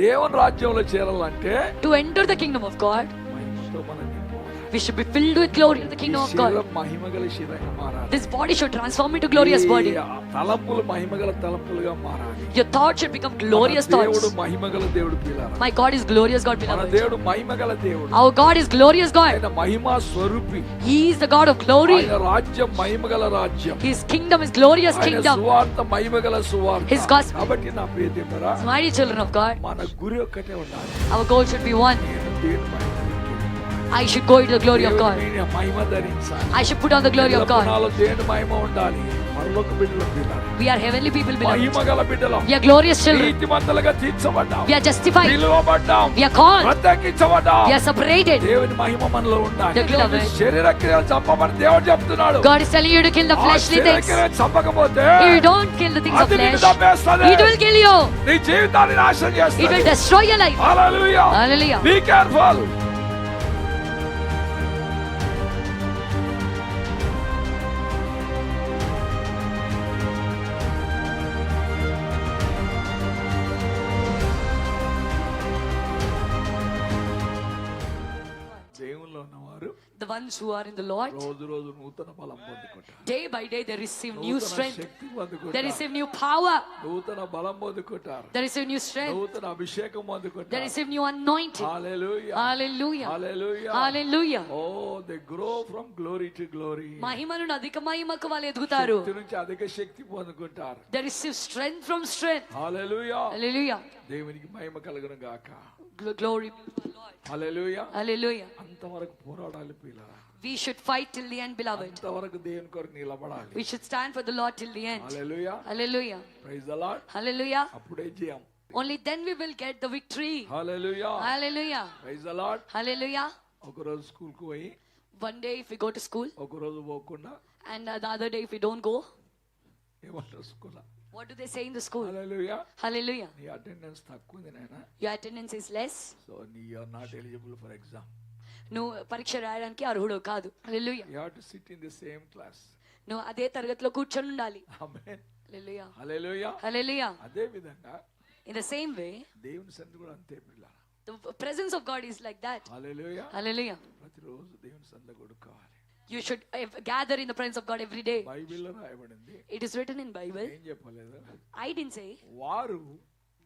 దేవుని రాజ్యంలో చేరాలంటే To enter the kingdom of God, మహిమతో మనం నింపాలి. we should be filled with glory in the ఈ kingdom of శరీరం God. మహిమగల శరీరంగా మారాలి. This body should transform into glorious body. ఈ తలంపులు మహిమగల తలంపులుగా మారాలి. Your thoughts should become glorious మన దేవుడు thoughts. మహిమగల దేవుడు పిల్లారా. My God is glorious God, మన beloved. దేవుడు మహిమగల దేవుడు. Our God is glorious God. ఆయన మహిమా స్వరూపి. He is the God of glory. ఆయన రాజ్యం మహిమగల రాజ్యం. His kingdom is glorious ఆయన kingdom. సువార్త మహిమగల సువార్త. His gospel. కాబట్టి నా ప్రియ దేవుడా, Mighty children of God, మన గురి ఒక్కటే ఉండాలి. our goal should be one. నేను దేవుని మహిమ I should go into the glory of God. దేవుని మహిమ ధరించాలి. I should put on the glory of God. నాలో దేవుని మహిమ ఉండాలి. పరలోక బిడ్డల పిల్లారా, We are heavenly people, beloved. మహిమగల బిడ్డలం. We are glorious children. నీతిమంతులుగా తీర్చబడ్డాం. We are justified. పిలువబడ్డాం. We are called. ప్రత్యేకించబడ్డాం. We are separated. దేవుని మహిమ మనలో ఉండాలి. The glory. శరీర క్రియలు చంపమని దేవుడు చెప్తున్నాడు. God is telling you to kill the fleshly శరీర things. క్రియలు చంపకపోతే If you don't kill the things of అది నిన్ను flesh, చంపేస్తది. it will kill you. నీ జీవితాన్ని నాశనం It will చేస్తుంది. destroy your life. హల్లెలూయా. Hallelujah. Be careful. దేవునిలో ఉన్నవారు The ones who are in the Lord, రోజు రోజు నూతన బలం పొందుకుంటారు. day by day they receive new నూతన strength. శక్తి They పొందుకుంటారు. receive new power. నూతన బలం పొందుకుంటారు. They receive new strength. నూతన అభిషేకం They పొందుకుంటారు. receive new anointing. హల్లెలూయా. Hallelujah. హల్లెలూయా. Hallelujah. Oh, they grow from glory to glory. మహిమ నుండి అధిక మహిమకు వాళ్ళు ఎదుగుతారు. శక్తి నుంచి అధిక శక్తి పొందుకుంటారు. They receive strength from strength. Hallelujah. Hallelujah. దేవునికి మహిమ కలుగును గాక. Glory. హల్లెలూయా. Hallelujah. అంతవరకు పోరాడాలి పిల్లరా. We should fight till the end, beloved. అంతవరకు దేవుని కొరకు నిలబడాలి. We should stand for the Lord till the end. Hallelujah. Hallelujah. Praise the lord. Hallelujah. అప్పుడే జయం. Only then we will get the victory. Hallelujah. Hallelujah. Praise the lord. Hallelujah. ఒక రోజు school కు పోయి One day if we go to school ఒక రోజు పోకుండా and the other day if we don't go, ఏమంటారు school? what do they say in the school? హల్లెలూయా. Hallelujah. నీ అటెండెన్స్ తక్కువ ఉంది నాయనా. Your attendance is less. So you are not eligible for exam. నువ్వు పరీక్ష రాయడానికి అర్హుడు కాదు. Hallelujah. You have to sit in the same class. నువ్వు అదే తరగతిలో కూర్చొని ఉండాలి. ఆమేన్. Hallelujah. హల్లెలూయా. Hallelujah. అదే విధంగా In the same way, దేవుని సన్నిధి కూడా అంతే పిల్లరా. the presence of God is like that. Hallelujah. Hallelujah. ప్రతిరోజు దేవుని సన్నిధి కొడుకోవాలి. You should gather in the presence of God every day. బైబిల్లో రాయబడింది. It is written in Bible. ఏం చెప్పలేదు? I didn't say. వారు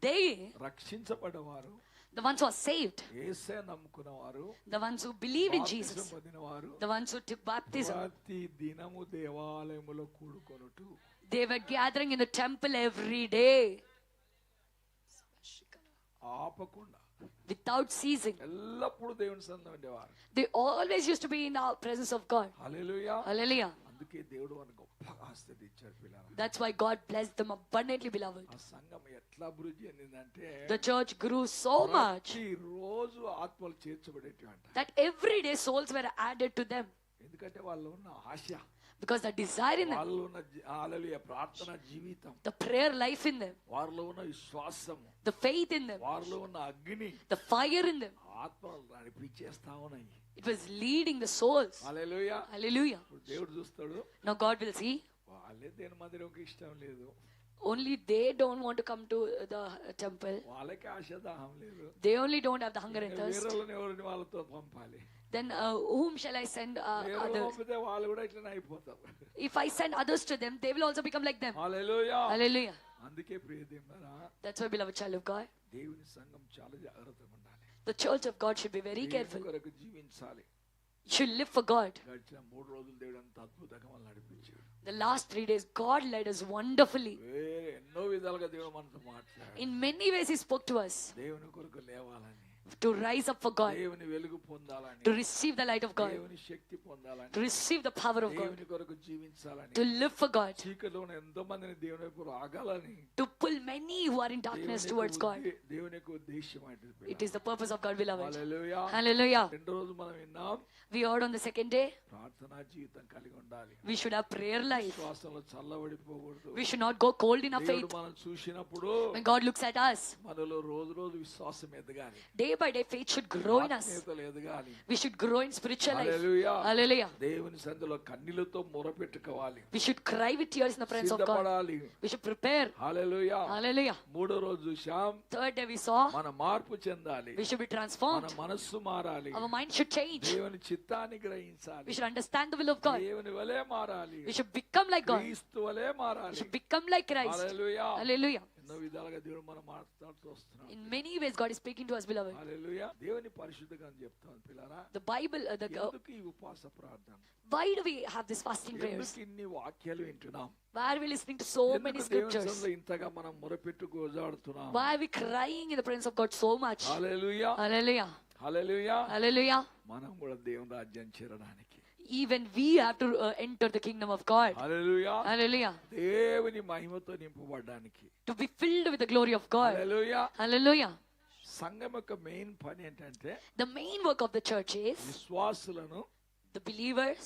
They, రక్షించబడ్డవారు, the ones who are saved, యేసే నమ్ముకున్నవారు, the ones who believed in బాప్తిసం Jesus, పొందినవారు the ones who took baptism, ప్రతి దినము దేవాలయములో కూడుకొనుట. they were gathering in the temple every day ఆపకుండా without ceasing. ఎల్లప్పుడూ దేవుని సన్నిధిలో ఉండేవారు. They always used to be in the presence of God. హల్లెలూయా. Hallelujah. అందుకే దేవుడు మనకు గొప్పగా ఆశీర్వదించాడు పిల్లరా. That's why God blessed them abundantly, beloved. ఆ సంఘం ఎట్లా అభివృద్ధి చెందిందంటే The church grew so much ప్రతి రోజు ఆత్మలు చేర్చబడేటివంట. that every day souls were added to them ఎందుకంటే వాళ్ళు ఉన్న ఆశ, because the desire in them, వాళ్ళు ఉన్న హల్లెలూయా ప్రార్థన జీవితం, the prayer life in them, వారిలో ఉన్న విశ్వాసము, the faith in them, వారిలో ఉన్న అగ్ని the fire in them, ఆత్మలు నడిపించేస్తా ఉన్నాయి. it was leading the souls. Hallelujah. Hallelujah. ఇప్పుడు దేవుడు చూస్తాడు, Now God will see. వాళ్ళే దేని మందిరంకి ఇష్టం లేదు, Only they don't want to come to the temple. వాళ్ళకి ఆశ దాహం లేదు. They only don't have the hunger and thirst. వేరేళ్ళని ఎవరిని వాళ్ళతో పంపాలి. Then whom shall I send వేరే others? పంపితే వాళ్ళు కూడా ఇట్లనే అయిపోతారు. If I send others to them, they will also become like them. హల్లెలూయా. Hallelujah. అందుకే ప్రియదేవులారా, That's why, beloved child of God, దేవుని సంఘం చాలా జాగ్రత్తగా ఉండాలి. the church of God should be very దేవుని careful. కొరకు జీవించాలి. You should live for God. గడిచిన 3 రోజులు దేవుడు అంత అద్భుతంగా మనల్ని నడిపించాడు. The last 3 days, God led us wonderfully. వేరే ఎన్నో విధాలుగా దేవుడు మనతో మాట్లాడాడు. In many ways, He spoke to us దేవుని కొరకు లేవాలని, to rise up for God, దేవుని వెలుగు పొందాలని, to receive the light of God, దేవుని శక్తి పొందాలని, to receive the power of God, దేవుని కొరకు జీవించాలని, to live for God, చీకటిలో ఉన్న ఎంతో మందిని దేవుని వైపు రాగాలని, to pull many who are in darkness towards God. దేవుని యొక్క ఉద్దేశం అంటే It is the purpose of God, beloved. Hallelujah. Hallelujah. రెండో రోజు మనం విన్నాం, We heard on the second day, ప్రార్థనా జీవితం కలిగి ఉండాలి. we should have prayer life. శ్వాసంలో చల్లబడిపోకూడదు. We should not go cold in our దేవుడు faith. మనం చూసినప్పుడు When God looks at us, మనలో రోజు రోజు విశ్వాసం ఎదగాలి. day by day faith should grow in us. ఆత్మీయతలో ఎదగాలి. We should grow in spiritual life. హల్లెలూయా. Hallelujah. దేవుని సన్నిధిలో కన్నీళ్లతో మొరపెట్టుకోవాలి. We should cry with tears in the presence of God. సిద్ధపడాలి. We should prepare. Hallelujah. Hallelujah. మూడో రోజు చూశాం. Third day we saw మన మార్పు చెందాలి. we should be మన transformed. మనస్సు మారాలి. Our mind should change. దేవుని చిత్తాన్ని గ్రహించాలి. We should understand the will of God. దేవుని వలే మారాలి. We should become like God. క్రీస్తు వలే We మారాలి. should become like Christ. Hallelujah. Hallelujah. ఎన్నో విధాలుగా దేవుడు మనం మాట్లాడుతూ వస్తున్నాం. In many ways God is speaking to us, beloved. హల్లెలూయా. దేవుని పరిశుద్ధంగా చెప్తాను పిల్లరా. The Bible, ఎందుకు ఈ ఉపవాస ప్రార్థన? why do we have this fasting prayers? ఎందుకు ఇన్ని వాక్యాలు వింటున్నాం? Why are we listening to so many ఎందుకు దేవుని scriptures? సన్నిధిలో ఇంతగా మనం మొరపెట్టు గోజాడుతున్నాం? Why are we crying in the presence of God so much? Hallelujah. Hallelujah. హల్లెలూయా. Hallelujah. మనం కూడా దేవుని రాజ్యం చేరడానికి. Even we have to enter the kingdom of God. హల్లెలూయా. Hallelujah. దేవుని మహిమతో నింపబడడానికి. To be filled with the glory of God. హల్లెలూయా. Hallelujah. సంఘం యొక్క మెయిన్ పని ఏంటంటే The main work of the church is విశ్వాసులను the believers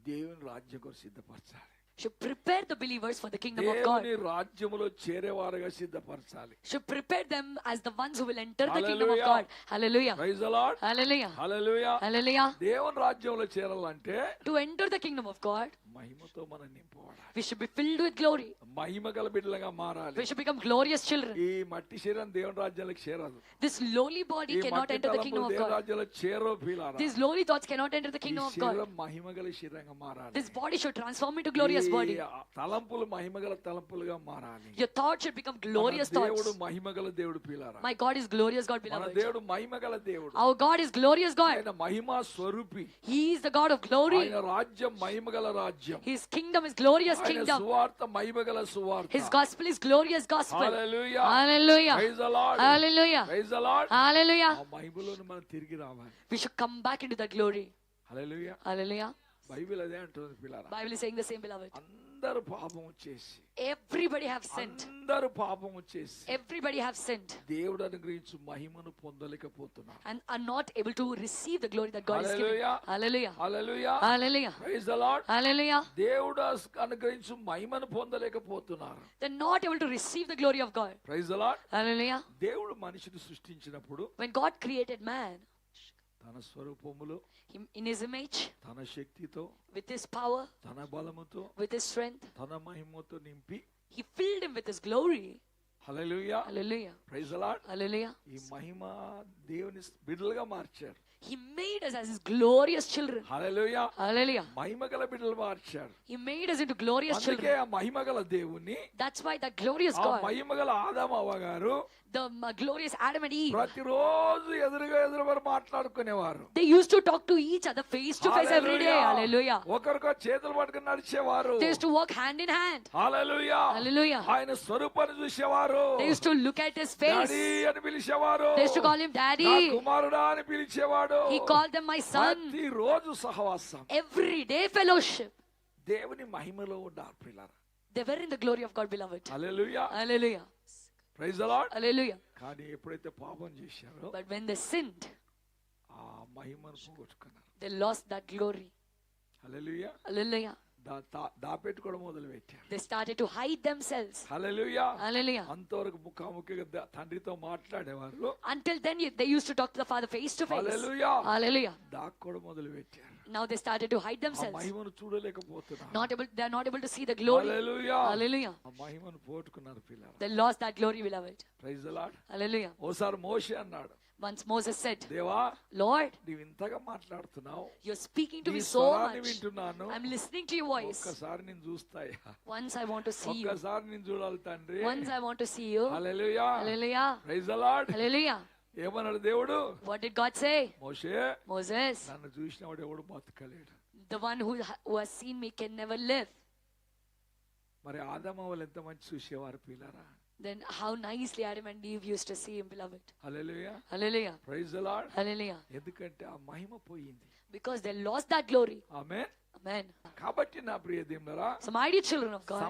దేవుని రాజ్యం కొరకు సిద్ధపరచాలి. should prepare the believers for the kingdom of God. దేవుని రాజ్యములో చేరేవారుగా సిద్ధపరచాలి. Should prepare them as the ones who will enter the kingdom of Hallelujah. God. Hallelujah. Praise the lord. Hallelujah. హల్లెలూయా. Hallelujah. దేవుని రాజ్యంలో చేరాలంటే To enter the kingdom of God, మహిమతో మనం నింపబడాలి. we should be filled with glory. మహిమ గల బిడ్డలుగా మారాలి. We should become glorious children. ఈ మట్టి శరీరం దేవుని రాజ్యానికి చేరదు. This lowly body ఈ cannot మట్టి enter the తలంపులు kingdom of దేవుని God. రాజ్యంలో చేరో పిల్లారా. These lowly thoughts cannot enter the ఈ kingdom of శరీరం God. మహిమ గల శరీరంగా మారాలి. This body should transform into glorious body. ఈ తలంపులు మహిమ గల తలంపులుగా మారాలి. Your thoughts should become glorious మన దేవుడు thoughts. మహిమ గల దేవుడు పిల్లారా. My God is glorious God, మన beloved. దేవుడు మహిమ గల దేవుడు. Our God is glorious God. ఆయన మహిమా స్వరూపి. He is the God of glory. ఆయన రాజ్యం మహిమ గల రాజ్యం. His kingdom is glorious ఆయన kingdom. సువార్త మహిమ గల సువార్త. His gospel is glorious gospel. Hallelujah. Hallelujah. Praise the lord. Hallelujah. Praise the lord. Hallelujah. ఆ మహిమలోని మనం తిరిగి రావాలి. We should come back into that glory. Hallelujah. Hallelujah. Bible అదే అంటుంది పిల్లారా. Bible is saying the same, beloved. అందరూ పాపం చేసి Everybody have sinned. అందరూ పాపం చేసి Everybody have sinned దేవుడు అనుగ్రహించు మహిమను పొందలేకపోతున్నారు. and are not able to receive the glory that God is giving. Hallelujah. Hallelujah. హల్లెలూయా. Hallelujah. Praise the lord. Hallelujah. దేవుడు అనుగ్రహించు మహిమను పొందలేకపోతున్నారు. They're not able to receive the glory of God. Praise the lord. Hallelujah. దేవుడు మనిషిని సృష్టించినప్పుడు When God created man తన స్వరూపములో in his image, తన శక్తితో with his power, తన బలముతో with his strength, తన మహిమతో నింపి he filled him with his glory. Hallelujah. Hallelujah. Praise the lord. Hallelujah. ఈ మహిమ దేవుని బిడ్డలుగా మార్చారు. He made us as his glorious children. హల్లెలూయా. Hallelujah. మహిమ గల బిడ్డలు మార్చారు. He made us into glorious అందుకే children. ఆ మహిమ గల దేవుని That's why that glorious ఆ God, మహిమ గల ఆదాము అవ్వ గారు the glorious Adam and Eve, ప్రతిరోజు ఎదురు మాట్లాడుకునేవారు. they used to talk to each other face to face every day. Hallelujah. ఒకరికొక చేతులు పట్టుకుని నడిచేవారు. They used to walk hand in hand. Hallelujah. Hallelujah. ఆయన స్వరూపాన్ని చూసేవారు. They used to look at his face. Daddy అని పిలిచేవారు. They used to call him నా daddy. కుమారుడా అని పిలిచేవాడు. He called them my son. ప్రతిరోజు సహవాసం. Every day fellowship. దేవుని మహిమలో ఉన్నారు పిల్లలు. They were in the glory of God, beloved. Hallelujah. Hallelujah. Praise the lord. Hallelujah. కానీ ఎప్పుడైతే పాపం చేశారో But when they sinned, ఆ మహిమను పోగొట్టుకున్నారు. they lost that glory. Hallelujah. Hallelujah. దాపెట్టుకోవడం మొదలు పెట్టారు. They started to hide themselves. Hallelujah. Hallelujah. అంతవరకు ముఖాముఖిగా తండ్రితో మాట్లాడేవారు. Until then, they used to talk to the Father face to face. Hallelujah. Hallelujah. దాక్కోవడం మొదలు పెట్టారు. Now they started to hide ఆ themselves. మహిమను చూడలేకపోతున్నారు. They are not able to see the glory. Hallelujah. Hallelujah. ఆ మహిమను పోగొట్టుకున్నారు పిల్లలు. They lost that glory, beloved. Praise the lord. Hallelujah. ఓసారి మోషే అన్నాడు, Once Moses said, దేవా Lord, నీవు ఇంతగా మాట్లాడుతున్నావు, you're speaking to నీ me so స్వరాన్ని much. వింటున్నాను. I'm listening to your voice. ఒక్కసారి నేను చూస్తాయా? Once I want to see you. ఒక్కసారి నేను చూడాలి తండ్రి. Once I want to see you. హల్లెలూయా. Hallelujah. Praise the lord. Hallelujah. ఏమన్నాడు దేవుడు? What did God say? Moshe, Moses, నన్ను చూసినవాడు ఎవడు బతకలేడు. the one who has seen me can never live. మరి ఆదాము వాళ్ళు ఎంత మంచి చూసేవారు పిల్లరా. Then how nicely Adam and Eve used to see him, beloved. Hallelujah. Hallelujah. Praise the lord. Hallelujah. ఎందుకంటే ఆ మహిమ పోయింది. Because they lost that glory. Amen. Amen. కాబట్టి నా ప్రియ దేవులారా, So my dear children of God,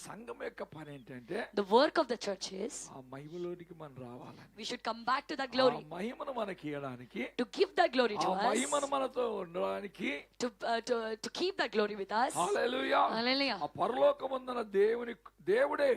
సంఘం యొక్క పని ఏంటంటే the work of the church is ఆ మహిమలోనికి మనం రావాలని, we should come back to that ఆ glory, మహిమను మనకి ఇవ్వడానికి, to give that glory ఆ to us, మహిమను మనతో ఉండడానికి. to keep that glory with us. హల్లెలూయా. Hallelujah. ఆ పరలోకమందున దేవుడే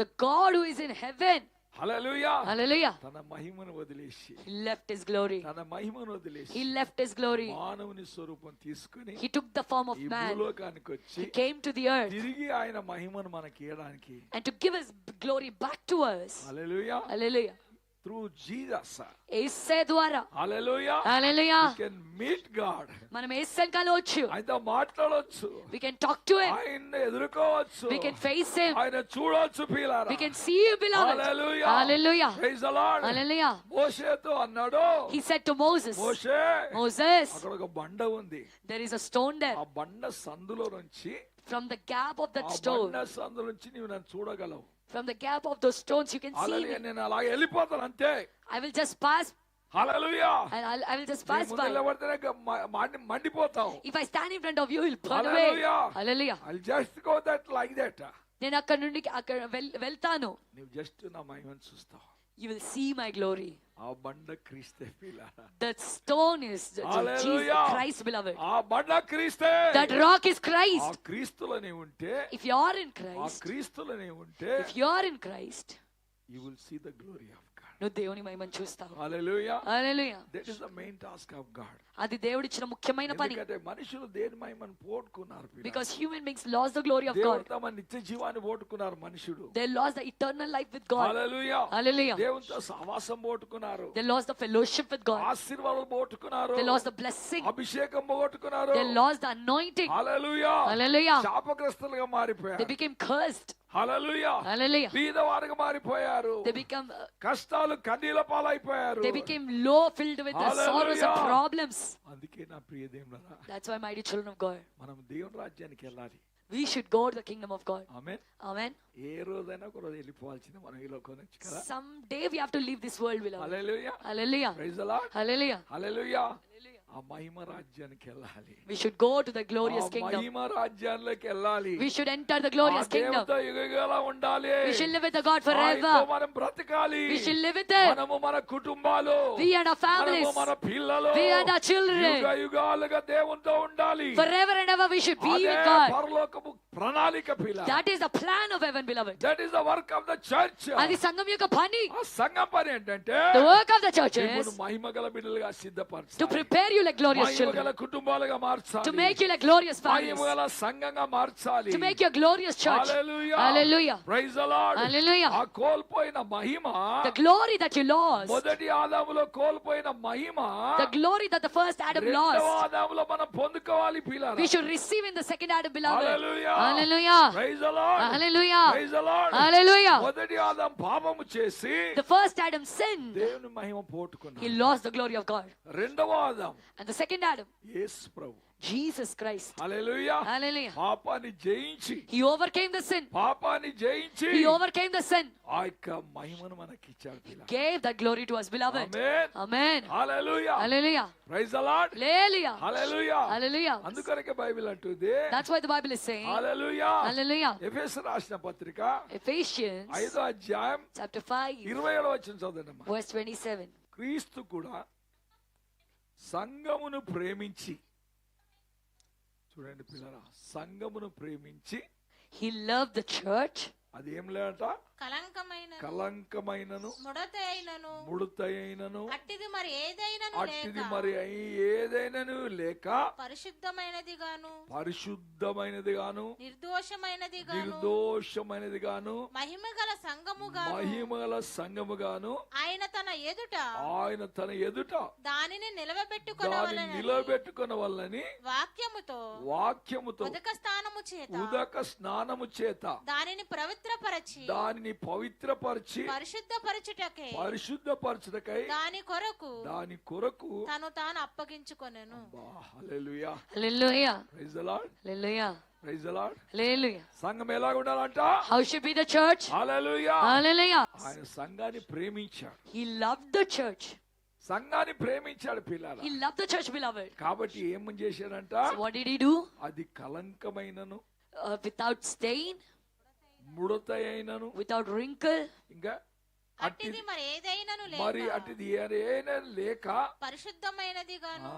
The God who is in heaven, hallelujah. Hallelujah. తన మహిమను వదిలేసి He left his glory. తన మహిమను వదిలేసి He left his glory. మానవుని స్వరూపం తీసుకుని He took the form of ఈ man. భూలోకానికి వచ్చి He came to the earth తిరిగి ఆయన మహిమను మనకి ఇవ్వడానికి and to give his glory back to us. హల్లెలూయా. Hallelujah. త్రూ జీసస్ యేసే ద్వారా. హల్లెలూయా. Hallelujah. we can meet God. మనం యేసుని కలవచ్చు. ఆయనతో మాట్లాడొచ్చు. We can talk to him. ఆయన్ని ఎదుర్కోవచ్చు. We can face him. ఆయన చూడొచ్చు పిల్లారా. We can see you, beloved. Hallelujah. Hallelujah. Praise the Lord. Hallelujah. మోషేతో అన్నాడు. He said to Moses, Moshe Moses, అక్కడ ఒక బండ ఉంది. there is a stone there. ఆ బండ సందులో నుంచి From the gap of that ఆ stone, బండ సందులో నుంచి నీవు నన్ను చూడగలవు. from the gap of those stones, you can see hallelujah. me. నేను అలాగే వెళ్ళిపోతాను అంతే. I will just pass, hallelujah. and I will just pass by. మండిపోతావు. If I stand in front of you, you'll burn away. Hallelujah. Hallelujah. I'll just go that like that. నేను అక్కడ నుండి అక్కడ వెళ్తాను. నువ్వు జస్ట్ నా మహిమను చూస్తావు. You will see my glory. ఆ బండ క్రీస్తే పిల్లారా. That stone is Jesus Hallelujah. Christ, beloved. ఆ బండ క్రీస్తే. That rock is ఆ Christ. క్రీస్తులో నీవు ఉంటే, If you are in ఆ Christ, క్రీస్తులో నీవు ఉంటే, if you are in Christ, you will see the glory of God. నువ్వు దేవుని మహిమను చూస్తావు. Hallelujah. Hallelujah. That is the main task of God. అది దేవుడిచ్చిన ముఖ్యమైన పని. ఎందుకంటే మనుషులు దేని మహిమను పోగొట్టుకున్నారు పిల్లారా. Because human beings lost the glory of God. దేవుడు తమ నిత్య జీవాన్ని పోగొట్టుకున్నారు మనుషుడు. They lost the eternal life with God. హల్లెలూయా. Hallelujah. దేవునితో సహవాసం పోగొట్టుకున్నారు. They lost the fellowship with God. ఆశీర్వాదాలు పోగొట్టుకున్నారు. They lost the blessing. అభిషేకం పోగొట్టుకున్నారు. They lost the anointing. Hallelujah. Hallelujah. శాపగ్రస్తులుగా They మారిపోయారు. became cursed. హల్లెలూయా. Hallelujah. బీదవారుగా మారిపోయారు. They become కష్టాలు కన్నీల పాలైపోయారు. they became low, filled with the sorrows and Hallelujah. problems. అందుకే నా ప్రియ దేవులారా, That's why, mighty children of God, మనం దేవుని రాజ్యానికి వెళ్ళాలి. we should go to the kingdom of God. Amen. Amen. ఏ రోజైనా ఒక రోజు వెళ్ళిపోవాల్సింది మనం ఈ లోకం నుంచి కదా. Someday we have to leave this world, beloved. Hallelujah. Hallelujah. Praise the lord. Hallelujah. హల్లెలూయా. ఆ మహిమ రాజ్యానికి వెళ్ళాలి. We should go to the glorious ఆ kingdom. మహిమ రాజ్యానికి వెళ్ళాలి. We should enter the glorious ఆ kingdom. దేవునితో యుగయుగాలు ఉండాలి. We should live with the God ఆయనతో forever. మనం బ్రతకాలి. We should live with Him. మనము మన కుటుంబాలు, We and our families, మనము మన పిల్లలు, we and our children, యుగయుగాలుగా దేవునితో ఉండాలి. forever and ever we should be అదే with God. పరలోకపు ప్రణాళిక పిల్ల. That is the plan of heaven, beloved. That is the work of the church. అది సంఘం యొక్క పని. ఆ సంఘం పని ఏంటంటే The work of the church ఇప్పుడు is మహిమగల బిడ్డలుగా సిద్ధపరచాలి. to prepare you like glorious children, మహిమగల కుటుంబాలుగా మార్చాలి. to make you like glorious families, మహిమగల సంఘంగా మార్చాలి. to make you a glorious church. Hallelujah. Hallelujah. Praise the Lord. Hallelujah. ఆ కోల్పోయిన మహిమ, The glory that you lost, మొదటి ఆదాములో కోల్పోయిన మహిమ, the glory that the first Adam రెండవ lost, ఆదాములో మనం పొందుకోవాలి పిల్లలు. we should receive in the second Adam, beloved. Hallelujah. Hallelujah. Praise the Lord. Hallelujah. Praise the Lord. Hallelujah. మొదటి ఆదాం పాపము చేసి The first Adam sinned. దేవుని మహిమ He పోగొట్టుకున్నాడు. lost the glory of God. రెండవ Adam And the second Adam, Yesu Prabhu. Jesus Christ. Hallelujah. Hallelujah. పాపాన్ని జయించి, He overcame the sin. పాపాన్ని జయించి He overcame the sin. ఆ యొక్క మహిమను మనకి ఇచ్చాడు పిల్ల. Gave that glory to us, beloved. Amen. Amen. హల్లెలూయా. Hallelujah. Praise the lord. Hallelujah. హల్లెలూయా. Hallelujah. అందుకనే బైబిల్ అంటుంది. That's why the Bible is saying, hallelujah. Hallelujah. ఎఫెసు రాసిన పత్రిక Ephesians 5వ అధ్యాయం chapter 5, 27వ వచనం చదవండి. verse 27. క్రీస్తు కూడా సంఘమును ప్రేమించి, చూడండి పిల్లరా, సంఘమును ప్రేమించి, He loved the church. అది ఏం లేట, కలంకమైనను ముడతైనను అట్టిది మరి ఏదైనను లేక పరిశుద్ధమైనది గాను నిర్దోషమైనది గాను మహిమగల సంఘము గాను ఆయన తన ఎదుట దానిని నిలబెట్టుకొనవలెనని వాక్యముతో ఉదక స్నానము చేత దానిని పవిత్రపరచి పరిశుద్ధపరచుటకై దాని కొరకు తను తాను అప్పగించుకొనెను. హల్లెలూయా. Hallelujah. Praise the lord. Hallelujah. Praise the lord. Hallelujah. సంఘం ఎలా ఉండాలంట? How should be the church? Hallelujah. Hallelujah. ఆయన సంఘాన్ని ప్రేమించాడు. He loved the church. సంఘాన్ని ప్రేమించాడు పిల్లలు. He loved the church, beloved. కాబట్టి ఏం చేశాడంట? So what did he do? అది కలంకమైనను, Without stain, ముడత అయినను, without wrinkle, ఇంకా అట్టిది మరి ఏదైనాను మరి లేక అటుది ఏదైనా లేక పరిశుద్ధమైనది గాను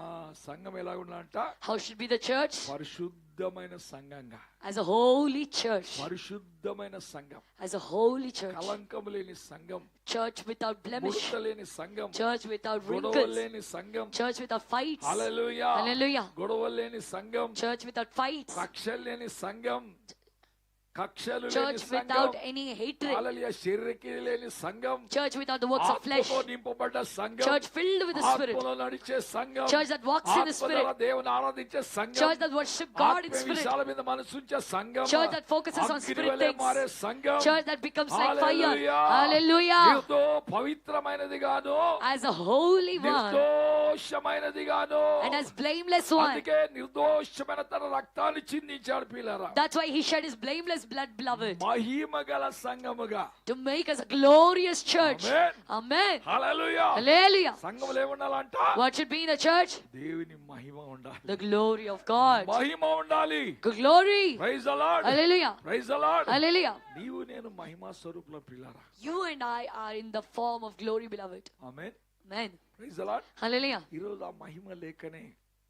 సంఘం ఎలా ఉండాలంట? How should be the church? పరిశుద్ధమైన సంఘంగా, As a holy church. పరిశుద్ధమైన సంఘం, As a holy church. కలంకం లేని సంఘం, Church without blemish. ముడత లేని సంఘం, Church without గొడవ wrinkles. లేని సంఘం, Church without fights. హల్లెలూయా, Hallelujah. గొడవ లేని సంఘం, Church without fights. కక్షలు లేని సంఘం, కక్షలు లేని Church సంఘం, without any hatred. హల్లెలూయా, శరీరకి లేని సంఘం, Church without the works of flesh. ఆత్మతో నింపబడ్డ సంఘం, Church filled with the Spirit. ఆత్మలో నడిచే సంఘం, Church that walks in the ఆత్మ ద్వారా Spirit. దేవుని ఆరాధించే సంఘం, Church that worship God in ఆత్మ Spirit. విషయాల మీద మనసుంచే సంఘం, Church that focuses on అగ్ని spirit వలె things. మారే సంఘం, Church that becomes like fire. Hallelujah, Hallelujah. ఎంతో పవిత్రమైనది గాను, As a holy one నిర్దోషమైనది గాను, and as blameless one. అందుకే నిర్దోషమైన తన రక్తాన్ని చిందించాడు పిల్లరా, That's why he shed his blameless blood, beloved. మహిమ గల సంఘముగా. To make us a glorious church. Amen. Amen. హల్లెలూయా. Hallelujah. సంఘములో ఏముండాలంట? What should be in the church? దేవుని మహిమ ఉండాలి, The glory of God. మహిమ ఉండాలి. Glory. Praise the lord, Hallelujah. Praise the lord. Hallelujah. నీవు నేను మహిమ స్వరూపులం పిల్లరా. You and I are in the form of glory, beloved. Amen. Amen. Praise the lord. Hallelujah. ఈ రోజు ఆ మహిమ లేకనే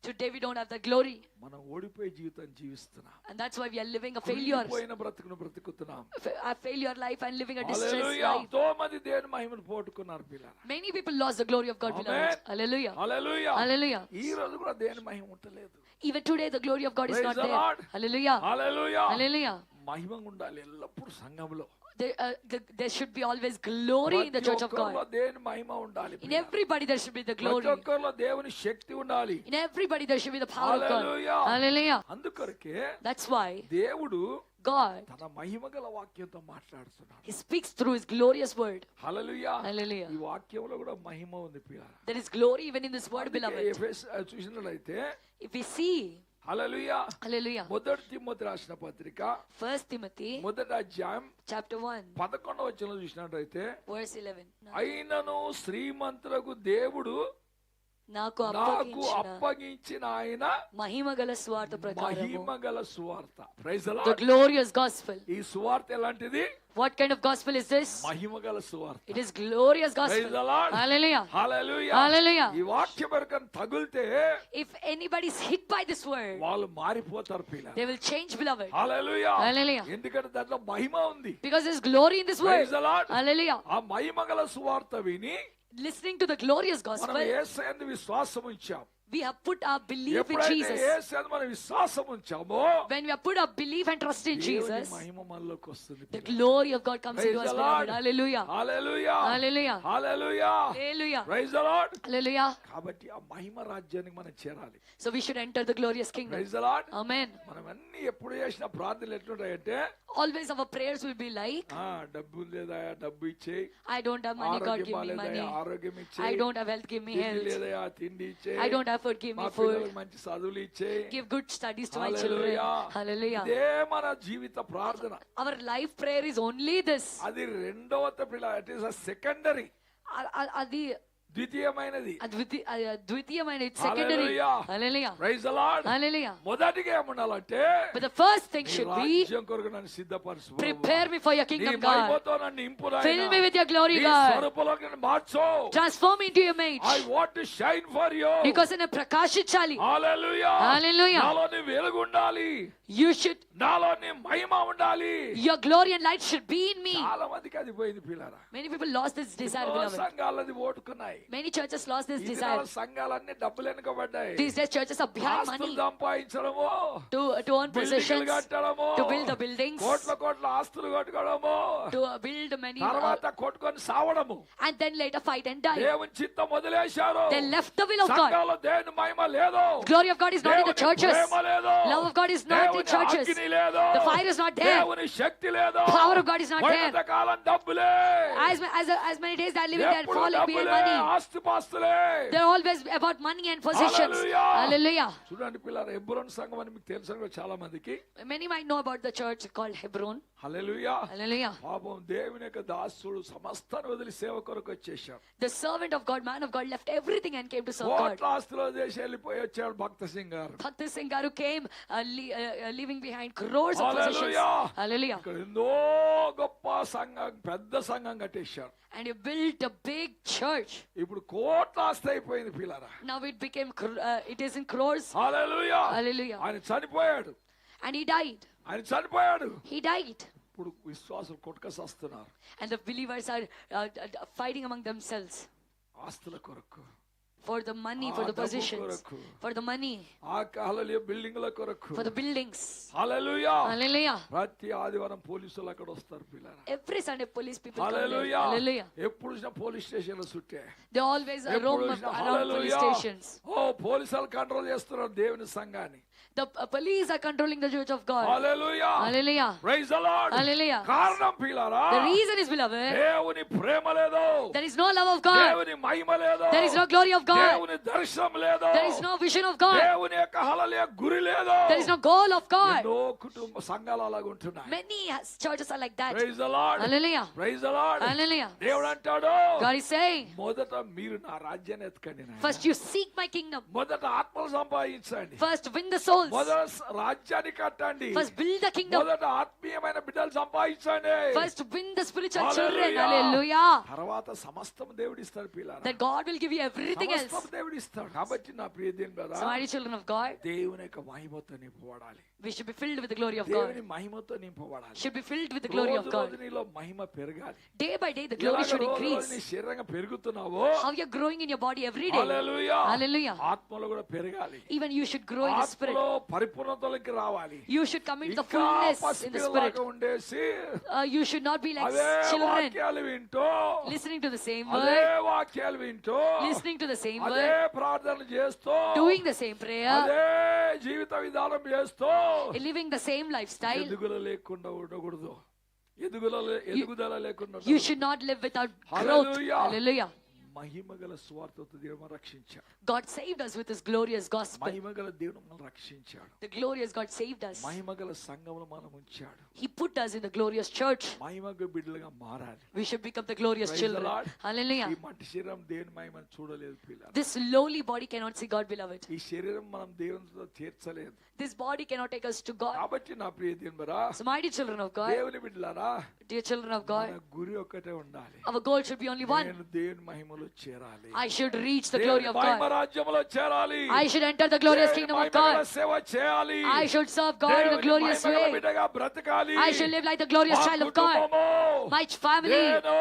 Today we don't have the glory. మనం ఓడిపోయే జీవితం జీవిస్తున్నాం, And that's why we are living a failure. పోయిన బ్రతుకును బ్రతుకుతున్నాం. A failure life and living a distressed hallelujah. life. ఎంతో మంది దేవుని మహిమను పోగొట్టుకున్నారు పిల్లరా. Many people lost the glory of God, Amen. beloved. Hallelujah. హల్లెలూయా. Hallelujah. ఈ రోజు కూడా దేవుని మహిమ ఉంటలేదు. Even today the glory of God is Praise not the there. Lord. Hallelujah. హల్లెలూయా. Hallelujah. మహిమ ఉండాలి ఎల్లప్పుడు సంఘంలో. There should be always glory in the church of ప్రతి ఒక్కరిలో God. దేవుని మహిమ ఉండాలి. In everybody there should be the ప్రతి glory. ఒక్కరిలో దేవుని శక్తి ఉండాలి. In everybody there should be the power of God. హల్లెలూయా. Hallelujah. అందుకొరకే That's why దేవుడు God, తన మహిమ గల వాక్యంతో మాట్లాడుతున్నాడు. He speaks through His glorious word. Hallelujah. Hallelujah. ఈ వాక్యంలో కూడా మహిమ ఉంది పిల్లరా. There is glory even in this word, అందుకే beloved. ఎఫెస్ చూసినట్లయితే If we see, hallelujah, hallelujah, మొదటి తిమోతి రాసిన పత్రిక 1 Timothy మొదటి అధ్యాయం chapter 1 11వ వచనంలో చూసినట్లయితే, verse 11. అయినను శ్రీమంతులకు దేవుడు నాకు నాకు అప్పగించిన ఆయన మహిమగల స్వార్థ ప్రకారము, మహిమ గల సువార్త. Praise the the Lord. glorious gospel. ఈ సువార్త ఎలాంటిది? What kind of gospel is this? మహిమ గల సువార్త. It is glorious praise gospel. The lord. Hallelujah. హల్లెలూయా. Hallelujah. ఈ వాక్యం వరకు తగిలితే If anybody is hit by this word, వాళ్ళు మారిపోతారు పిల్లలు. they will change, beloved. Hallelujah. Hallelujah. ఎందుకంటే దాంట్లో మహిమ ఉంది. Because there is glory in this word. Praise the lord. Hallelujah. ఆ మహిమ గల సువార్త విని Listening to the glorious మనం gospel, యేసయ్యను విశ్వాసం ఉంచాం. we have put our belief in ఎప్పుడైతే Jesus. యేసయ్యను మనం విశ్వాసం ఉంచామో When we have put our belief and trust in దేవుని Jesus, మహిమ మనలోకి వస్తుంది. the glory of God comes Praise into us, the Lord. beloved. Hallelujah. హల్లెలూయా. Hallelujah. హల్లెలూయా. Hallelujah. Praise the lord. Hallelujah. కాబట్టి ఆ మహిమ రాజ్యానికి మనం చేరాలి. So we should enter the glorious kingdom. Praise the Lord. Amen. మనం అన్ని ఎప్పుడు చేసిన ప్రార్థనలు ఎట్లుంటాయంటే, Always our prayers will be like, డబ్బు లేదా డబ్బు ఇచ్చేయి, I don't have money, God ఆరోగ్యం give me money. బాలేదా ఆరోగ్యం I ఇచ్చేయి, don't have health, give me తిండి health. లేదా తిండి ఇచ్చేయి, I don't have food, give మా me food. పిల్లలకు మంచి చదువులు ఇచ్చేయి. Give good studies to my children. హల్లెలూయా. Hallelujah. ఇదే మన జీవిత ప్రార్థన. Our life prayer is only this. అది రెండవ పిల్ల, ఇట్ ఇస్ అ సెకండరీ, అది ద్వితీయమైనది. ద్వితీయమైన, it's secondary. Hallelujah. Hallelujah. Praise the lord. Hallelujah. మొదటిగా ఏముండాలంటే, But the first thing నీ should be, రాజ్యం కొరకు నన్ను సిద్ధపరచు. prepare me for your నీ kingdom, God. మహిమతో నన్ను నింపు నాయనా. Fill me with your glory, నీ God. స్వరూపంలోకి నన్ను మార్చు. Transform me into your image. I want to shine for you. Because నేను ప్రకాశించాలి. హల్లెలూయా. Hallelujah. నాలోని వెలుగు ఉండాలి, You should, నాలోని మహిమ ఉండాలి. your glory and light should be in me. చాలా మందికి అది పోయింది పిల్లరా. Many people lost this desire, beloved. సంఘాలది ఓటుకున్నాయి. Many churches lost this ఈ దినాల desire. సంఘాలన్నీ డబ్బులు వెనుకబడ్డాయి. These days churches are behind ఆస్తులు money సంపాదించడము, to own బిల్డింగ్లు possessions, కట్టడము, to build the buildings, కోట్ల కోట్ల ఆస్తులు కట్టుకోవడము, to build many, తర్వాత కొట్టుకొని సావడము. and then later fight and die. దేవుని చిత్తం వదిలేశారు. They left the will of God. సంఘాల్లో దేవుని మహిమ లేదు. Glory of God is not in the దేవుని churches. ప్రేమ లేదు. Love of God is not in దేవుని churches. అగ్ని లేదు. The fire is not there. దేవుని శక్తి లేదు. Power of God is not there. వైనత కాలం డబ్బులే. As many days they are living, they are ఎప్పుడు falling behind డబ్బులే, money. ఆస్తిపాస్తులే. They're always about money and possessions. Hallelujah. Hallelujah. చూడండి పిల్లలు, హెబ్రోను సంఘం అని మీకు తెలుసు చాలా మందికి. Many might know about the church called Hebron. Hallelujah. Hallelujah. పాపం దేవుని యొక్క దాసుడు సమస్తాన్ని వదిలి సేవ కొరకు వచ్చేసాడు. The servant of God, man of God, left everything and came to serve God. కోట్ల ఆస్తులు చేసి వెళ్ళిపోయి వచ్చాడు భక్త సింగ్ గారు. Bhakta Singh Garu came leaving behind crores of possessions. Hallelujah. Hallelujah. ఇక్కడ ఎన్నో గొప్ప సంఘం, పెద్ద సంఘం కట్టేశాడు. And he built a big church. ఇప్పుడు కోట్ల ఆస్తి అయిపోయింది పిల్లరా. Now it became, it is in crores. Hallelujah. Hallelujah. ఆయన చనిపోయాడు. And he died. ఆయన చనిపోయాడు. He died. ఇప్పుడు విశ్వాసులు కొట్టుకసస్తున్నారు And the believers are fighting among themselves ఆస్తుల కొరకు, for the money, for the possessions, for the money, ఆ హల్లెలూయా బిల్డింగ్ల కొరకు. for the buildings. Hallelujah. Hallelujah. ప్రతి ఆదివారం పోలీసులు అక్కడ వస్తారు పిల్లరా. Every Sunday police people come there. Hallelujah. Hallelujah. ఎప్పుడు చూసినా పోలీస్ స్టేషన్ల చుట్టే. They always roam around police stations. ఓ పోలీసులు కంట్రోల్ చేస్తున్నారు దేవుని సంఘాన్ని. The police are controlling the church of God. హల్లెలూయా. Hallelujah. Praise the lord. Hallelujah. కారణం పిల్లరా, The reason is, beloved, దేవుని ప్రేమ లేదు, there is no love of God. దేవుని మహిమ లేదు, There is no glory of God. దేవుని దర్శనం లేదు, There is no vision of God. దేవుని యొక్క హల్లెలూయా గురి లేదు. There is no goal of God. ఎన్నో కుటుంబ సంఘాలు అలాగ ఉంటున్నాయి. Many churches are like that. Praise the lord. Hallelujah. Praise the lord. Hallelujah. దేవుడు అంటాడు, God is saying, మొదట మీరు నా రాజ్యాన్ని ఎత్తుకండి నాయనా. first you seek my kingdom. మొదట ఆత్మలు సంపాదించండి. First win the souls. మొదట రాజ్యాన్ని కట్టండి. First build the kingdom. మొదట ఆత్మీయమైన బిడ్డలు సంపాదించండి. First win the spiritual children. Hallelujah. Hallelujah. తర్వాత సమస్తం దేవుడు ఇస్తాడు పిల్లరా. That God will give you everything else. సమస్తం దేవుడు ఇస్తాడు. కాబట్టి నా ప్రియ దేవుని బిడ్డ, So, my dear children of God, దేవుని యొక్క మహిమతో నింపబడాలి. we should be filled with the glory of God. దేవుని మహిమతో నింపబడాలి. Should be filled with the glory of రోజు God. రోజు నీలో మహిమ పెరగాలి. Day by day, the glory should రోజు increase. నీ శరీరంగా పెరుగుతున్నావో, How you're growing in your body every day. Hallelujah, Hallelujah. ఆత్మలో కూడా పెరగాలి. Even you should grow in the spirit. ఆత్మలో పరిపూర్ణతలోకి రావాలి. You should come into the ఇంకా fullness in the spirit. పసిపిల్లలాగా ఉండేసి You should not be like అదే children, వాక్యాలు వింటూ, listening to the same అదే word, వాక్యాలు వింటూ, listening to the same అదే word, ప్రార్థనలు చేస్తూ, doing the same prayer, అదే జీవిత విధానం చేస్తూ living the same lifestyle. ఎదుగుదల లేకుండా ఉండకూడదు. ఎదుగుదల లేకుండా You should not live without growth. Hallelujah. Hallelujah. మహిమగల స్వార్థతో దేవుడు రక్షించాడు. God saved us with His glorious gospel. మహిమగల దేవుడు మనల్ని రక్షించాడు. The glorious God saved us. మహిమగల సంఘములో మనం ఉంచాడు. He put us in the glorious church. మహిమగల బిడ్డలుగా మారాలి. We should become the glorious Praise the children. Lord. Hallelujah. ఈ మట్టి శరీరం దేవుని మహిమను చూడలేదు పిల్లలు. This lowly body cannot see God, beloved. ఈ శరీరం మనం దేవునితో తీర్చలేదు. This body cannot take us to God. కాబట్టి నా ప్రియ దేవునిరా, So, my dear children of God, దేవుని బిడ్డలారా, dear children of మన God, గురి ఒక్కటే ఉండాలి. our goal should be only one. నేను దేవుని మహిమలో చేరాలి. I should reach the glory of Mahima God. రాజ్యంలో చేరాలి. I should enter the glorious kingdom of God. సేవ చేయాలి. I should serve God in a దేవుని glorious మహిమగల way. బిడ్డగా బ్రతకాలి. I should live like the glorious మా child of God. కుటుంబము, My family, నేను,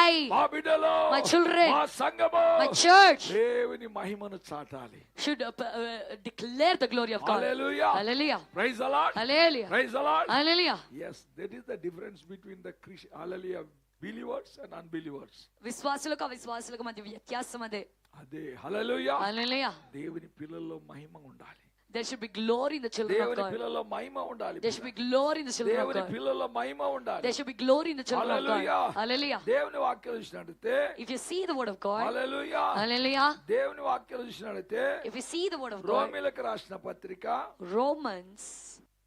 I, మా బిడ్డలు, my children, మా సంఘము, my church దేవుని మహిమను చాటాలి. should declare the glory of God. Hallelujah. Hallelujah. Praise the Lord. Hallelujah. Praise the Lord. Hallelujah. Yes, that is the difference between the Christian, hallelujah, believers and unbelievers. విశ్వాసులకు అవిశ్వాసులకు మధ్య వ్యత్యాసం అదే. అదే హల్లెలూయా. Hallelujah. దేవుని పిల్లల్లో మహిమ ఉండాలి. There should be glory in the children of దేవుని God. పిల్లల్లో మహిమ ఉండాలి. There should be glory in the children of దేవుని God. పిల్లల్లో మహిమ ఉండాలి. There should be glory in the children of God. Hallelujah. Hallelujah. దేవుని వాక్యం చూసినట్లయితే, If you see the word of God, హల్లెలూయా, hallelujah. దేవుని వాక్యం చూసినట్లయితే, If you see the word of God, రోమీయులకు రాసిన పత్రిక Romans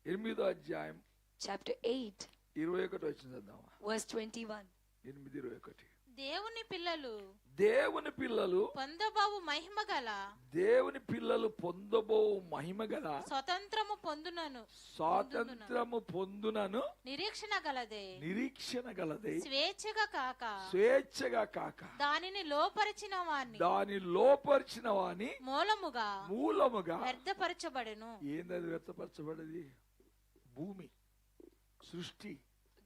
8వ అధ్యాయం chapter 8, 21 వచ్చిన చదువుదామా. verse 21. 8:21. దేవుని పిల్లలు దేవుని పిల్లలు పొందబోవు మహిమ గల దేవుని పిల్లలు పొందబో మహిమ గల స్వతంత్రము పొందునను స్వాతంత్రము పొందునను నిరీక్షణ గలదే నిరీక్షణ గలదై స్వేచ్ఛగా కాక స్వేచ్ఛగా కాక దానిని లోపరిచిన వాణ్ణి దాని లోపరిచిన వాని మూలముగా వ్యర్థపరచబడెను. ఏందది వ్యర్థపరచబడది? భూమి, సృష్టి,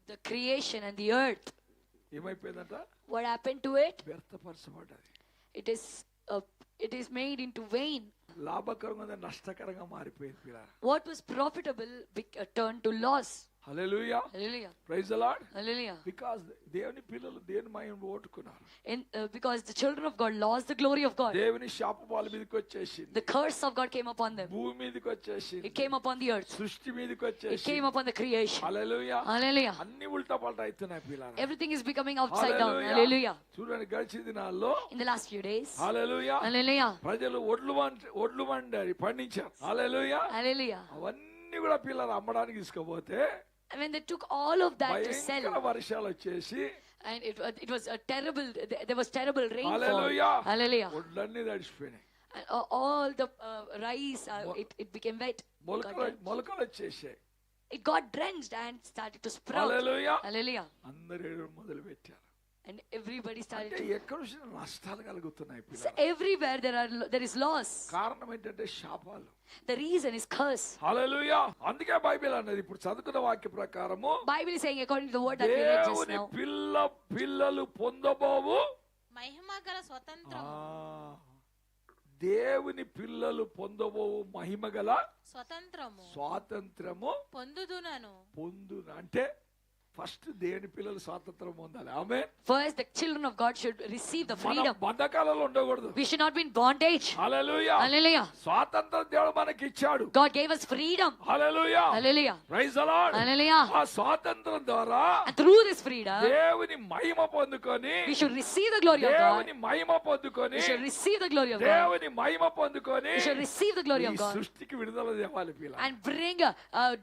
The creation and the earth. ఏమైపోయిందంట? What happened to it? వ్యర్థపరచబడ్డది. It is made into vain. లాభకరంగా నష్టకరంగా మారిపోయింది పిల్లలు. What was profitable turned to loss. Hallelujah. Hallelujah. Praise the lord. Hallelujah. Because దేవుని పిల్లలు దేవుని మహిమను ఓటుకున్నారు. Because the children of God lost the glory of God. దేవుని శాపం వాళ్ళ మీదకి వచ్చేసింది. The curse of God came upon them. భూమి మీదకి వచ్చేసింది. It came upon the earth. సృష్టి మీదకి It వచ్చేసింది. came upon the creation. Hallelujah. Hallelujah. అన్ని ఉల్టా పల్టా అవుతున్నాయి పిల్లలు. Everything is becoming upside down. Hallelujah. చూడండి గడిచిన దినాల్లో In the last few days. Hallelujah. Hallelujah. ప్రజలు ఒడ్లు పండించారు. Hallelujah. అవన్నీ కూడా పిల్లలు అమ్మడానికి తీసుకుపోతే And when they took all of that to sell, భయంకర వర్షాలు వచ్చేసి and it was a terrible, there was terrible rainfall. Hallelujah Hallelujah. ఒడ్లన్నీ తడిసిపోయినాయి. And all the rice, it became wet. మొలకలు వచ్చేసాయి. It got drenched and started to sprout. Hallelujah Hallelujah. అందరూ ఏడవడం మొదలు పెట్టారు. And everybody started అంటే to. ఎక్కడ చూసినా నష్టాలు కలుగుతున్నాయి So పిల్లలు. everywhere there is loss. కారణం ఏంటంటే శాపాలు. The reason is curse. హల్లెలూయా. అందుకే బైబిల్ అన్నది ఇప్పుడు చదువుకున్న వాక్య ప్రకారము Bible is saying according to the word that we read just దేవుని now. పిల్లలు పొందబోవు మహిమ గల స్వతంత్రం దేవుని పిల్లలు పొందబోవు మహిమగల స్వతంత్రము స్వాతంత్రము పొందుదునను అంటే ఫస్ట్ దేవుని పిల్లలు స్వాతంత్రం పొందాలి. ఆమేన్. First, the children of God should receive the మనం freedom. బంధకాలలో ఉండకూడదు. We should not be in bondage. Hallelujah. Hallelujah. స్వాతంత్రం దేవుడు మనకి ఇచ్చాడు. God gave us freedom. Hallelujah. Hallelujah. Praise the lord. Hallelujah. ఆ స్వాతంత్రం ద్వారా And through this freedom, దేవుని మహిమ పొందుకొని we should receive the glory of God. దేవుని మహిమ పొందుకొని We should receive the glory of God. దేవుని మహిమ పొందుకొని We should receive the glory ఈ of God సృష్టికి విడుదల తేవాలి పిల్ల. and bring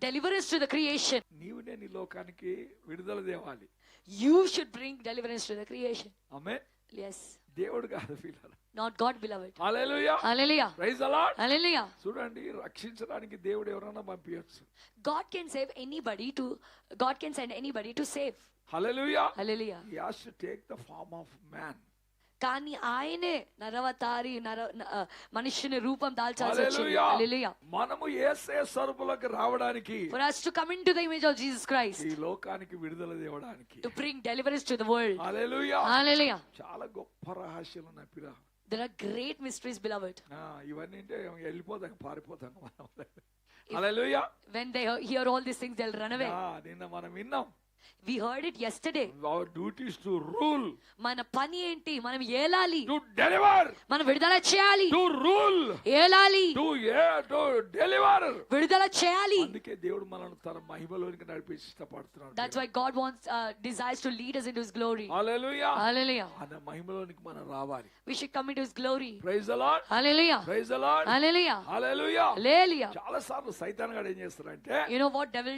deliverance to the creation. నీవు నేను ఈ లోకానికి విడుదల తేవాలి. You should bring deliverance to the creation. Amen. Yes. దేవుడు కాదు పిల్లలు. Not God, beloved. Hallelujah. Hallelujah. Praise the lord. Hallelujah. చూడండి రక్షించడానికి దేవుడు ఎవరైనా పంపించచ్చు. God can save anybody God can send anybody to save. Hallelujah. Hallelujah. He has to take the form of man. కానీ ఆయనే నరవతారి మనుష్యుని రూపం దాల్చాల్సి వచ్చింది. హల్లెలూయా. Hallelujah. మనము యేసయ్య స్వరూపంలోకి రావడానికి For us to come into the image of Jesus Christ, ఈ లోకానికి విడుదల తేవడానికి to bring deliverance to the world. Hallelujah. Hallelujah. చాలా గొప్ప రహస్యాలు ఉన్నాయి పిల్ల. There are great mysteries, beloved. ఇవన్నీ అంటే వెళ్ళిపోతాం పారిపోతాం మనం. హల్లెలూయా. When they hear all these things, they'll run away. నిన్న మనం విన్నాం. We heard it yesterday. Our duty is to rule. మన పని ఏంటి? మనం ఏలాలి. To deliver. మనం విడుదల చేయాలి. To rule. ఏలాలి. To deliver. విడుదల చేయాలి. అందుకే దేవుడు మనల్ని తన మహిమలోనికి నడిపించి ఇష్టపడుతున్నాడు. That's why God desires to lead us into His glory. Hallelujah. Hallelujah. ఆ మహిమలోనికి మనం రావాలి. We should come into His glory. Praise the Lord. Hallelujah. Praise the Lord. Hallelujah. హల్లెలూయా. Hallelujah. చాలా సార్లు సైతాన్ గాడు ఏం చేస్తాడంటే You know what devil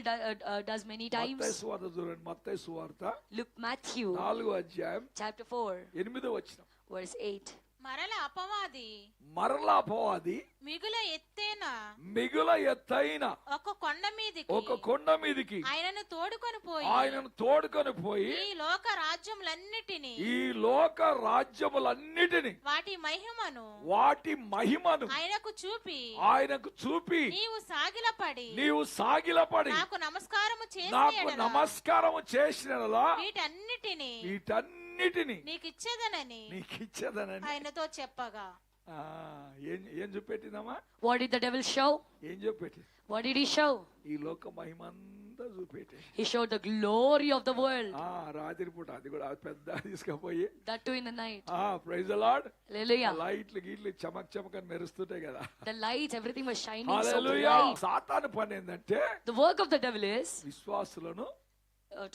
does many times? మత్తయి సువార్త చూడండి. మత్తయి సువార్త Look, Matthew 4వ అధ్యాయం chapter 4 8వ వచనం. verse 8. మరలా అపవాది మిగుల ఎత్తైన ఒక కొండ మీదికి ఆయనను తోడుకొని పోయి ఈ లోక రాజ్యములన్నిటిని వాటి మహిమను ఆయనకు చూపి నీవు సాగిలపడి నాకు నమస్కారము చేసినలా వీటన్నిటిని నీకు ఇచ్చేదనని ఆయనతో చెప్పగా ఏం చూపెట్టిందమ్మా? What did the devil show? ఏం చూపెట్టి? What did he show? ఈ లోక మహిమ అంతా చూపెట్టి He showed the glory of the world. రాత్రి పూట అది కూడా పెద్ద తీసుకుపోయి That too in the night. Praise the lord. Hallelujah. లైట్లు గీట్లు చమక్ అని మెరుస్తుంటాయి కదా. The lights, everything was shining so hallelujah. bright. సాతాను పని ఏంటంటే The work of the devil is విశ్వాసులను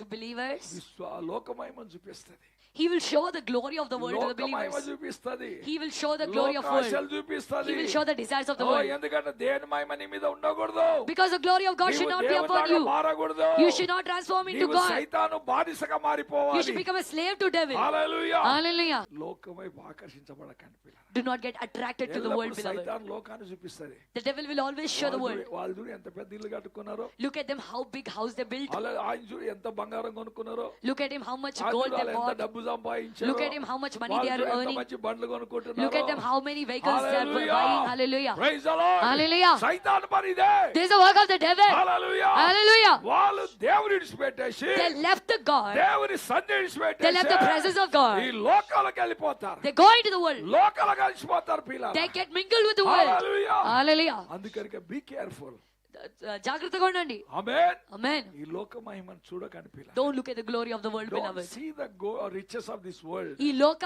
to believers. లోక మహిమను చూపిస్తుంది. He will show the glory of the world to the believers. He will show the glory of world. He will show the desires of the world. Because the glory of God should not be upon you. You should not transform into God. You should become a slave to devil. Hallelujah. Do not get attracted to the world, beloved. The devil will always show the world. Look at them, how big house they built. Look at him, how much gold they bought. Look at him, how much money they are earning. Look at them, how many vehicles they are buying. Hallelujah. Hallelujah. This is the work of the devil. Hallelujah. They left the God. They left the presence of God. They go into the world. They get mingled with the world. Hallelujah. Be careful. జాగ్రత్తగా ఉండండి. Amen. Amen. ఈ లోక మహిమను చూడకండి పిల్లలు. Don't look at the glory of the world, Don't beloved. see the riches of this world. ఈ లోక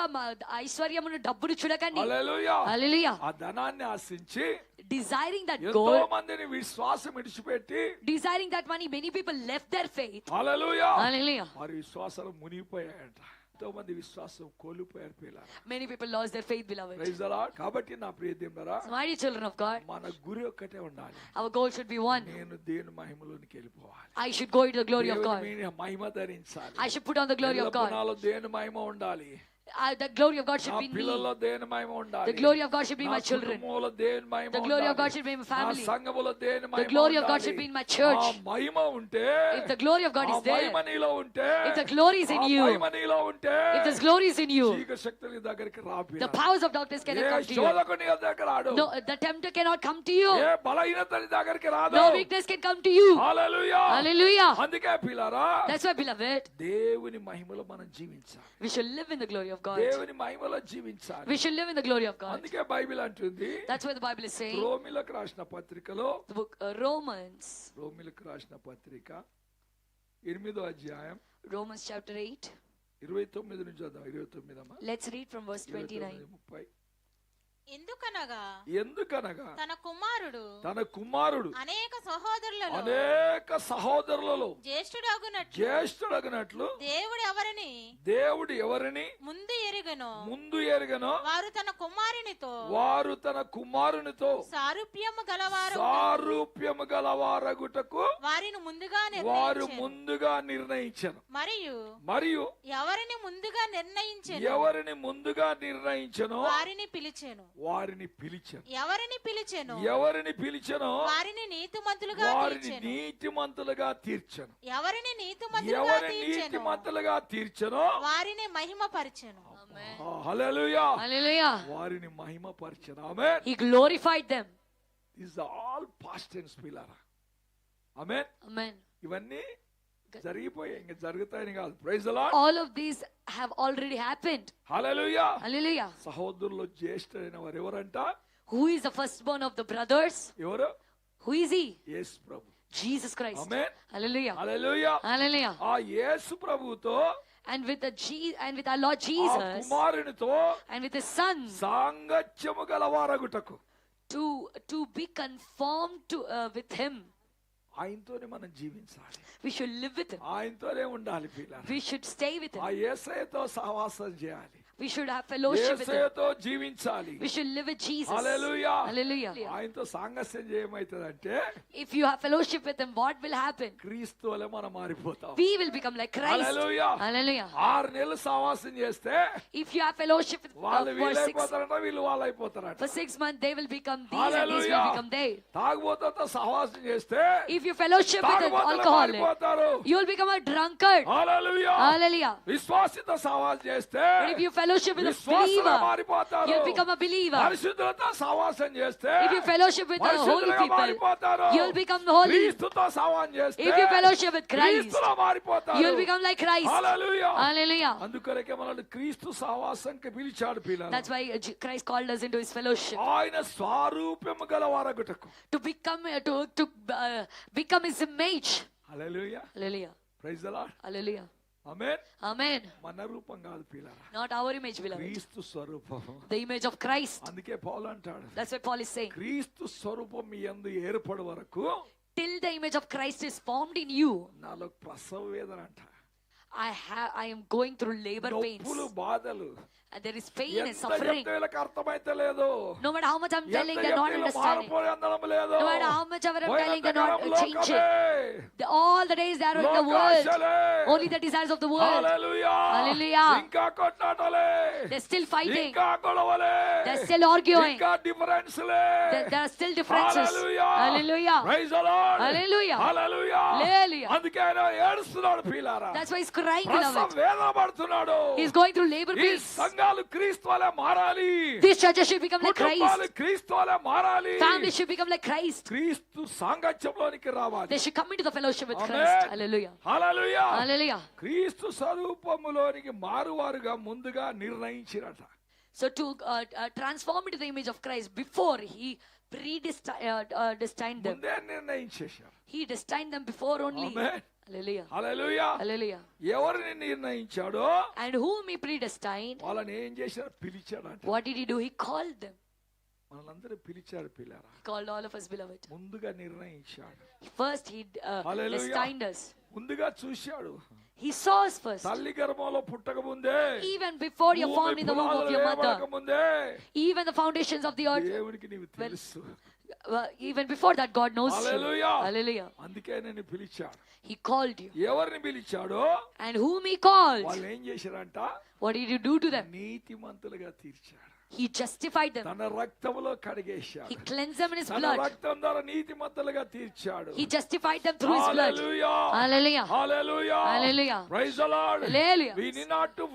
ఐశ్వర్యమును డబ్బును చూడకండి. Hallelujah. Hallelujah. ఆ ధనాన్ని ఆశించి desiring that ఎంతో gold, మందిని విశ్వాసం విడిచిపెట్టి desiring that money, many people left their faith. Hallelujah. Hallelujah. వారి విశ్వాసాలు మునిగిపోయాయంట. ఎంతో మంది విశ్వాసం కోల్పోయారు పిల్లరా. Many people lost their faith, beloved. Praise the Lord. కాబట్టి నా ప్రియ దేవులారా, So, my dear children of God, మన గురి ఒక్కటే ఉండాలి. our goal should be one. నేను దేవుని మహిమలోనికి వెళ్ళిపోవాలి. I should go into the glory of God. దేవుని మహిమ ధరించాలి. I should put on the glory of God. నాలో దేవుని మహిమ ఉండాలి. The glory of God should నా be in me. పిల్లల్లో దేవుని మహిమ ఉండాలి. The glory of God should be in నా my children. కుటుంబంలో దేవుని మహిమ The glory of ఉండాలి. God should be in my family. నా సంఘములో దేవుని మహిమ The glory of God ఉండాలి. should be in my church. ఆ మహిమ ఉంటే, If the glory of God ఆ is there, మహిమ నీలో ఉంటే, if the glory is in ఆ you, మహిమ నీలో ఉంటే, if this glory is in you, చీకటి శక్తుల దగ్గరికి the రాపిరా. powers of darkness A cannot come to you. శోధకుని నీ దగ్గర రాడు. No, the tempter cannot come to you. ఏ బలహీనత నీ దగ్గరికి రాదు. No weakness can come to you. హల్లెలూయా. Hallelujah. అందుకే పిల్లరా, That's why, beloved, దేవుని మహిమలో మనం జీవించాలి. we should live in the glory of God. దేవుని మహిమలో జీవించాలి. We should live in the glory of God. అందుకే బైబిల్ అంటుంది, That's why the Bible is saying, రోమిలకు రాసిన పత్రికలో, the book Romans, రోమిలకు రాసిన పత్రిక 8వ అధ్యాయం Romans chapter 8. 29 నుంచి చదువు. 29 అమ్మా. Let's read from verse 29. 30. ఎందుకనగా ఎందుకనగా తన కుమారుడు తన కుమారుడు అనేక సహోదరులలో అనేక సహోదరులలో జ్యేష్ఠుడగునట్లు దేవుడు ఎవరిని ముందు ఎరుగనో వారు తన కుమారునితో సారూప్యము గలవారగుటకు వారిని ముందుగా నిర్ణయించను. మరియు ఎవరిని ముందుగా నిర్ణయించను వారిని పిలిచెను. ఎవరిని పిలిచెను వారిని నీతిమంతులుగా తీర్చెను. ఎవరిని నీతిమంతులుగా తీర్చెను వారిని మహిమపరిచెను. హల్లెలూయా. Hallelujah. వారిని మహిమపరిచెను. ఆమేన్. He glorified them. These are all past tense పిల్లరా. ఆమేన్. Amen. ఇవన్నీ జరిగిపోయాయి, ఇంకా జరుగుతాయని కాదు. Praise the Lord. All of these have already happened. హల్లెలూయా. Hallelujah. సహోదరుల్లో జ్యేష్ఠుడైన వారు ఎవరంట? Who is the firstborn of the brothers? ఎవరు? Who is he? Yesu Prabhu. Jesus Christ. Amen. Hallelujah. హల్లెలూయా. Hallelujah. ఆ యేసు ప్రభువుతో And with our Lord ఆ Jesus కుమారునితో and with his son సాంగత్యము గలవారగుటకు to be conformed to with him. ఆయనతోనే మనం జీవించాలి. We should live with him. ఆయనతోనే ఉండాలి పిల్లలు. We should stay with ఆ him. యేసయ్యతో సహవాసం చేయాలి. We should have fellowship with him. యేసయ్యతో జీవించాలి. We should live with Jesus. Hallelujah. Hallelujah. ఆయనతో సాంగత్యం చేయమైతదంటే, If you have fellowship with him, what will happen? క్రీస్తు వలె మనం మారిపోతాం. We will become like Christ. Hallelujah. Hallelujah. 6 నెలలు సహవాసం చేస్తే If you have fellowship with వాళ్ళు for వీళ్ళైపోతారంట, వీళ్ళు వాళ్ళైపోతారంట. 6 months, they will become these and these Hallelujah. will become they. తాగుబోతులతో సహవాసం చేస్తే If you fellowship with an తాగుబోతులు alcoholic, మారిపోతారు. you will become a drunkard. Hallelujah. Hallelujah. విశ్వాసితో సహవాసం చేస్తే But if you fellowship with a విశ్వాసులుగా believer, మారిపోతారు. you'll become a believer. పరిశుద్ధులతో సహవాసం చేస్తే If you fellowship with the holy పరిశుద్ధులుగా people, మారిపోతారు. you'll become holy. క్రీస్తుతో సహవాసం చేస్తే If you fellowship with Christ, క్రీస్తులా మారిపోతారు. you'll become like Christ. హల్లెలూయా. Hallelujah. అందుకొరకే మనల్ని క్రీస్తు సహవాసంకి పిలిచాడు పిల్లలు. That's why Christ called us into his fellowship. ఆయన స్వరూపము గలవారగుటకు. To become his image. హల్లెలూయా. Hallelujah. Praise the lord. Hallelujah. ఆమేన్. Amen. మన రూపం కాదు పిల్లరా, Not our image, beloved. క్రీస్తు స్వరూపము. The image of Christ. అందుకే పౌలు అంటాడు, That's what Paul is saying. క్రీస్తు స్వరూపం మీ యందు ఏర్పడు వరకు Till the image of Christ is formed in you, నాలో ప్రసవ వేదన అంట, I am going through labor pains. నొప్పులు బాధలు, And there is pain and ఎంత suffering. చెప్తే వీళ్ళకి అర్థమైతే లేదు. No matter how much I'm telling, ఎంత they're not చెప్తే వీళ్ళు understanding. మారిపోయి అందడం లేదు. No matter how much ever I'm telling, they're not పోయినంతకాలం changing. లోకమే. All the days they are in the world. లోకాశలే. Only the desires of the world. Hallelujah. Hallelujah. ఇంకా కొట్లాటలే. They're still fighting. ఇంకా గొడవలే. They're still arguing. ఇంకా డిఫరెన్స్లే. There are still differences. Hallelujah. Hallelujah. Praise the Lord. Hallelujah. Hallelujah. Hallelujah. అందుకే ఆయన ఏడుస్తున్నాడు పిల్లారా. That's why he's crying, ప్రసవ beloved. వేదన పడుతున్నాడు. He's going through labor ఈ pains. సంఘాలు క్రీస్తు వలె మారాలి. These churches should become like కుటుంబాలు Christ. క్రీస్తు వలె మారాలి. Families should become like Christ. క్రీస్తు సాంగత్యంలోనికి రావాలి. They should come into the fellowship with Amen. Christ. Hallelujah. హల్లెలూయా. Hallelujah. క్రీస్తు స్వరూపములోనికి మారువారుగా ముందుగా నిర్ణయించినట. So to transform into the image of Christ, before he predestined them. ముందే నిర్ణయించేశారు. He destined them before only. Amen. Hallelujah. హల్లెలూయా. Hallelujah. ఎవరిని నిర్ణయించాడో And whom he predestined, వాళ్ళని ఏం చేశాడు? పిలిచాడంట. what did he do? He called them. మనలందరూ పిలిచాడు పిల్లరా. He called all of us, beloved. ముందుగా నిర్ణయించాడు. First he Hallelujah. destined us. ముందుగా చూశాడు. He saw us first. తల్లి గర్భంలో పుట్టక ముందే, Even before you're formed in the womb of your mother, ముందే even the foundations of the earth, దేవునికి నీవు తెలుసు. even before that God knows you. హల్లెలూయా. Hallelujah. అందుకే నేను పిలిచాడు. He called you. ఎవరిని పిలిచాడో And whom he called, వాళ్ళు ఏం చేశారంట? what did you do to them? నీతిమంతులుగా తీర్చాడు. He justified them. తన రక్తములో కడిగేశాడు. He cleansed them in his తన blood. రక్తం ద్వారా నీతిమంతులుగా తీర్చాడు. He justified them through his blood. Hallelujah. Hallelujah. హల్లెలూయా. Hallelujah. Praise the Lord. Hallelujah. We need not to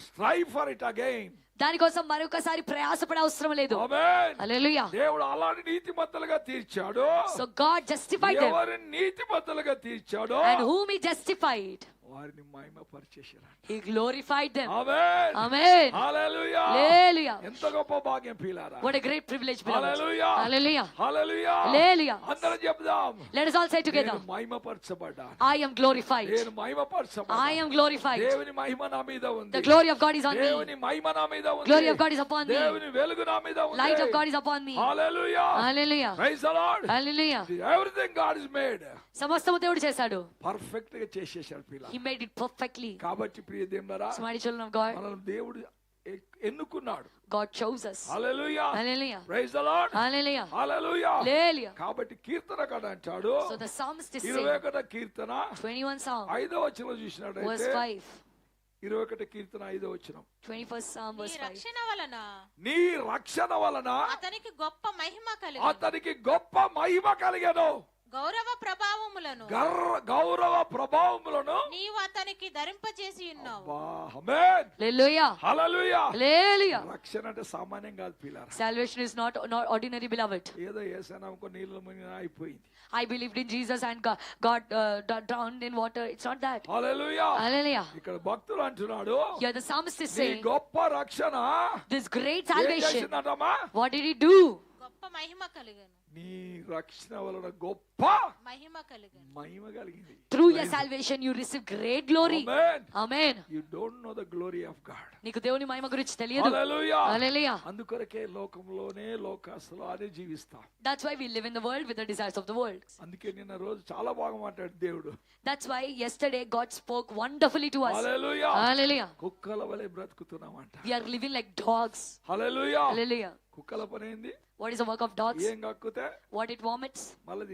strive for it again. దానికోసం మరొకసారి ప్రయాసపడే అవసరం లేదు. ఆమేన్. Hallelujah. దేవుడు అలాంటి నీతిమంతులుగా తీర్చాడు. So God justified them. ఎవరిని నీతిమంతులుగా తీర్చాడో And whom he justified, వారిని మహిమపరిచేశాడు. he glorified them. Amen. Amen. హల్లెలూయా. Hallelujah. ఎంత గొప్ప భాగ్యం పిల్లారా. What a great privilege, beloved. Hallelujah. Hallelujah. హల్లెలూయా. Hallelujah. అందరం చెప్దాం. Let us all say together, నేను మహిమపరచబడ్డాను. I am glorified. నేను మహిమపరచబడ్డాను. I am glorified. దేవుని మహిమ నా మీద ఉంది. The glory of God is on me. దేవుని మహిమ నా మీద ఉంది. Glory of God is upon me. దేవుని వెలుగు నా మీద ఉంది. Light of God is upon me. Hallelujah. Hallelujah. Praise the Lord. Hallelujah. Everything God is made సమస్తము దేవుడు చేశాడు. పర్ఫెక్ట్ గా చేసేశాడు పిల్ల. He made it perfectly. కాబట్టి ప్రియ దేవులారా, So, mighty children of God, మనల్ని దేవుడు ఎన్నుకున్నాడు. God chose us. హల్లెలూయా. Hallelujah. Praise the Lord. Hallelujah. హల్లెలూయా. Hallelujah. కాబట్టి కీర్తనకారుడు అంటాడు, So the psalmist is 21వ saying, కీర్తన 21 Psalm, 5వ వచనం verse చూసినట్లయితే 5. 21వ కీర్తన 5వ వచనం. 21st Psalm, నీ verse 5. రక్షణ వలన నీ రక్షణ వలన అతనికి గొప్ప మహిమ కలిగి అతనికి గొప్ప మహిమ కలిగెను. గౌరవ ప్రభావములను గౌరవ ప్రభావములను నీవు అతనికి ధరింపజేసి ఉన్నావు. ఆమేన్. Hallelujah. హల్లెలూయా. Hallelujah. రక్షణ అంటే సామాన్యం కాదు పిల్లారా. Salvation is not ordinary, beloved. ఏదో యేసనామకు నీళ్ళ మునిగిన అయిపోయింది. I believed in Jesus and got drowned in water. It's not that. Hallelujah. Hallelujah. ఇక్కడ భక్తుడు అంటున్నాడు, Here the psalmist is నీ saying, గొప్ప రక్షణ this great ఏం salvation, చేసిందటమ్మా? what did he do? గొప్ప మహిమ కలిగను. నీ రక్షణ వలన గొప్ప మహిమ కలిగను. మహిమ కలిగింది. Through your salvation you receive great glory. Amen. Amen. You don't know the glory of God. నీకు దేవుని మహిమ గురించి తెలియదు. హల్లెలూయా. Hallelujah. అందుకొరకే లోకంలోనే లోకాసులో అనే జీవిస్తాం. That's why we live in the world with the desires of the world. అందుకే నిన్న రోజు చాలా బాగా మాట్లాడు దేవుడు. That's why yesterday God spoke wonderfully to us. హల్లెలూయా. Hallelujah. కుక్కల వలె బ్రతుకుతున్నామంట. We are living like dogs. Hallelujah. Hallelujah. కుక్కల పని ఏంది? What is the work of dogs? ఏం కక్కుతే What it vomits, మళ్ళీ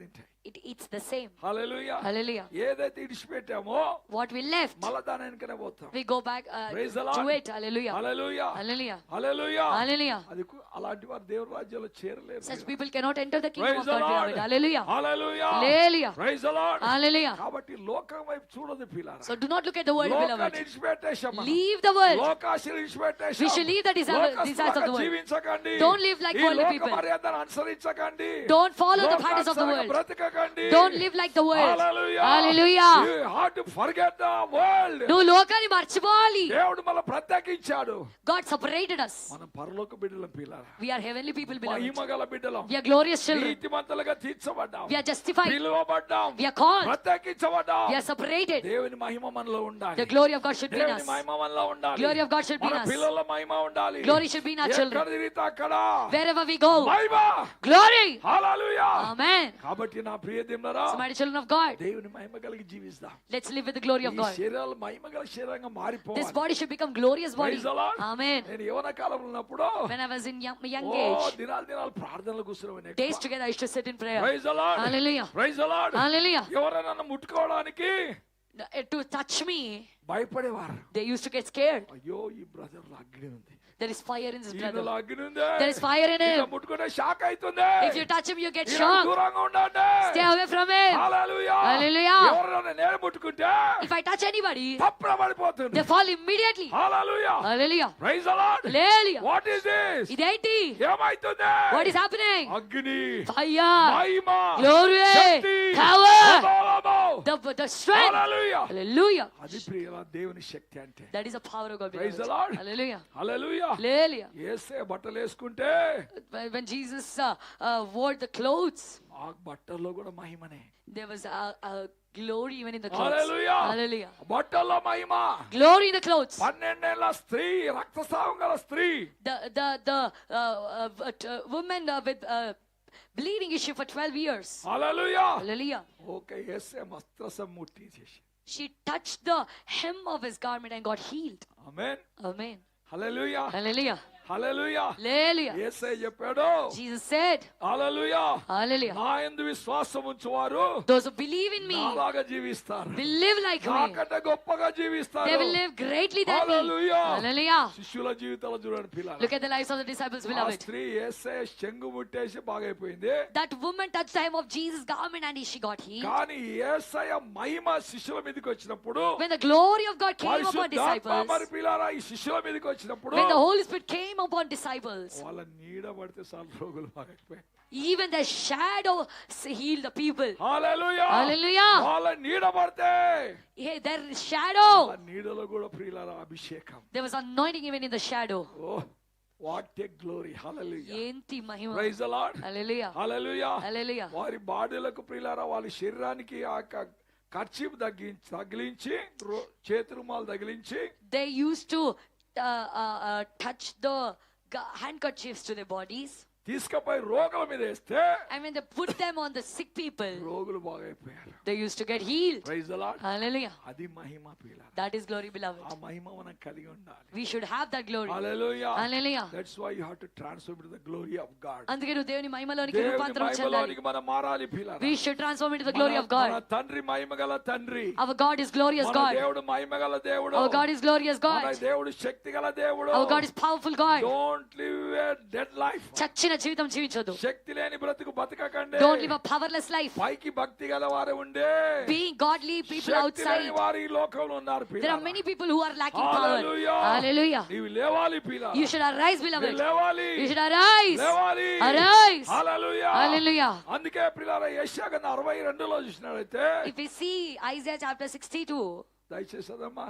తింటాయి. it eats the same. Hallelujah. Hallelujah. ఏదైతే ఇడిచిపెట్టామో What we left, మళ్ళా దాని వెనకనే పోతాం. we go back Praise the Lord. to it. Hallelujah. హల్లెలూయా. Hallelujah. హల్లెలూయా. Hallelujah. అది అలాంటి వారు దేవుని రాజ్యంలో చేరలేరు. Such people cannot enter the kingdom Praise of the God, Lord. beloved. Hallelujah. హల్లెలూయా. Hallelujah. Praise the Lord. Hallelujah. కాబట్టి లోకం వైపు చూడదు పిల్లారా. So do not look at the world, లోకాన్ని beloved. ఇడిచిపెట్టేశాం మనం. Leave the world. లోకాశను ఇడిచిపెట్టేశాం. We should leave the desires of the లోకస్తులాగా world. జీవించకండి. Don't live like ఈ worldly లోక people. మర్యాదను అనుసరించకండి. Don't follow the patterns of the లోకానుసారంగా world. బ్రతకకండి. Don't live like the world. Hallelujah. Hallelujah. You have to forget the world. నువ్వు లోకాన్ని మర్చిపోవాలి. దేవుడు మనల్ని ప్రత్యేకించాడు. God separated us. మనం పరలోక బిడ్డలం పిల్లారా. We are heavenly people, beloved. మహిమగల బిడ్డలం. We are glorious children. నీతిమంతులుగా తీర్చబడ్డాం. We are justified. పిలువబడ్డాం. We are called. ప్రత్యేకించబడ్డాం. We are separated. దేవుని మహిమ మనలో ఉండాలి. The glory of God should be in దేవుని us. మహిమ మనలో ఉండాలి. Glory of God should be in మన us. పిల్లల మహిమ ఉండాలి. Glory should be in our ఎక్కడ children. తిరిగితే అక్కడ Wherever we go, Mahima. glory. Hallelujah. Amen. కాబట్టి నా ప్రియ దేవులారా, So, mighty children of God, దేవుని మహిమ కలిగి జీవిస్తాం. let's live with the glory of ఈ God. శరీరాలు మహిమగల శరీరంగా This మారిపోవాలి. body should become glorious body. Praise the Lord. Amen. నేను యవ్వన కాలంలో ఉన్నప్పుడు When I was in young oh age, దినాలు ప్రార్థనలు కూర్చునేవాడిని. days together I used to sit in prayer. Praise the Lord. Hallelujah. Praise the Lord. Hallelujah. ఎవరైనా నన్ను ముట్టుకోవడానికి To touch me, భయపడేవారు. they used to get scared. అయ్యో ఈ brother లో అగ్ని ఉంది. There is fire in his brother. ఈయనలో అగ్ని ఉంది. There is fire in ఇలా him. ముట్టుకుంటే షాక్ అవుతుంది. If you touch him, you get ఈయన shocked. దూరంగా ఉండండి. Stay away from him. Hallelujah. Hallelujah. ఎవరైనా నేను ముట్టుకుంటే If I touch anybody, తప్పున పడిపోతుంది. they fall immediately. Hallelujah. Hallelujah. Praise the Lord. Hallelujah. What is this? ఇదేంటి? ఏమైతుంది? What is happening? అగ్ని, Fire, మహిమ, glory, శక్తి, power, బలము. the strength. హల్లెలూయా. Hallelujah. అది ప్రియుల దేవుని శక్తి అంటే. That is the power of God. Praise the beloved. Lord. Hallelujah. హల్లెలూయా. Hallelujah. యేసే బట్టలు వేసుకుంటే When Jesus wore the clothes, ఆ బట్టల్లో కూడా మహిమనే. there was a glory even in the clothes. Hallelujah. Hallelujah. బట్టల్లో మహిమ. Glory in the clothes. 12 ఏళ్ల స్త్రీ, రక్తస్రావం గల స్త్రీ. The woman with bleeding issue for 12 years. Hallelujah. Hallelujah. Okay యేసే వస్త్రసం ముట్టి చేసి She touched the hem of his garment and got healed. Amen. Amen. హల్లెలూయా. Hallelujah. హల్లెలూయా. Hallelujah. యేసయ్య చెప్పాడు. Jesus said, హల్లెలూయా. Hallelujah. నా యందు విశ్వాసం ఉంచువారు Those who believe in me నాలాగా జీవిస్తారు. will live like me. నాకంటే గొప్పగా జీవిస్తారు. They will live greatly than me. Hallelujah. Hallelujah. శిష్యుల జీవితాలు చూడండి పిల్లలు. Look at the lives of the disciples, ఆ beloved. స్త్రీ యేసయ్య చెంగు ముట్టేసి బాగైపోయింది. That woman touched the hem of Jesus' garment and she got healed. కానీ యేసయ్య మహిమ శిష్యుల మీదకి వచ్చినప్పుడు When the glory of God came upon పరిశుద్ధాత్మ మరి disciples, పిల్లరా ఈ శిష్యుల మీదకి వచ్చినప్పుడు when the Holy Spirit came upon disciples, వాళ్ళ నీడ పడితే చాలు రోగులు బాగైపోయాయి. even the shadow healed the people. Hallelujah. Hallelujah. వాళ్ళ నీడ పడితే Yeah, their shadow. ఆ నీడలో కూడా ప్రియులారా అభిషేకం. There was anointing even in the shadow. ఓ వాట్ ఏ గ్లోరీ. హల్లెలూయా. Enti mahima. Praise the lord. Hallelujah. హల్లెలూయా. Hallelujah. వారి బాడీలకు ప్రియులారా వాళ్ళ శరీరానికి ఆ కర్చీఫ్ తగిలించి చేతి రుమాలు తగిలించి They used to touch the handkerchiefs to their bodies. తీసుకపోయి రోగుల మీద వేస్తే And when they put them on the sick people, రోగులు బాగైపోయారు. they used to get healed. Praise the lord. Hallelujah. అది మహిమ ప్రియులారా. That is glory, beloved. ఆ మహిమ మనం కలిగి ఉండాలి. We should have that glory. Hallelujah. Hallelujah. That's why you have to transform into the glory of God. అందుకే నువ్వు దేవుని మహిమలోనికి దేవుని రూపాంతరం చెందాలి. మహిమలోనికి మనం మారాలి ప్రియులారా. We should transform into the glory of మన God. తండ్రి మహిమగల తండ్రి. Our God is glorious మన God. దేవుడు మహిమగల దేవుడు. Our God is glorious మన God. దేవుడు శక్తిగల దేవుడు. Our God is powerful God. Don't live a dead life. చచ్చిన జీవితం జీవించొద్దు. శక్తి లేని బ్రతుకు బతకకండి. Don't live a powerless life. పైకి భక్తి గల వారే ఉండే Being godly people శక్తి లేని outside. వారు ఈ లోకంలో ఉన్నారు There are పిల్లారా. many people who are lacking power. Hallelujah. Hallelujah. నీవు లేవాలి పిల్లారా. You should arise, నీవు beloved. లేవాలి. You should arise. లేవాలి. Arise. హల్లెలూయా. Hallelujah. అందుకే ప్రియులారా యెషయా గ్రంథం 62లో చూసినట్లయితే If we see Isaiah chapter 62, దయచేసి అదమ్మా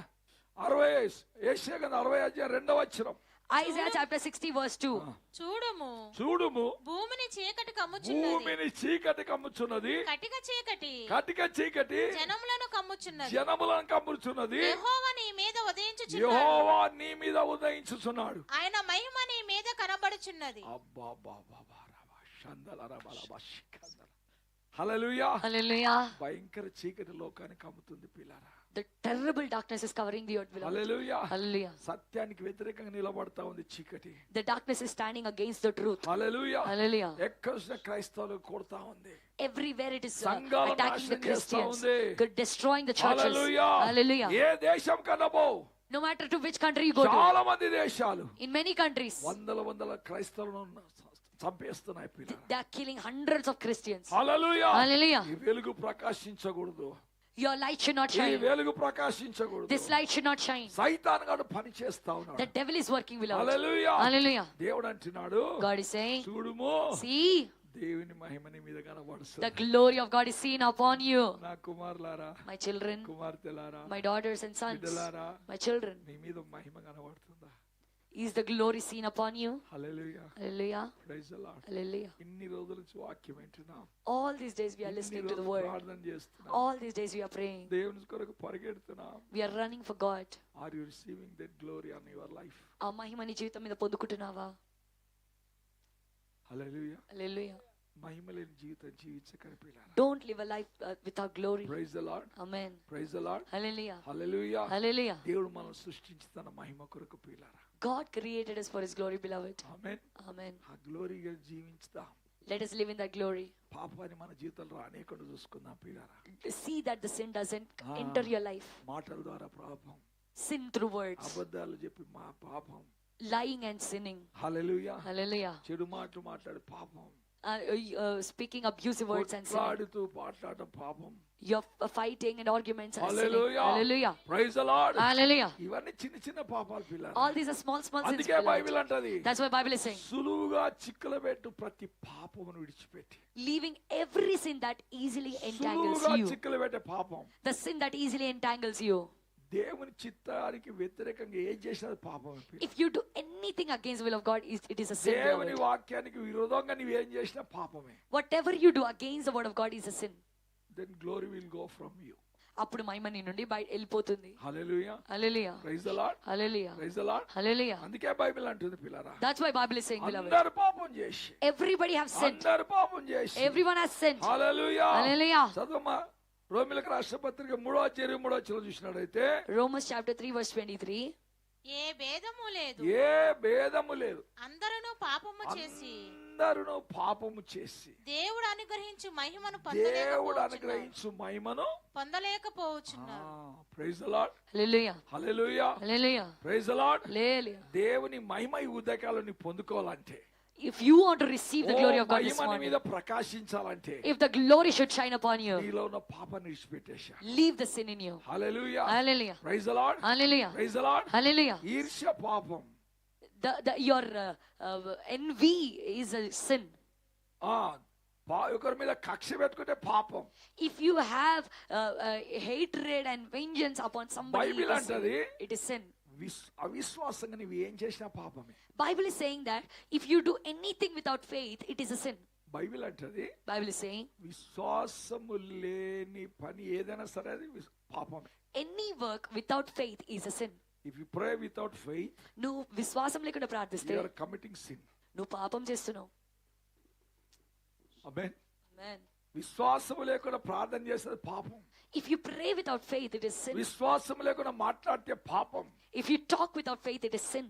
60 యెషయా గ్రంథం 60 అధ్యాయం 2వ వచనం. Isaiah chapter 60 verse 2. చూడుము చూడుము భూమిని చీకటి కమ్ముచున్నది, భూమిని చీకటి కమ్ముచున్నది, కటిక చీకటి కటిక చీకటి జనములను కమ్ముచున్నది. జనములను కమ్ముచున్నది. యెహోవా నీ మీద ఉదయించుచున్నాడు, యెహోవా నీ మీద ఉదయించుచున్నాడు. ఆయన మహిమ నీ మీద కనబడుచున్నది. హల్లెలూయా. Hallelujah. భయంకర చీకటి లోకానికి కమ్ముతుంది పిల్లారా. The terrible darkness is covering the earth, beloved. Hallelujah. Hallelujah. సత్యానికి వ్యతిరేకంగా నిలబడతా ఉంది చీకటి. The darkness is standing against the truth. Hallelujah. Hallelujah. ఎక్కడ క్రైస్తవులు కొడతా ఉంది. Everywhere it is సంఘాలను attacking the నాశనం చేస్తా Christians, ఉంది. destroying the churches. Hallelujah. Hallelujah. ఏ దేశం కన్నబో No matter to which country you go చాలా to, మంది దేశాలు in many countries, వందల క్రైస్తవులను చంపేస్తున్నాయి పిల్లలు. they are killing hundreds of Christians. Hallelujah. Hallelujah. ఈ వెలుగు ప్రకాశించకూడదు. Your light should not ఈ shine. వెలుగు ప్రకాశించకూడదు. This light should not shine. సైతాన్ గాడు పని చేస్తా The ఉన్నాడు. devil is working, beloved. Hallelujah. Hallelujah. దేవుడు అంటున్నాడు God is saying, చూడుము see, దేవుని మహిమ నీ మీద the కనబడుతుంది. glory of God is seen upon you. నా కుమారులారా My children, కుమార్తెలారా my daughters and sons, బిడ్డలారా my children, నీ మీద మహిమ కనబడుతుందా? is the glory seen upon you? హల్లెలూయా. Hallelujah. Praise the lord. Hallelujah. ఇన్ని రోజుల నుంచి వాక్యం వింటున్నాం. All these days we are ఇన్ని listening to the రోజులు word. ప్రార్థన చేస్తున్నాం. All these days we are praying. దేవుని కొరకు పరిగెడుతున్నాం. We are running for God. Are you receiving that glory on your life? ఆ మహిమ నీ జీవితం మీద పొందుకుంటున్నావా? హల్లెలూయా. Hallelujah. మహిమ లేని జీవితం జీవించకని పిల్లారా. Don't live a life without glory. Praise the Lord. Amen. Praise the lord. Hallelujah. హల్లెలూయా. Hallelujah. దేవుడు మనం సృష్టించి తన మహిమ కొరకు పిల్లారా. God created us for His glory, beloved. Amen. Amen. ఆ గ్లోరీగా జీవించుదాం. Let us live in that glory. పాపాన్ని మన జీవితంలో రానియకుండా చూసుకుందాం పిల్లారా. See that the sin doesn't enter your life. మాటల ద్వారా పాపం, Sin through words, అబద్ధాలు చెప్పి మా పాపం. lying and sinning. హల్లెలూయా. Hallelujah. చెడు మాటలు మాట్లాడే పాపం. Speaking abusive words and sinning. కొట్లాడుతూ మాట్లాడటం పాపం. You're fighting and arguments and sinning. హల్లెలూయా. Hallelujah. Praise the lord. Hallelujah. ఇవన్నీ చిన్న చిన్న పాపాలు పిల్లారా. All these are small sins, అందుకే beloved. బైబిల్ అంటది That's why Bible is saying, సులువుగా చిక్కులబెట్టు ప్రతి పాపమును విడిచిపెట్టి. leaving every sin that easily entangles సులువుగా you. చిక్కులబెట్టే పాపం. The sin that easily entangles you. దేవుని చిత్తానికి వ్యతిరేకంగా ఏం చేసినా పాపం. If you do anything against the will of God, it is a sin, దేవుని beloved. వాక్యానికి విరోధంగా నువ్వు ఏం చేసినా పాపమే. Whatever you do against the word of God is a sin. Then glory will go from you. అప్పుడు మహిమ నీ నుండి బయట వెళ్ళిపోతుంది. హల్లెలూయా. Hallelujah. Praise the lord. Hallelujah. Praise the lord. Hallelujah. అందుకే బైబిల్ అంటుంది పిల్లరా. That's why Bible is saying, beloved, అందరూ పాపం చేసి. everybody have sinned. అందరూ పాపం చేసి. Everyone has sinned. Hallelujah. Hallelujah. చదవమ్మా. రోమిలకు రాష్ట్ర పత్రిక 3:23 చూసినట్టయితే Romans chapter 3 verse 23. ఏ భేదము లేదు, ఏ భేదము లేదు, అందరూ పాపము చేసి అందరూ పాపము చేసి దేవుడు అనుగ్రహించు మహిమను దేవుడు అనుగ్రహించు మహిమను పొందలేకపోవచ్చున్నారు. Praise the lord, Hallelujah. హల్లెలూయా, Hallelujah. Praise the lord. Hallelujah. దేవుని మహిమ ఈ ఉదయకాలని పొందుకోవాలంటే, If you want to receive the glory of God this మహిమ నీ morning, మీద ప్రకాశించాలంటే if the glory should shine upon you, నీలో ఉన్న పాపాన్ని విడిచిపెట్టేశా. leave the sin in you. హల్లెలూయా, Hallelujah. Praise the lord, Hallelujah. Praise the lord. Hallelujah. ఈర్ష్య పాపం, Your envy is a sin. ఒకరి మీద కక్ష పెట్టుకుంటే పాపం. If you have hatred and vengeance upon somebody, Bible అంటది it is sin. అవిశ్వాసంగా నువ్వు ఏం చేసినా పాపమే. Bible is saying that if you do anything without faith, it is a sin. Bible అంటది Bible is saying విశ్వాసము లేని పని ఏదైనా సరే అది పాపమే. any work without faith is a sin. If you pray without faith, నువ్వు విశ్వాసం లేకుండా ప్రార్థిస్తే you are committing sin. నువ్వు పాపం చేస్తున్నావు. Amen. Amen. విశ్వాసము లేకుండా ప్రార్థన చేసేది పాపం. If you pray without faith, it is sin. విశ్వాసము లేకుండా మాట్లాడితే పాపం. If you talk without faith, it is sin.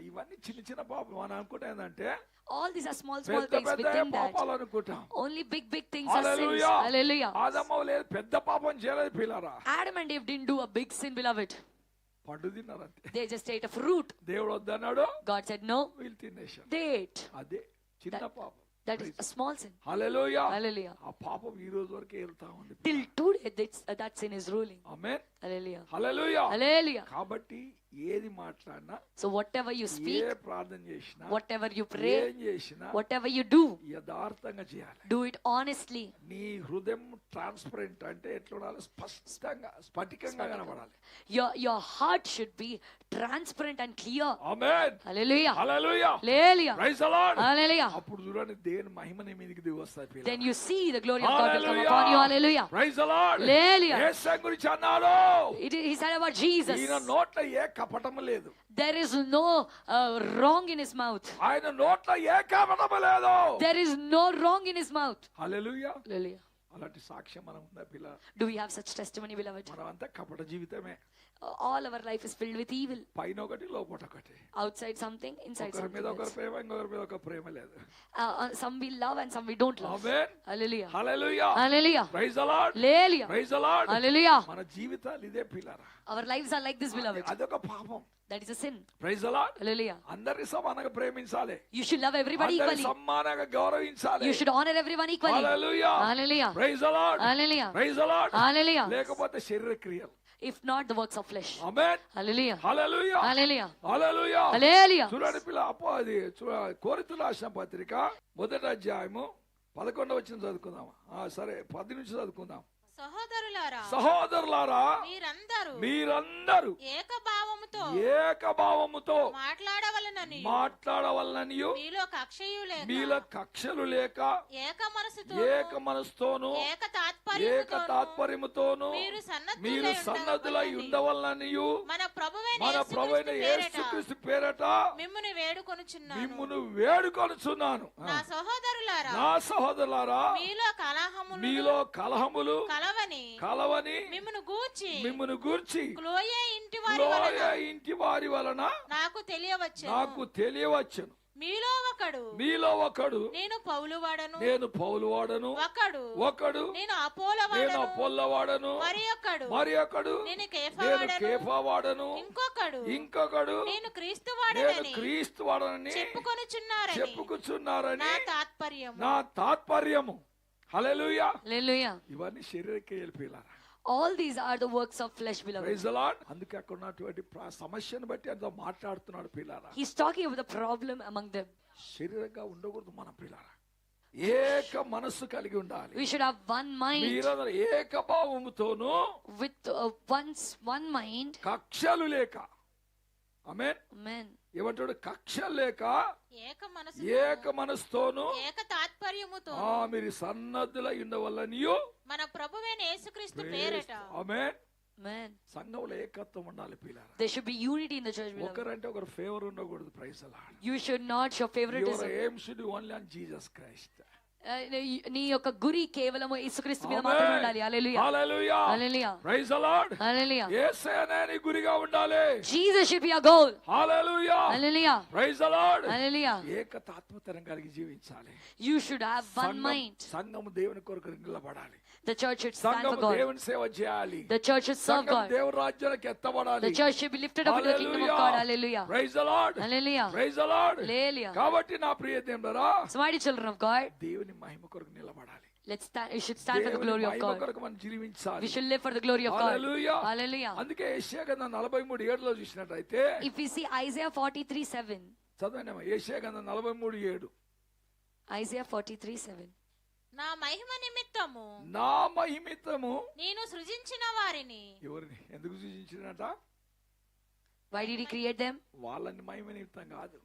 ఇవన్నీ చిన్న చిన్న పాపం అని అనుకుంటా ఏంటంటే All these are small పెద్ద things పెద్ద within that. పాపాలు అనుకుంటాం. Only big things are sins. Hallelujah, Hallelujah. ఆదమ లేదు పెద్ద పాపం చేయలేదు పిల్లరా, Adam and Eve didn't do a big sin, beloved. పండు తిన్నారు అంతే. They just ate a fruit. దేవుడు వద్దన్నాడు, God said no. వీళ్ళు తినేశారు. They ate. అదే చిన్న పాపం. That is a small sin. Hallelujah, Hallelujah. ఆ పాపం ఈ రోజు వరకు వెళ్తా ఉంది. Till today, that sin is ruling. Amen, Hallelujah. హల్లెలూయా. Hallelujah. కాబట్టి ఏది మాట్లాడినా, So whatever you A speak, ప్రార్థన చేసినా, whatever you pray, ఏం చేసినా whatever you do, యథార్థంగా చేయాలి. do it honestly. నీ హృదయం ట్రాన్స్పరెంట్ అంటే ఎట్లా ఉండాలి, స్పష్టంగా స్ఫటికంగా కనబడాలి. Your heart should be transparent and clear. ఆమేన్, Hallelujah. హల్లెలూయా, Hallelujah. Praise the lord. Hallelujah. అప్పుడు చూడండి దేవుని మహిమ నీ మీదకి దిగి వస్తాయి. Then you see the glory of God will come upon you. Hallelujah. Praise the lord. Hallelujah. Yesu గురించి అన్నాడు, He said about Jesus, ఈయన నోట్ల ఏ కపటము లేదు. there is no wrong in his mouth. ఆయన నోట్ల ఏ కపటము లేదు. There is no wrong in his mouth. Hallelujah. Hallelujah. అలాంటి సాక్ష్యం మనం ఉందా పిల్ల? Do we have such testimony, beloved? మనం అంతా కపట జీవితమే. All our life is filled with evil. పైన ఒకటి లోపల ఒకటి. Outside something, inside ఒకరి మీద something ఒకరి else. ప్రేమ, ఇంకొకరి మీద ఒక ప్రేమ లేదు. Some we love and some we don't love. ఆమేన్, Hallelujah. హల్లెలూయా, Hallelujah. Praise the lord, Hallelujah. Praise the lord. Hallelujah. మన జీవితాలు ఇదే పిల్లరా. Our lives are like this, beloved. అదొక పాపం. That is a sin. Praise the lord. Hallelujah. అందరిని సమానంగా ప్రేమించాలి. You should love everybody అందరిని equally. సమానంగా గౌరవించాలి. You should honor everyone equally. హల్లెలూయా, Hallelujah. Praise the lord, Hallelujah. Praise the lord. Hallelujah. లేకపోతే శరీర క్రియలు. If not, the works of flesh. Amen, Hallelujah. హల్లెలూయా, Hallelujah. హల్లెలూయా. Hallelujah. చూడండి పిల్ల, అది కొరింథీయులకు రాసిన పత్రిక 1వ అధ్యాయము 11వ వచనం చదువుకుందాం. సరే 10 నుంచి చదువుకుందాం. సహోదరులారా, సహోదరులారా, మీరందరూ ఏకభావముతో మాట్లాడవలననియు మీలో కక్షలు లేక ఏక మనసుతోను ఏక తాత్పర్యముతోను మీరు సన్నద్ధులై ఉండవలననియు మన ప్రభువైన యేసుక్రీస్తు పేరట మిమ్మును వేడుకొనుచున్నాను. నా సహోదరులారా, మీలో కలహములు కలవని మిమ్మును గూర్చి క్లోయే ఇంటి వారి వలన నాకు తెలియవచ్చును. మీలో ఒకడు నేను పౌలువాడను, ఒకడు నేను అపోల్లవాడను, మరి ఒకడు నేను కేఫావాడను, ఇంకొకడు నేను క్రీస్తువాడనని చెప్పుకొనుచున్నారని నా తాత్పర్యము. హల్లెలూయా. Hallelujah. ఇవన్నీ శరీర క్రియలు పిల్లరా. All these are the works of flesh, beloved. Praise the Lord. అందుకే అక్కడ ఉన్నటువంటి సమస్యను బట్టి అంత మాట్లాడుతున్నాడు పిల్లరా. He's talking about the problem among them. శరీరంగా ఉండకూడదు మన పిల్లరా. ఏక మనస్సు కలిగి ఉండాలి. We should have one mind. మీరందరూ ఏకభావముతోను With one mind. కక్షలు లేక. ఆమేన్. Amen. ఏమంటాడు? కక్షలు లేక ఏక మనసుతోను మీరు సన్నద్ధులై ఉండవలనియు మన ప్రభువైన యేసుక్రీస్తు పేరట. ఆమేన్. Amen. సంఘంలో ఏకత్వం ఉండాలి పిల్లరా. There should be unity in the church, beloved. ఒకరంటే ఒకరు ఫేవర్ ఉండకూడదు. Praise the Lord. You should not show favoritism. Your aim should be only on Jesus Christ. నీ యొక్క గురి కేవలం యేసుక్రీస్తు మీద మాత్రమే ఉండాలి. Hallelujah hallelujah hallelujah praise the lord hallelujah. యేసయ్యనే నీ గురిగా ఉండాలి. Jesus should be our goal. Hallelujah hallelujah praise the lord hallelujah. ఏకతాత్మతనం కలిగి జీవించాలి. You should have one mind. సంఘము దేవుని కొరకు నిలబడాలి. The church should stand for సంఘము God. దేవుని సేవ చేయాలి. The church should serve సంఘము God. దేవుని రాజ్యానికి ఎత్తబడాలి. The church should be lifted up in the kingdom of God. Hallelujah. Praise the lord Hallelujah. Praise the lord Hallelujah. కాబట్టి నా ప్రియ దేవులారా So my dear children of God, దేవుని మహిమ కొరకు నిలబడాలి. let's stand. We should stand for the glory of Mahima God. కొరకు మనం జీవించాలి. We should live for the glory of God. హల్లెలూయా Hallelujah. అందుకే యెషయా గ్రంథం 43:7లో చూసినట్లయితే If we see Isaiah 43:7, చదవండి. యెషయా గ్రంథం 43:7 Isaiah 43:7. నా మహిమ నిమిత్తము నా మహిమితము నేను సృజించిన వారిని. ఎవరిని ఎందుకు సృజించినట? Why did he create them? వాళ్ళని మహిమ నిమిత్తం కాదు,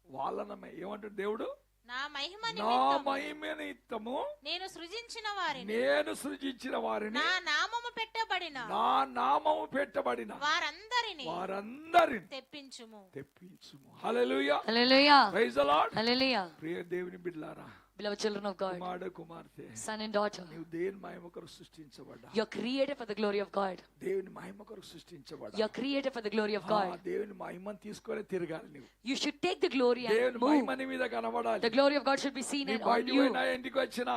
వాళ్ళని ఏమంటాడు దేవుడు? నా మహిమ నా నిమిత్తము మహిమ నిమిత్తము నేను సృజించిన వారిని. నేను సృజించిన వారిని, నా నామము పెట్టబడిన నా నామము పెట్టబడిన వారందరిని వారందరిని తెప్పించుము. తెప్పించుము. హల్లెలూయా Hallelujah. Praise the lord. Hallelujah. ప్రియ దేవుని బిడ్డలారా, Beloved children of God, కుమారుడు కుమార్తె, son and daughter, నీవు దేవుని మహిమ కొరకు సృష్టించబడ్డా. you're created for the glory of God. దేవుని మహిమ కొరకు సృష్టించబడ్డా. You're created for the glory of God. దేవుని మహిమను తీసుకొని తిరగాలి. నీవు You should take the glory and దేవుని move. మహిమ నీ మీద కనబడాలి. The glory of God should be seen నీ and on బయటికి you. పోయినా ఇంటికి వచ్చినా,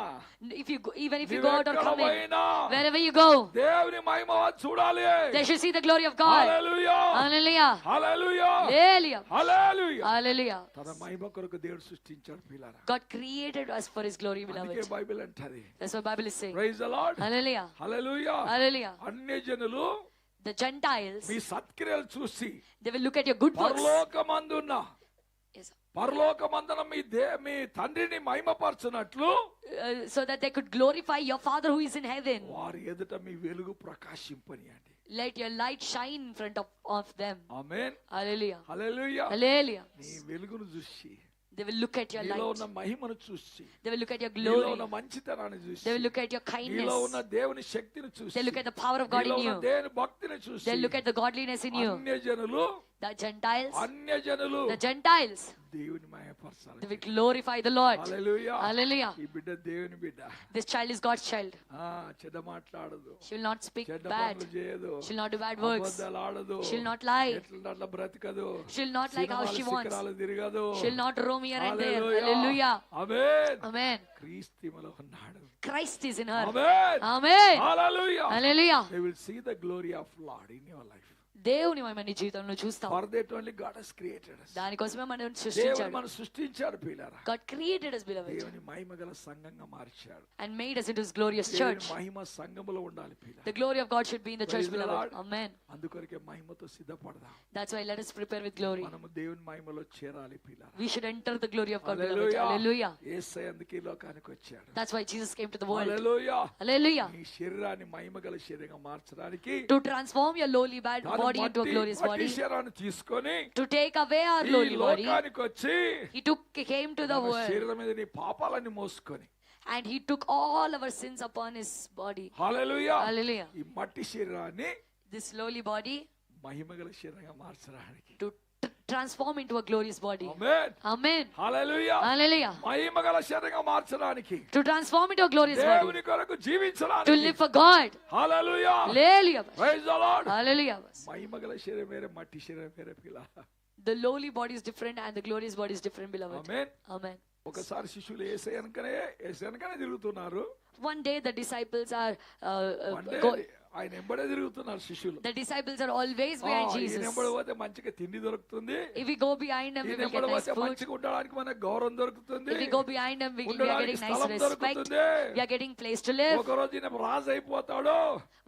If you go, even if you నీవు go out or ఎక్కడ come in, పోయినా wherever you go, దేవుని మహిమ చూడాలి. they should see the glory of God. హల్లెలూయా Hallelujah. హల్లెలూయా Hallelujah. హల్లెలూయా. Hallelujah. తన మహిమ కొరకు దేవుడు సృష్టించాడు పిల్లరా. God created us for His glory, అందుకే beloved. బైబిల్ అంటది. That's what Bible is saying. Praise the lord. Hallelujah. హల్లెలూయా. Hallelujah. అన్యజనులు The Gentiles, మీ సత్క్రియలు చూసి they will look at your good works. పరలోకమందున్న Yes. పరలోకమందున మీ తండ్రిని మహిమపరచునట్లు So that they could glorify your Father who is in heaven. వారి ఎదుట మీ వెలుగు ప్రకాశింపనియండి. Let your light shine in front of them. Amen. Hallelujah. హల్లెలూయా. Hallelujah. నీ వెలుగును చూసి, They will look at your నీలో light. ఉన్న మహిమను చూసి, They will look at your నీలో glory. ఉన్న మంచితనాన్ని చూసి, They will look at your నీలో ఉన్న kindness. దేవుని శక్తిని చూసి, They look at the power of God నీలో in ఉన్న you. దేవుని భక్తిని చూసి, They look at the godliness in you. అన్యజనులు The Gentiles, అన్యజనులు the Gentiles, దేవుని మహిమపరచాలి. they will glorify the Lord. Hallelujah. Hallelujah. ఈ బిడ్డ దేవుని బిడ్డ. This child is God's child. చెడ్డ మాట్లాడదు, She will not speak చెడ్డ bad. పనులు చేయదు, She will not do bad works. అబద్ధాలు ఆడదు, She will not lie. ఎట్లా అట్లా బ్రతకదు, She will not like how she సినిమాల wants. శిఖరాలు తిరగదు. She will not roam here and there. Hallelujah. Hallelujah. ఆమేన్. Amen. క్రీస్తులో ఉన్నాడు. Christ is in her. Amen. Amen. హల్లెలూయా. Hallelujah. They will see the glory of Lord in your life. దేవుని మహిమ నీ జీవితంలో చూస్తాం. For that only God has created us. దానికోసమే మనం దేవుడు సృష్టించాడు. మనం సృష్టించాడు పిల్లరా. God created us, beloved, దేవుని మహిమ గల సంఘంగా మార్చాడు. and made us into His glorious దేవుని church. మహిమ సంఘములో ఉండాలి పిల్లరా. The glory of God should be in the church, Praise the beloved. Lord. Amen. అందుకొరకే మహిమతో సిద్ధపడదాం. That's why let us prepare with glory. మనము దేవుని మహిమలో చేరాలి పిల్లరా. We should enter the glory of God, beloved. Hallelujah. Hallelujah. యేసయ్య అందుకే ఈ లోకానికి వచ్చాడు. That's why Jesus came to the world. Hallelujah. Hallelujah. నీ శరీరాన్ని మహిమ గల శరీరంగా మార్చడానికి To transform your lowly తాను body into a glorious మట్టి body. శరీరాన్ని తీసుకొని To take away our ఈ lowly body. లోకానికి వచ్చి He came to the తన world. శరీరం మీద నీ పాపాలని మోసుకొని, And He took all our sins upon His body. హల్లెలూయా, Hallelujah. ఈ మట్టి శరీరాన్ని This lowly body మహిమగల శరీరంగా మార్చడానికి. to transform into a glorious body. Amen. Amen. హల్లెలూయా. Hallelujah. మహిమగల శరీరంగా మార్చడానికి, To transform into a glorious body. దేవుని కొరకు To జీవించడానికి. live for God. హల్లెలూయా. Hallelujah. Praise the lord. Hallelujah. మహిమగల శరీరం వేరే, మట్టి శరీరం వేరే పిల్ల. The lowly body is different and the glorious body is different, beloved. Amen. Amen. ఒకసారి శిష్యులు యేసయ్య వెనకనే తిరుగుతున్నారు. One day the disciples are One day ఆయన ఎంబడే తిరుగుతున్నారు శిష్యులు. the disciples are always behind Jesus. ఈయన ఎంబడి పోతే మంచిగా తిండి దొరుకుతుంది, If we go behind them, we ఈయన will get ఎంబడి nice పోతే food. మంచిగా ఉండడానికి మనకు గౌరవం దొరుకుతుంది, If we go behind them, we are ఉండడానికి getting nice స్థలం respect. దొరుకుతుంది. We are getting place to live. ఒక రోజు ఈయన రాజు అయిపోతాడు,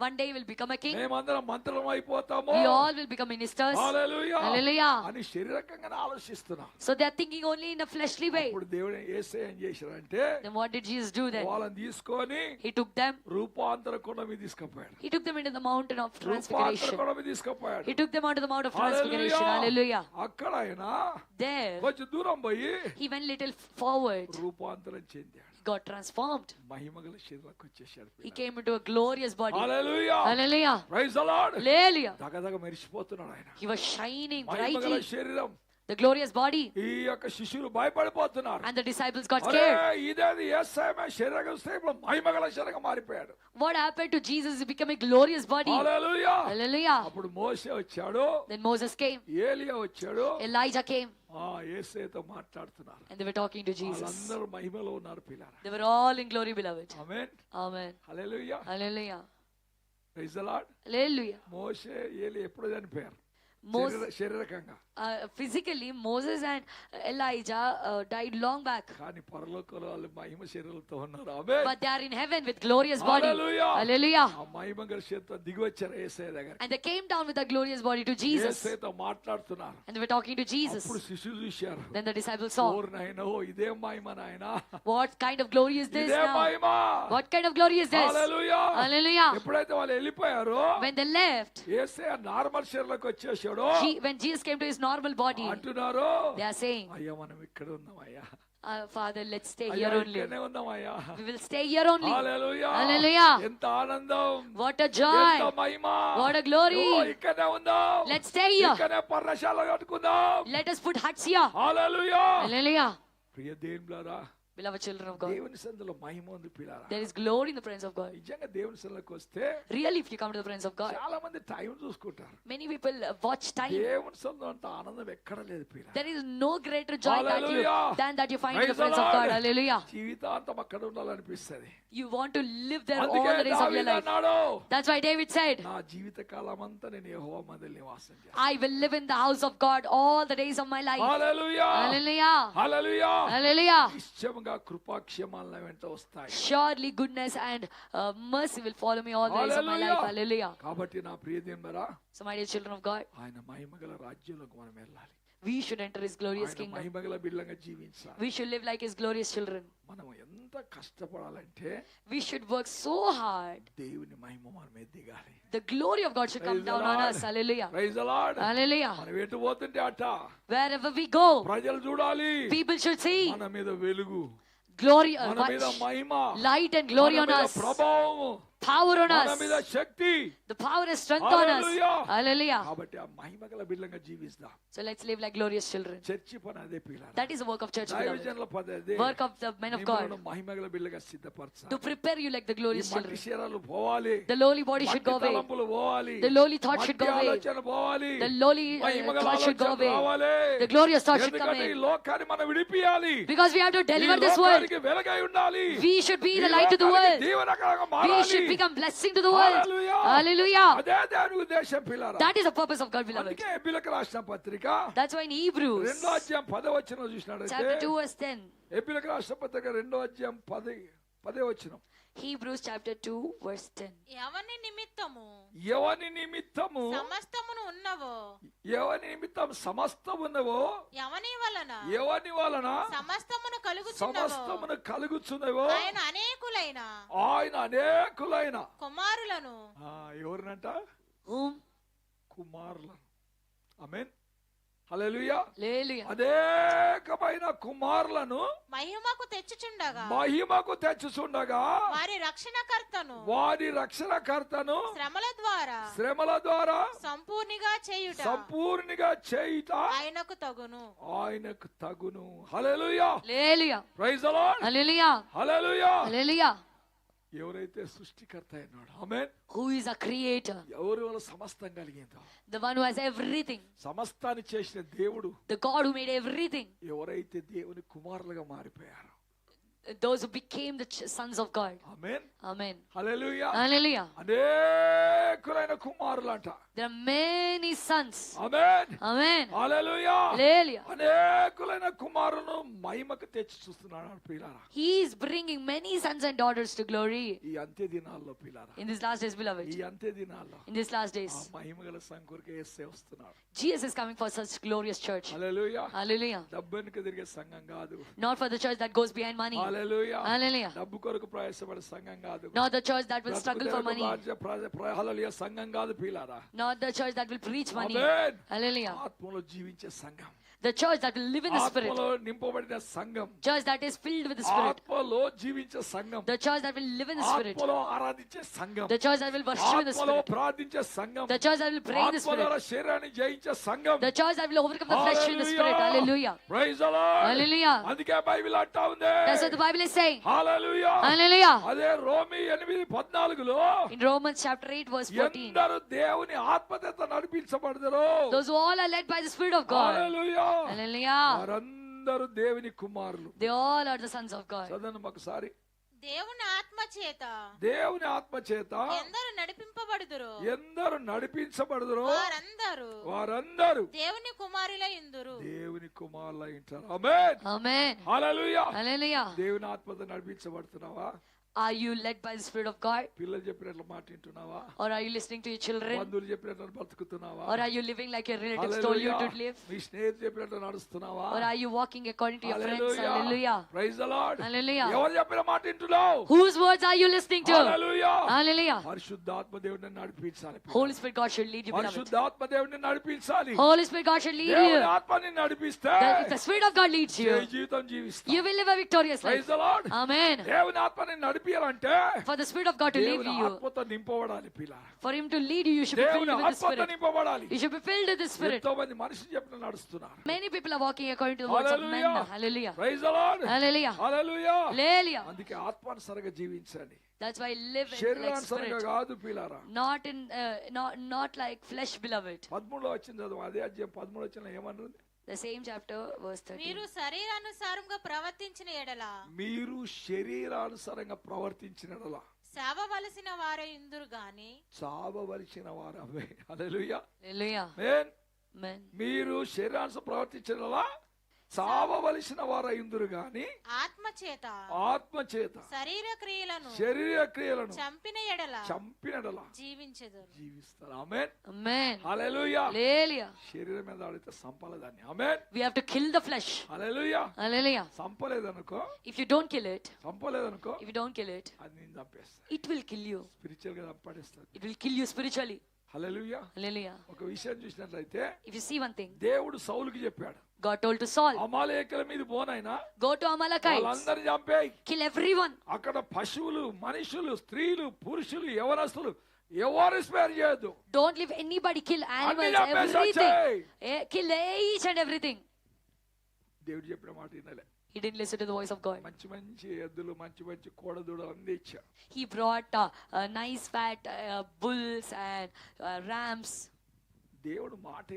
One day we will become a king. మేమందరం మంత్రులం అయిపోతాము. We all will become ministers. Hallelujah Hallelujah. అని శరీరకంగానే ఆలోచిస్తున్నా. So they are thinking only in a fleshly way. ఇప్పుడు దేవుడు యేసయ్య ఏం చేశాడంటే, Then what did Jesus do then? వాళ్ళని తీసుకొని He took them. రూపాంతర కొండ మీద తీసుకుపోయాడు. He took them into the mountain of రూపాంతర transfiguration. కొండ మీద తీసుకుపోయాడు. He took them onto the mount of transfiguration. Hallelujah. అక్కడ ఆయన There కొంచెం దూరం పోయి he went little forward. రూపాంతరం చెందాడు. He got transformed. మహిమగల శరీరంలోకి వచ్చేసాడు. He came into a glorious body. హల్లెలూయా. Hallelujah. Praise the lord. Hallelujah. దగదగ మెరిసిపోతున్నాడు ఆయన. He was shining మహిమగల brightly. శరీరం, the glorious body. ఈ యొక్క శిష్యులు భయపడిపోతున్నారు. And the disciples got scared. ఇదేది యేసయ్య శరీరం మహిమగల శరీరంగా మారిపోయాడు. What happened to Jesus? He became a glorious body. హల్లెలూయా. Hallelujah. అప్పుడు మోషే వచ్చాడు. Then Moses came. ఏలియా వచ్చాడు. Elijah came. యేసయ్యతో మాట్లాడుతున్నారు. And they were talking to Jesus. వాళ్ళందరూ మహిమలో ఉన్నారు పిల్లరా. They were all in glory, beloved. Amen. Amen. హల్లెలూయా. Hallelujah. Praise the lord. Hallelujah. మోషే ఏలియా ఎప్పుడు చనిపోయారు? శరీరకంగా. Physically, Moses and Elijah died long back. కానీ పరలోకంలో వాళ్ళు మహిమ శరీరాలతో ఉన్నారు. ఆమేన్. But they are in heaven with glorious body. Hallelujah. ఆ మహిమగల శరీరంతో దిగి వచ్చారు యేసయ్య దగ్గరికి. And they came down with a glorious body to Jesus. యేసయ్యతో మాట్లాడుతున్నారు. And they were talking to Jesus. అప్పుడు శిష్యులు చూశారు. Then the disciples saw. ఓర్నైనా ఇదే మహిమ నాయనా. What kind of glory is this ఇదే now? Mahima. What kind of glory is this? Hallelujah. Hallelujah. ఎప్పుడైతే వాళ్ళు వెళ్ళిపోయారో When they left, Yesayya normal శరీరంలోకి వచ్చేసాడు. when Jesus came to his normal body, అంటున్నారు. they are saying, అయ్యా మనం ఇక్కడ ఉన్నామయ్యా. Father, let's stay అయ్యా here only. ఇక్కడనే ఉన్నామయ్యా. We will stay here only. Hallelujah. Hallelujah. ఎంత ఆనందం. What a joy. ఎంత మహిమ. What a glory. ఇక్కడనే ఉందాం. Let's stay here. ఇక్కడనే పర్ణశాల కట్టుకుందాం. Let us put huts here. Hallelujah. Hallelujah. Priya దేవులారా, Beloved children of God, దేవుని సన్నిధిలో మహిమ ఉంది పిల్లారా. there is glory in the presence of God. నిజంగా దేవుని సన్నిధిలోకి వస్తే Really, if you come to the presence of God, చాలా మంది టైం చూసుకుంటారు. many people watch time. దేవుని సన్నిధిలో అంత ఆనందం ఎక్కడ లేదు పిల్లారా. There is no greater joy Hallelujah. than that you find in the Praise the presence of God. Lord. Hallelujah. జీవితాంతం అక్కడ ఉండాలనిపిస్తది. You want to live there all అందుకే the days of your దావీదు life. అన్నాడు, That's why David said, నా జీవిత కాలం అంతా నేను యెహోవా మందిరం నివాసం చేస్తాను. I will live in the house of God all the days of my life. హల్లెలూయా. Hallelujah. హల్లెలూయా. Hallelujah. నిశ్చయంగా కృపాక్షేమాలు నా వెంట వస్తాయి. Surely goodness and mercy will follow me all the days of my life. Hallelujah. కాబట్టి నా ప్రియదేమరా, So my dear children of God, ఆయన మహిమగల రాజ్యంలోకి మనం వెళ్ళాలి. we should enter his glorious ఆయన kingdom. మహిమగల బిడ్డలుగా జీవించాలి. We should live like his glorious children. మనం ఎంత కష్టపడాలంటే We should work so hard. దేవుని మహిమ మన మీద దిగాలి. The glory of God should come Praise the down on Lord. us. Hallelujah. Praise the lord. Hallelujah. మనం ఎటు పోతుంటే అట Wherever we go, ప్రజలు చూడాలి. people should see మన మీద వెలుగు, glory, మన మీద మహిమ, light and glory మన on మీద us, ప్రభావము, power on మన మీద us, Shakti. the power and strength on us. Hallelujah. Hallelujah. కాబట్టి ఆ మహిమగల బిడ్డలుగా జీవిస్తాం. So let's live like glorious children. Church పని అదే పిల్లలు. That is the work of church, beloved. దైవజనుల పని అదే. Work of the men of God. మిమ్మల్ని మహిమగల బిడ్డలుగా సిద్ధపరచాలి. To prepare you like the ఈ glorious మట్టి children. శరీరాలు పోవాలి. The lowly body should go మట్టి away. తలంపులు పోవాలి. The lowly thought should go మట్టి away. ఆలోచన పోవాలి. The lowly మహిమగల thought should go ఆలోచన away. రావాలి. The glorious thought should come ఎందుకంటే ఈ in. లోకాన్ని మనం విడిపియాలి. Because we have to ఈ deliver this world. లోకానికి వెలుగై ఉండాలి. We should be ఈ the light to the లోకానికి world. దీవెనకరంగా We మారాలి. should become blessing to the world. Hallelujah. Hallelujah. అదే దేవుని ఉద్దేశం పిల్లరా. That is the purpose of God, beloved. అందుకే ఎబిలకు రాసిన పత్రిక That's why in Hebrews 2వ అధ్యాయం 10వ వచనం చూసినాడైతే, chapter 2 verse 10. ఎబిలకు రాసిన పత్రిక 2వ అధ్యాయం 10వ వచనం. Hebrews chapter 2 verse 10. ఎవని నిమిత్తము ఎవని నిమిత్తము సమస్తమును ఉన్నవో ఎవని నిమిత్తం సమస్తమున్నవో ఎవని వలన ఎవని వలన సమస్తమును కలుగుచున్నవో సమస్తమును కలుగుచున్నవో ఆయన అనేకులైన ఆయన అనేకులైన కుమారులను ఎవరినంట? Whom? కుమారులను. ఆమేన్. హల్లెలూయా. Hallelujah. అనేకమైన కుమారులను మహిమకు తెచ్చుచుండగా మహిమకు తెచ్చుచుండగా వారి రక్షణకర్తను వారి రక్షణకర్తను శ్రమల ద్వారా సంపూర్ణిగా చేయుట ఆయనకు తగును. హల్లెలూయా. Hallelujah. Praise the lord. Hallelujah. హల్లెలూయా. Hallelujah. ఎవరైతే సృష్టికర్త అయినాడు, ఆమేన్, Who is a creator? ఎవరి వల్ల సమస్తం కలిగిందో, The one who has everything. సమస్తాన్ని చేసిన దేవుడు, The God who made everything. ఎవరైతే దేవుని కుమారులుగా మారిపోయారో, Those who became the sons of God. Amen. Amen. హల్లెలూయా. Hallelujah. అనేకులైన కుమారులంట. There are many sons. Amen. Amen. హల్లెలూయా. Hallelujah. అనేకులైన కుమారులను మహిమకు తెచ్చి చూస్తున్నాడు పిల్లారా. He is bringing many sons and daughters to glory. ఈ అంత్య దినాల్లో పిల్లారా, In these last days, beloved. ఈ అంత్య దినాల్లో In these last days. ఆ మహిమగల సంఘానికి యేసే వస్తున్నాడు. Jesus is coming for such glorious church. Hallelujah. Hallelujah. డబ్బునికి తిరిగే సంఘం కాదు. Not for the church that goes behind money. Hallelujah. Hallelujah. డబ్బు కొరకు ప్రయాసపడే సంఘం కాదు. Not the church that will struggle for money. హల్లెలూయా. సంఘం కాదు ప్రియులారా. Not the church that will preach money. Amen. Hallelujah. ఆత్మలో జీవించే సంఘం. The church that will live in the spirit. ఆత్మలో నింపబడిన సంఘం. Church that is filled with the spirit. ఆత్మలో జీవించే సంఘం. The church that will live in the spirit. ఆత్మలో ఆరాధించే సంఘం. The church that will worship in the ఆత్మలో spirit. ప్రార్థించే సంఘం. The church that will pray in the spirit. ఆత్మలో శరీరాన్ని జయించే సంఘం. The church that will overcome the flesh in the spirit. Hallelujah. Praise the Lord. Hallelujah. అందుకే Bible అంటా ఉంది. That's what the Bible is saying. Hallelujah. Hallelujah. అదే రోమీ 8:14లో In Romans chapter 8 verse 14. ఎందరు దేవుని ఆత్మచేత నడిపించబడతారో. Those who all are led by the spirit of God. హల్లెలూయా. Hallelujah. వారందరూ దేవుని కుమారులు. They all are the sons of God. చదవండి ఒకసారి. దేవుని ఆత్మ చేత దేవుని ఆత్మ చేత ఎందరు నడిపింపబడుదురో ఎందరు నడిపించబడదురో వారందరూ దేవుని కుమారులై ఇందురు. దేవుని కుమారులై ఉంటారు. ఆమేన్. Amen. హల్లెలూయా. Hallelujah. దేవుని ఆత్మతో నడిపించబడుతున్నావా? Are you led by the spirit of God? పిల్లలు చెప్పినట్లు మాట వింటున్నావా? Or are you listening to your children? బంధువులు చెప్పినట్లు బ్రతుకుతున్నావా? Or are you living like your relatives told you to live? మీ స్నేహితులు చెప్పినట్లు నడుస్తున్నావా? Or are you walking according to your friends? Hallelujah. Praise the Lord. Hallelujah. ఎవరు చెప్పిన మాట వింటున్నావు? Whose words are you listening to? Hallelujah. Hallelujah. పరిశుద్ధాత్మ దేవుడిని నడిపించాలి. Holy Spirit God should lead you, beloved. పరిశుద్ధాత్మ దేవుడిని నడిపించాలి. Holy Spirit God should lead you. దేవుని ఆత్మని నడిపిస్తే If the Spirit of God leads you, జీవితం జీవిస్తాం. you will live a victorious life. Praise the Lord. Amen. దేవుని ఆత్మని నడిపియాలంటే For the Spirit of God to lead దేవుని you, ఆత్మతో నింపబడాలి పిల్ల. for Him to lead you, you should be filled దేవుని with the ఆత్మతో Spirit. నింపబడాలి. You should be filled with the Spirit. ఎంతో మంది మనుషులు చెప్పిన నడుస్తున్నారు. Many people are walking according to the words of men. Hallelujah. Hallelujah. Praise the Lord. Hallelujah. హల్లెలూయా. Hallelujah. అందుకే ఆత్మానుసారంగా జీవించండి. That's why live in like శరీరానుసారంగా spirit. కాదు పిల్లారా. Not like flesh, beloved. 13లో వచ్చింది చదువు. అదే అధ్యాయం 13లో వచ్చిన ఏమన్నది? The same chapter, verse 13. మీరు శరీరానుసారంగా ప్రవర్తించిన ఎడల మీరు శరీరానుసారంగా ప్రవర్తించినలా సేవవలసిన వారే ఇందురు గాని చావవలసిన వారవే. హల్లెలూయా. Hallelujah. ఆమేన్. Amen. మీరు శరీరానుసారం ప్రవర్తించినలా చావవలసిన వారయుందురు గాని ఆత్మ చేత శరీర క్రియలను చంపినడల జీవిస్తారు. ఆమేన్. Amen. హల్లెలూయా. Hallelujah. శరీరం మీద ఆడితే సంపలేదాన్ని. ఆమేన్. We have to kill the flesh. Hallelujah. Hallelujah. సంపలేదనుకో, If you don't kill it, సంపలేదనుకో, if you don't kill it, అది నిన్ను చంపేస్తుంది. it will kill you. Spiritual గా చంపేస్తుంది. It will kill you spiritually. Hallelujah. Hallelujah. ఒక విషయం చూసినట్లయితే If you see one thing, దేవుడు సౌలుకి చెప్పాడు, God told to Saul, అమాలేకుల మీద పోనైనా go to Amalekites, వాళ్ళందరిని చంపేయ్, kill everyone. అక్కడ పశువులు, మనుషులు, స్త్రీలు, పురుషులు, యవనస్తులు ఎవరు స్పేర్ చేయొద్దు. Don't leave anybody, kill animals, everything. Kill each and everything. దేవుడు చెప్పిన మాట వినలే. He didn't listen to the voice of God. మంచి మంచి ఎద్దులు, మంచి మంచి కోడదూడలు అన్ని ఇచ్చాడు. He brought nice fat bulls and rams. దేవుడు మాట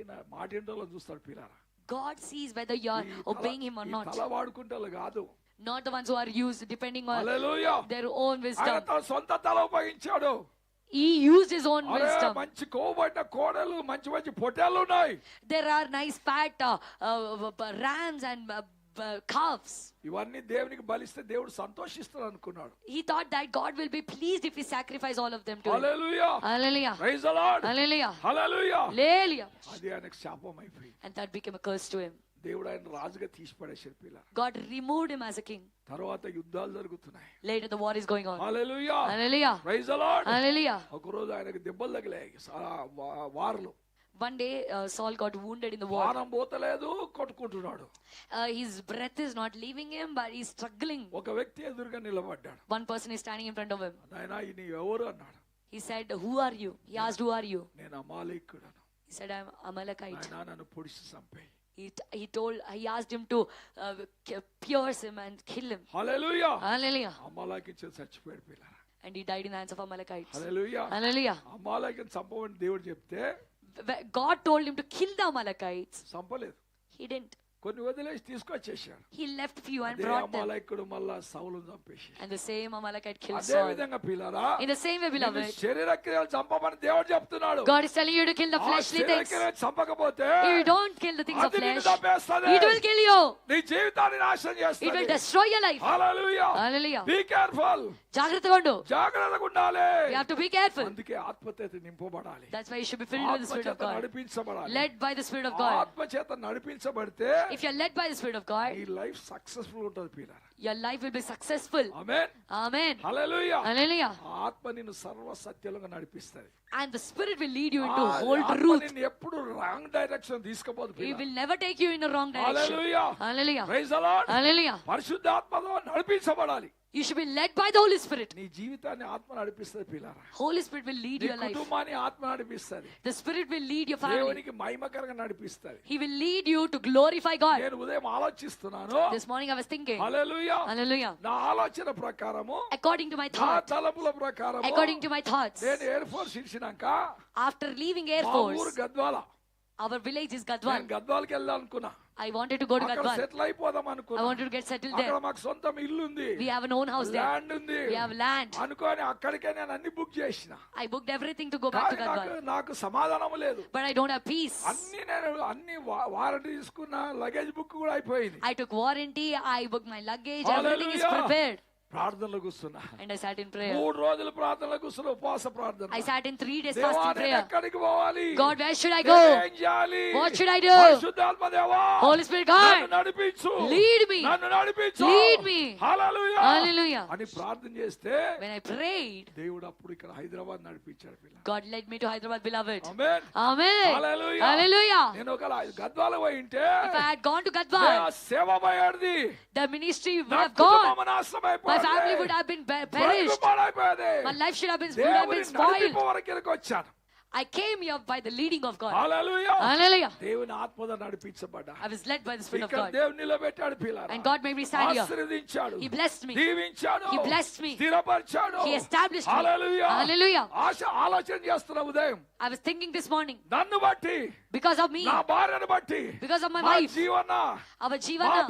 ఏంటో చూస్తాడు పిల్లారా. God sees whether you are obeying Him or not. తల వాడుకుంటే కాదు. Not the ones who are used depending on hallelujah. their own wisdom. ఆయన తన సొంత తల ఉపయోగించాడు. He used his own wisdom. మంచి కోవబడిన కోడలు, మంచి మంచి పొట్టేళ్ళు ఉన్నాయి. There are nice fat rams and calves. ఇవన్నీ దేవునికి బలిస్తే దేవుడు సంతోషిస్తాడు అనుకున్నాడు. He thought that God will be pleased if we sacrifice all of them to Him. Hallelujah. Hallelujah. Praise the Lord. Hallelujah. హల్లెలూయా. Hallelujah. అది ఆయనకు శాపం అయిపోయింది. And that became a curse to him. దేవుడు ఆయన రాజుగా తీసి పడేశాడు పిల్ల. God removed him as a king. తర్వాత యుద్ధాలు జరుగుతున్నాయి. Later the war is going on. Hallelujah. Hallelujah. Praise the Lord. Hallelujah. ఒక రోజు ఆయనకు దెబ్బలు తగిలాయి వార్లు. One day Saul got wounded in the war. ప్రాణం పోతలేదు, కొట్టుకుంటున్నాడు. His breath is not leaving him, but he's struggling. ఒక వ్యక్తి ఎదురుగా నిలబడ్డాడు. One person is standing in front of him. నాయనా నీ ఎవరు అన్నాడు. He said, who are you? He asked, who are you? నేను అమాలేకుడను. He said, I'm Amalekite. నాయనా నన్ను పొడిచి చంపేయ్. He asked him to pierce him and kill him. Hallelujah. Hallelujah. అమాలేకించి చచ్చిపోయాడు పిల్లరా. And he died in the hands of Amalekites. Hallelujah. Hallelujah. అమాలేకిని చంపమని దేవుడు చెప్తే God told him to kill the Amalekites. చంపలేదు. He didn't. కొన్ని వదిలేసి తీసుకొచ్చేసాడు. He left few and brought them. అమాలేకుడు మళ్ళా సౌలును చంపేశాడు. And the same Amalekite killed అదే Saul. విధంగా పిల్లరా, In the same way, beloved, శరీర క్రియలు చంపమని దేవుడు చెప్తున్నాడు. God is telling you to kill the fleshly things. చంపకపోతే If you don't kill the things of అది నిన్ను flesh, చంపేస్తది. it will kill you. నీ జీవితాన్ని నాశనం It will చేస్తుంది. destroy your life. హల్లెలూయా. Hallelujah. Be careful. జాగ్రత్తగా ఉండు. జాగ్రత్తగా ఉండాలి. You have to be careful. అందుకే ఆత్మచేత నింపబడాలి. That's why you should be filled with the Spirit of God. నడిపించబడాలి. Led by the Spirit of God. ఆత్మచేత నడిపించబడితే if you're led by the Spirit of God, నీ life successful ఉంటుంది పిల్లరా. your life will be successful. Amen. Amen. హల్లెలూయా. Hallelujah. ఆత్మ నిన్ను సర్వ సత్యంలో నడిపిస్తది. And the Spirit will lead you into ఆ whole ఆత్మ truth. నిన్ను ఎప్పుడు రాంగ్ డైరెక్షన్ తీసుకుపోదు He పిల్లరా. will never take you in the wrong direction. హల్లెలూయా. Hallelujah. Praise the lord. Hallelujah. పరిశుద్ధాత్మతో నడిపించబడాలి. You should be led by the Holy Spirit. నీ జీవితాన్ని ఆత్మ నడిపిస్తది పిల్లరా. Holy Spirit will lead నీ your life. కుటుంబాన్ని ఆత్మ నడిపిస్తది. The Spirit will lead your family. దేవునికి మహిమకరంగా నడిపిస్తది. He will lead you to glorify God. నేను ఉదయం ఆలోచిస్తున్నాను. This morning I was thinking. Hallelujah. Hallelujah. నా ఆలోచన ప్రకారము, According to my నా thought. తలపుల ప్రకారము, According to my thoughts. నేను ఎయిర్ ఫోర్స్ ఇచ్చినాక After leaving Air మా ఊరు Force, Gadwal. our village is నేను Gadwal. గద్వాలకి వెళ్ళాలనుకున్నా. I wanted to go to అక్కడ Gadwal. సెటిల్ అయిపోదాం I అనుకున్నా. wanted to get settled అక్కడ there. మాకు సొంతం ఇల్లు ఉంది, We have an own house there. Land ఉంది. We have land. అనుకోని అక్కడికే నేను అన్ని బుక్ చేసిన. I booked everything to go back to కానీ Gadwal. నాకు సమాధానం లేదు. But I don't have peace. అన్ని వారంటీ తీసుకున్న, లగేజ్ బుక్ కూడా అయిపోయింది. I took warranty. I booked my luggage. Everything is Hallelujah. prepared. ప్రార్థనలో కూర్చున్నా. And I sat in prayer. 3 రోజులు ప్రార్థనలో కూర్చున్నా, ఉపవాస ప్రార్థన. I sat in 3 days దేవా, fasting నేను prayer. ఎక్కడికి పోవాలి? God, where should I నేను go? ఏం చేయాలి? What should I do? పరిశుద్ధాత్మ దేవా, Holy Spirit నన్ను God, నడిపించు. lead me. నన్ను నడిపించు. Lead me. హల్లెలూయా. Hallelujah. అని ప్రార్థన చేస్తే When I prayed, దేవుడు అప్పుడు ఇక్కడ హైదరాబాద్ నడిపించాడు పిల్ల. God led me to Hyderabad, beloved. Amen. Amen. Hallelujah. Hallelujah. నేను ఒక గద్వాల పోయి ఉంటే If I had gone to నా Gadwal, సేవ పోయేది. the ministry would నా have gone. కుటుంబం నాశనం అయిపోయేది. My family would have been perished. పాడైపోయేది. My life should have been దేవుని spoiled. నడిపింపు వరకు ఇక్కడికి వచ్చాను. I came here by the leading of God. హల్లెలూయా. Hallelujah. దేవుని ఆత్మతో నడిపించబడ్డా. I was led by the Spirit of ఇక్కడ God. దేవుని నిలబెట్టాడు పిల్లరా. And God made me stand here. ఆశీర్వదించాడు. He blessed me. దీవించాడు. He blessed me. స్థిరపరిచాడు. He established me. Hallelujah. Hallelujah. ఆలోచన చేస్తున్నా ఉదయం. I was thinking this morning, నన్ను బట్టి, because of me, నా భార్యను బట్టి, because of my మా wife, జీవన, our మా Jeevana,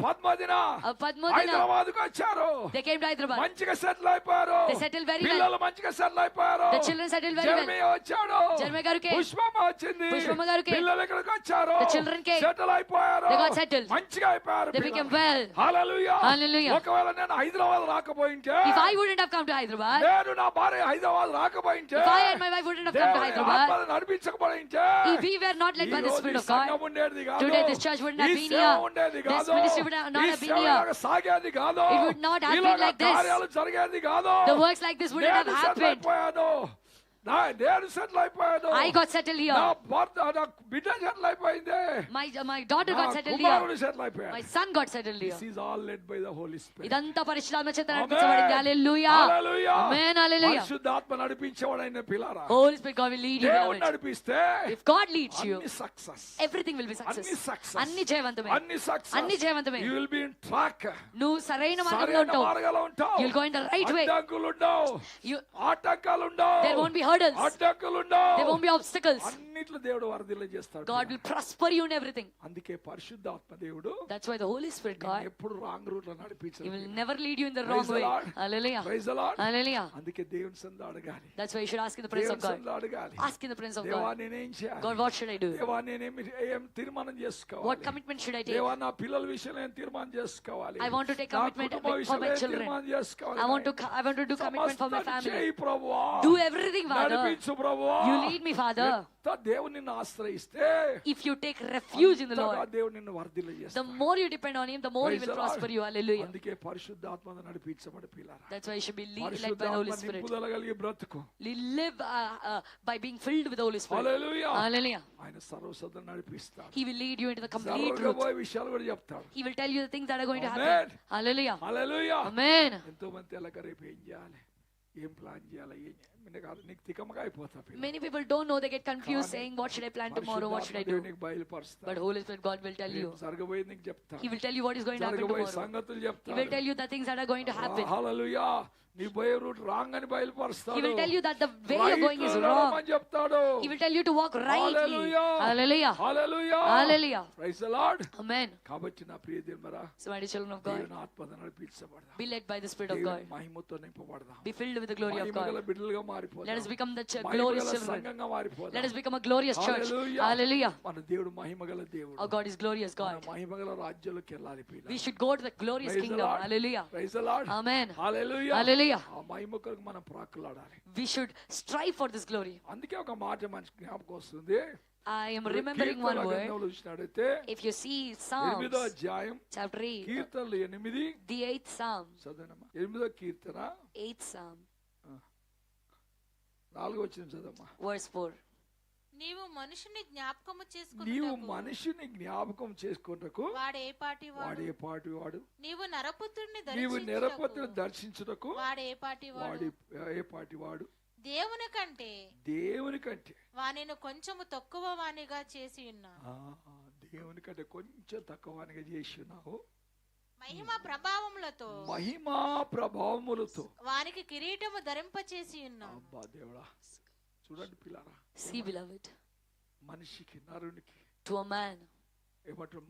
పద్మదిన our Padmadina, హైదరాబాద్కు వచ్చారు. they came to Hyderabad. మంచిగా సెటిల్ అయిపోయారు. They settled very well. పిల్లలు మంచిగా సెటిల్ అయిపోయారు. The children settled very well. జెర్మయా వచ్చాడు. Jeremiah garu came. పుష్పమ్మ వచ్చింది. పుష్పమ్మ గారు came. పిల్లలు ఇక్కడికి వచ్చారు. The children came. సెటిల్ అయిపోయారు. They got settled. మంచిగా అయిపోయారు. They became well. Hallelujah. Hallelujah. ఒకవేళ నేను Hyderabad రాకపోయింటే, If I wouldn't have come to Hyderabad, నేను నా భార్య Hyderabad రాకపోయింటే, if I and my wife wouldn't have come to దేవుని Hyderabad, ఆత్మను నడిపించకపోయింటే, if we were not led by the ఈ Spirit రోజు of ఈ సంఘం God, ఉండేది కాదు. today this church wouldn't have ఈ been సేవ here. ఉండేది This కాదు. ministry would not ఈ have been సేవ here. ఇలాగ సాగేది కాదు. It would not have been ఇలాగ like this. కార్యాలు జరిగేది కాదు. The works like this wouldn't have నేను సెటిల్ happened. అయిపోయాను. నేను సెటిల్ అయిపోయాను. I got settled నా here. భర్త, నా బిడ్డ సెటిల్ అయిపోయింది. My daughter నా got settled కుమారుడు here. సెటిల్ అయిపోయాడు. My son got settled here. This is all led by the Holy Spirit. ఇదంతా పరిశుద్ధాత్మ చేత Amen. నడిపించబడింది. హల్లెలూయా. హల్లెలూయా. Amen. Hallelujah. పరిశుద్ధాత్మ నడిపించేవాడైన పిల్లారా, Holy Spirit God will lead you, దేవుడు beloved. నడిపిస్తే If God leads you, అన్ని సక్సెస్. everything will be అన్ని success. Success. అన్ని జయవంతమే. అన్ని సక్సెస్. అన్ని జయవంతమే. You will be in track. నువ్వు సరైన మార్గంలో సరైన ఉంటావు. మార్గంలో ఉంటావు. You'll go in the right way. అడ్డంకులు ఉండవు. You- ఆటంకాలు ఉండవు. There won't be hurdles. అడ్డంకులు ఉండవు. There won't be obstacles. అన్నిట్లో దేవుడు వరదిల్ల చేస్తాడు. God will prosper you in everything. అందుకే పరిశుద్ధాత్మ దేవుడు That's why the Holy Spirit నిన్ను God, ఎప్పుడు రాంగ్ రూట్ లో He will నడిపించడు. never lead you in the wrong Praise the way. Lord. Hallelujah. Praise the Lord. Hallelujah. అందుకే దేవుని సందు అడగాలి. That's why you should ask in the presence of దేవుని God. సందు అడగాలి. Ask in the presence of దేవా God. నేనేం చేయాలి? God, what should I do? దేవా ఏం తీర్మానం చేసుకోవాలి? What commitment should I take? దేవా నా పిల్లల విషయంలో ఏం తీర్మానం చేసుకోవాలి? I want to take నా commitment కుటుంబ for విషయంలో my ఏం children. తీర్మానం చేసుకోవాలి? I want to do commitment for my సమస్తాన్ని family. చేయి ప్రభువా. Do everything, Father. నడిపించు ప్రభువా. You lead me, Father. ఎంత దేవుని నిన్ను ఆశ్రయిస్తే If you take refuge in the అంతగా Lord, దేవుడు నిన్ను వర్ధిల్ల the చేస్తాడు. more you depend on Him, the more He Praise will the Lord. prosper you. Hallelujah. అందుకే పరిశుద్ధాత్మతో నడిపించబడి పిల్లరా. That's why you should be led by the Holy పరిశుద్ధాత్మ Spirit. నింపుదల కలిగి బ్రతుకు. Live by being filled with the Holy Spirit. Hallelujah. Hallelujah. ఆయన సర్వసత్తా నడిపిస్తాడు. He will lead you into the complete truth. జరగబోయే విషయాలు కూడా చెప్తాడు. He will tell you the things that are going to Amen. happen. Hallelujah. Hallelujah. Amen. ఎంతో మంది తెలక రేపు ఏం చేయాలి, ఏం ప్లాన్ చేయాలి, నీకు తికమగా అయిపోతా పిల్ల. Many people don't know. They get confused saying, what should I plan tomorrow? What should I do? నీకు బయలుపరుస్తా. But Holy Spirit God will tell you. జరగబోయేది నీకు చెప్తా. He will tell you what is going to happen జరగబోయే tomorrow. సంగతులు He చెప్తా. will tell you the things that are going to happen. హల్లెలూయా. నీ పోయే route wrong అని బయలుపరుస్తాడు. He will tell you that the way you're going is wrong. అని చెప్తాడు. He will tell you to walk rightly. Hallelujah. Hallelujah. హల్లెలూయా. Hallelujah. Praise the Lord. Amen. కాబట్టి నా ప్రియ దేవులారా, So, my dear children of God, దేవుని ఆత్మతో నడిపించబడదాం. be led by the Spirit of దేవుని God. మహిమతో నింపబడదాం. Be filled with the glory of మహిమగల God. బిడ్డలుగా మారిపోదాం. Let us become the glorious మహిమగల children. సంఘంగా మారిపోదాం. Let us become a glorious church. Hallelujah. Hallelujah. మన దేవుడు మహిమగల దేవుడు. Our God is glorious మన God. మహిమగల రాజ్యంలోకి వెళ్ళాలి పిల్ల. We should go to the glorious Praise the kingdom. Lord. Hallelujah. Praise the Lord. Amen. హల్లెలూయా. Hallelujah. ఆ మహిమ కొరకు మనం ప్రాకులాడాలి. We should strive for this glory. అందుకే ఒక మాట మనకి జ్ఞాపకం వస్తుంది. I am remembering one word. చూసినట్టయితే If you see 8వ Psalms అధ్యాయం chapter 8, కీర్తనలు 8 the 8th Psalm, చదవనమ్మా. 8వ కీర్తన 8th Psalm, 4వ వచనం చదవమ్మా. verse 4. నీవు మనుషుని జ్ఞాపకము నీవు చేసుకున్నటకు మనిషిని జ్ఞాపకం చేసుకుంటకు వాడు ఏ పాటి వాడు వాడే పాటి వాడు, నీవు నరపుత్రుని నీవు దర్శించుటకు నిరపత్తిని దర్శించుటకు వాడు ఏ పాటి వాడు వాడి ఏ పాటి వాడు. దేవుని కంటే దేవుని కంటే వానిని కొంచెము తక్కువ వానిగా చేసి ఉన్నాను. దేవుని కంటే కొంచెం తక్కువగా చేసి ఉన్నావు. మహిమ ప్రభావములతో మహిమా ప్రభావములతో వానికి కిరీటము ధరింపచేసి ఉన్నాను. అబ్బా దేవుడా, చూడండి పిల్లారా, See, beloved, మనిషికి నరునికి to a man, ఏమంటారు?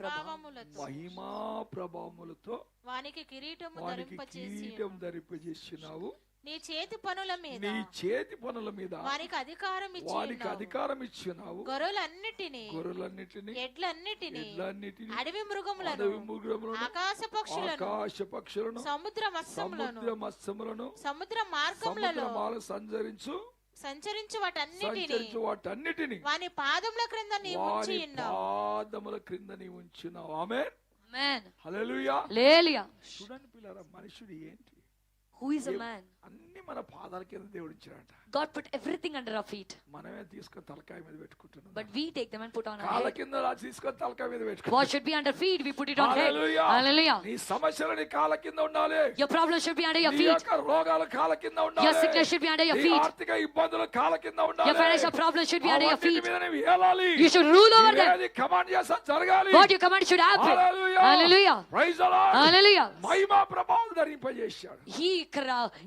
ప్రభావములతో మహిమా ప్రభావములతో వానికి కిరీటము వానికి ధరింపచేసి కిరీటం ఉన్నాను. ధరింపజేసినావు. నీ చేతి పనుల మీద నీ చేతి పనుల మీద వానికి అధికారం ఇచ్చి వారికి ఉన్నావు. అధికారం ఇచ్చినావు. గొర్రెలన్నిటిని గొర్రెలన్నిటిని, ఎడ్లన్నిటిని ఎడ్లన్నిటిని, అడవి మృగములను అడవి మృగములను, ఆకాశ పక్షులను ఆకాశ పక్షులను, సముద్ర మత్స్యములను సముద్ర మత్స్యములను, సముద్ర మార్గములలో సంచరించు సంచరించు వాటన్నిటిని వాని పాదముల క్రింద నీవు ఉంచి వారి ఉన్నావు. పాదముల క్రింద నీవు ఉంచున్నావు. ఆమేన్. man, హల్లెలూయా. hallelujah. చూడండి పిల్లరా, మనుషుడు ఏంటి? Who is a man? అన్ని మన పాదాల కింద దేవుడు ఇచ్చాడంట. God put everything under our feet, మనమే తీసుకొని తలకాయ మీద పెట్టుకుంటున్నాం. but we take them and put on our కాళ్ళ head. కింద తీసుకొని తలకాయ మీద What పెట్టుకుంటాం. should be under feet, we put it on head. Hallelujah. Hallelujah. నీ సమస్యలు నీ కాళ్ళ కింద ఉండాలి. Your problem should be under your నీ feet. యొక్క రోగాలు కాళ్ళ కింద ఉండాలి. Your sickness should be under your నీ feet. ఆర్థిక ఇబ్బందులు కాళ్ళ కింద ఉండాలి. Your financial problem should be under your అవన్నిటి feet. మీద నీవు ఏలాలి. You should rule over them. ఏది కమాండ్ చేసా జరగాలి. What you command should happen. Hallelujah. Hallelujah. Praise the Lord. Hallelujah. మహిమా ప్రభావం ధరింపజేశాడు. He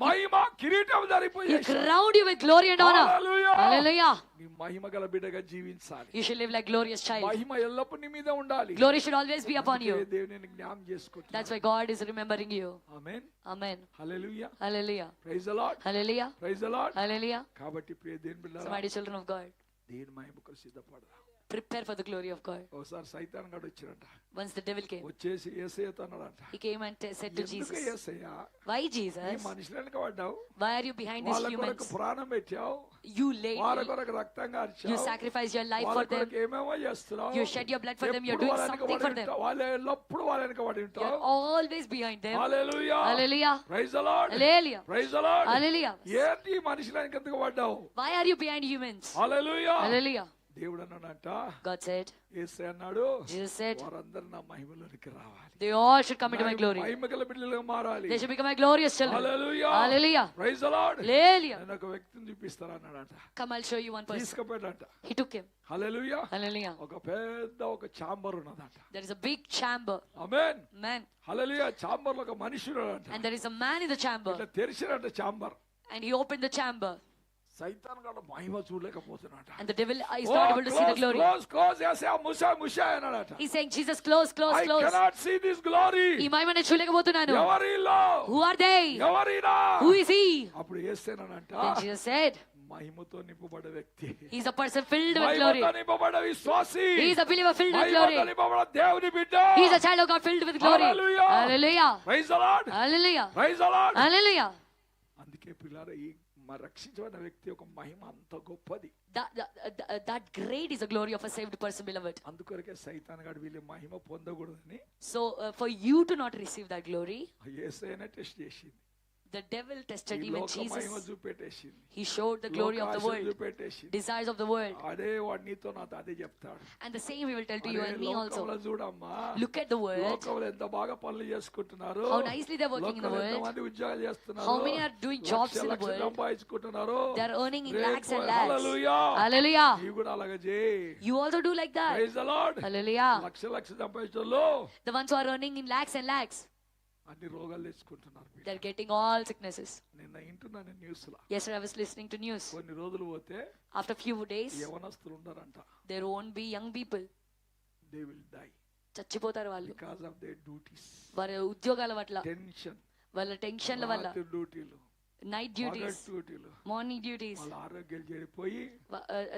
మహిమా కిరీటం ధరింపజేశాడు. crowned you with glory and honor. Hallelujah. Hallelujah. నీ మహిమ గల బిడ్డగా జీవించాలి. You should live like glorious child. మహిమ ఎల్లప్పుడూ నీ మీద ఉండాలి. Glory should always be upon you. దేవుని జ్ఞాపకం చేసుకుంటున్నాడు. That's why God is remembering you. ఆమేన్. Amen. హల్లెలూయా. Hallelujah. Praise the lord. Hallelujah. Praise the lord. Hallelujah. కాబట్టి ప్రియ దేవుని So బిడ్డలారా, my dear children of God, దేవుని మహిమకు సిద్ధపడదాం. prepare for the glory of God. ఒకసారి సైతాన్ గాడు వచ్చిరంట. Once the devil came, వచ్చేసి యేసయ్యతో అన్నాడంట, he came and said to ఎందుకు Jesus, యేసయ్యా why ఈ Jesus? మనుషులను పడ్డావు? Why are you behind these వాళ్ళ కొరకు humans? ప్రాణం పెట్టావు, You laid, వాళ్ళ కొరకు రక్తంగా you అరిచావు, sacrifice your life వాళ్ళ for them. కొరకు ఏమేమో చేస్తున్నావు. You shed your blood for them. You're ఎప్పుడు doing వాళ్ళ వెనక something for పడి them. ఉంటావు. వాళ్ళు ఎల్లప్పుడూ వాళ్ళ వెనక పడి You're ఉంటావు. always behind them. హల్లెలూయా. Hallelujah. Praise the lord. Hallelujah. Praise the lord. Hallelujah. ఏంటి ఈ మనుషులకు ఎందుకు పడ్డావు? Why are you behind humans? Hallelujah. Hallelujah. దేవుడు అన్నాడంట, God said, యేసయ్య అన్నాడు, Jesus said, వారందరూ నా మహిమలోనికి రావాలి. they all should come into my glory. మహిమగల బిడ్డలుగా మారాలి. They should become my glorious children. హల్లెలూయా. Hallelujah. Praise the lord. Hallelujah. నేను ఒక వ్యక్తిని చూపిస్తాను అన్నాడంట. Come, I'll show you one person. తీసుకుపోయాడంట. He took him. Hallelujah. Hallelujah. ఒక పెద్ద ఒక చాంబర్ ఉన్నదంట. There is a big chamber. Amen. Man. Hallelujah. Chamber లో ఒక మనుషుడు అంట. And there is a man in the chamber. ఇట్లా తెరిచినట్ట chamber. And he opened the chamber. సైతాన్ గాడు మహిమ చూడలేకపోతున్నాడు. And the devil is not able to see the glory. Close Yesayya ముషా అన్నాడట. He's saying, Jesus, close, close, I close. cannot see this glory. ఈ మహిమని చూడలేకపోతున్నాను. ఎవరిలో? Who are they? ఎవరినా? Who is he? అప్పుడు యేసయ్యనంట, Then Jesus said, మహిమతో నింపబడ్డ వ్యక్తి, he's a person filled with glory. మహిమతో నింపబడ్డ విశ్వాసి, He is a believer filled with మహిమతో glory. నింపబడ్డ దేవుని బిడ్డ. He is a child of God filled with glory. Hallelujah. Hallelujah. Praise the lord. Hallelujah. Praise the lord. Hallelujah. అందుకే పిల్లారా, ఈ రక్షించబడిన వ్యక్తి ఒక మహిమ అంత గొప్పది. That great is the glory of a saved person, beloved. అందుకొరకే సైతాన్ గాడు వీళ్ళ మహిమ పొందకూడదని So for you to not receive that glory, యేసయ్యనే టెస్ట్ చేసింది. the devil tested ఈ even లోక మహిమ Jesus. చూపెట్టేసింది. He showed the glory of the లోకాశలు world, చూపెట్టేసింది. desires of the world. అదే వాడు నీతో నాతో అదే చెప్తాడు. And the same he will tell to you అరే and me also. లోకంలో చూడమ్మా, Look at the world. లోకంలో ఎంత బాగా పనులు చేసుకుంటున్నారు. How nicely they're working in the లోకంలో world. ఎంతమంది ఉద్యోగాలు చేస్తున్నారు. How many are doing jobs in the లక్షలు world. సంపాదించుకుంటున్నారు. They are earning in రేపు lakhs and lakhs. Hallelujah. Hallelujah. నీవు కూడా అలాగే చేయి. You also do like that. Praise the lord. Hallelujah. లక్ష సంపాదించోళ్ళు The ones who are earning in lakhs and lakhs, అన్ని రోగాలు తెచ్చుకుంటున్నారు. they're getting all sicknesses. నిన్న వింటున్నాను న్యూస్ లో. Yesterday I was listening to news. కొన్ని రోజులు పోతే After few days, యవనస్తులు ఉన్నారంట. there won't be young people. They will die చచ్చిపోతారు వాళ్ళు. Because of their duties. వారి ఉద్యోగాల వల్ల, టెన్షన్, వాళ్ళ టెన్షన్ల వల్ల, డ్యూటీలు, నైట్ డ్యూటీస్, డ్యూటీలు, మార్నింగ్ డ్యూటీస్, వాళ్ళ ఆరోగ్యాలు చెడిపోయి,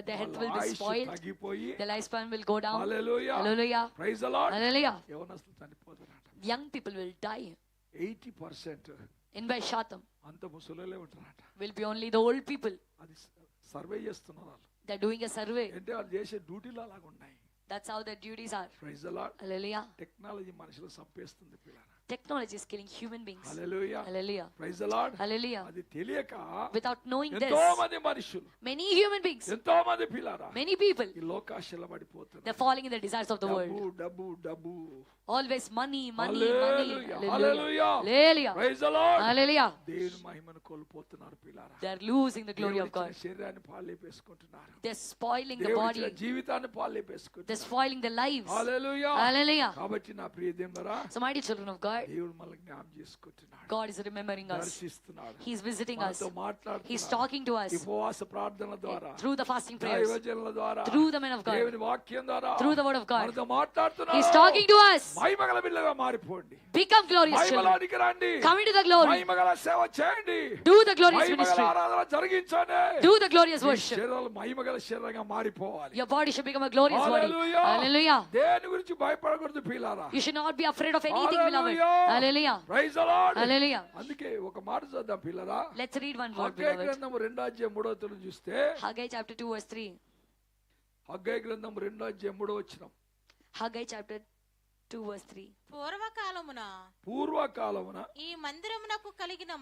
their health will వాళ్ళ be ఆయుష్ spoiled, తగ్గిపోయి, their lifespan will go down. Hallelujah. Hallelujah. Praise the lord. Hallelujah. యవనస్తులు చనిపోతారంట. Young people will die. 80% 80% అంత ముసలోళ్ళే ఉంటారంట. will be only the old people. అది సర్వే చేస్తున్నారు వాళ్ళు. They're doing a survey. అంటే వాళ్ళు చేసే డ్యూటీలు అలాగ ఉన్నాయి. That's how their duties are. Praise the lord. Hallelujah. Technology మనుషులు సంపేస్తుంది పిల్లలు. Technology is killing human beings. Hallelujah. Hallelujah. Praise the lord. Hallelujah. అది తెలియక Without knowing this, ఎంతో మంది మనుషులు, many human beings, ఎంతో మంది పిల్లరా many people, ఈ లోకాశల పడిపోతున్నారు. they're falling in the desires of the world. డబ్బు Always money, money, Hallelujah. money. Hallelujah. Hallelujah. Praise the lord. Hallelujah. దేవుని మహిమను కోల్పోతున్నారు పిల్లరా. They're losing the glory of God. శరీరాన్ని పాలేపేసుకుంటున్నారు. They're spoiling the దేవుని body. జీవితాన్ని పాలేపేసుకుంటున్నారు. They're spoiling their lives. Hallelujah. Hallelujah. కాబట్టి నా ప్రియ దేవుడా, So mighty children of God, దేవుడు మనల్ని జ్ఞాపకం చేసుకుంటున్నాడు. God is remembering us. దర్శిస్తున్నాడు. He's visiting us. మనతో మాట్లాడుతున్నాడు. He's talking to us ఈ ఉపవాస ప్రార్థనల ద్వారా, through the fasting prayers, దైవజనుల ద్వారా, through the men of God, దేవుని వాక్యం ద్వారా, through the word of God. మనతో మాట్లాడుతున్నాడు. He's talking to us. మహిమగల బిడ్డలుగా మారిపోండి. Become glorious children. మహిమలోనికి రండి. Come into the glory. మహిమగల సేవ చేయండి. Do the glorious మహిమగల ministry. ఆరాధన జరిగించండి. Do the glorious ఈ worship. శరీరాలు మహిమగల శరీరంగా మారిపోవాలి. Your body should become a glorious body. Hallelujah. Hallelujah. దేని గురించి భయపడకూడదు పిల్లారా. You should not be afraid of anything, beloved. Hallelujah. Praise the lord. Hallelujah. అందుకే ఒక మాట చదువుదాం పిల్లరా. Let's read one word, Haggai beloved. గ్రంథం 2:3 చూస్తే, Haggai chapter 2 verse 3. హగ్గై గ్రంథం 2:3 Haggai chapter 2 verse 3. పూర్వకాలమున ఈ మందిరమునకు కలిగిన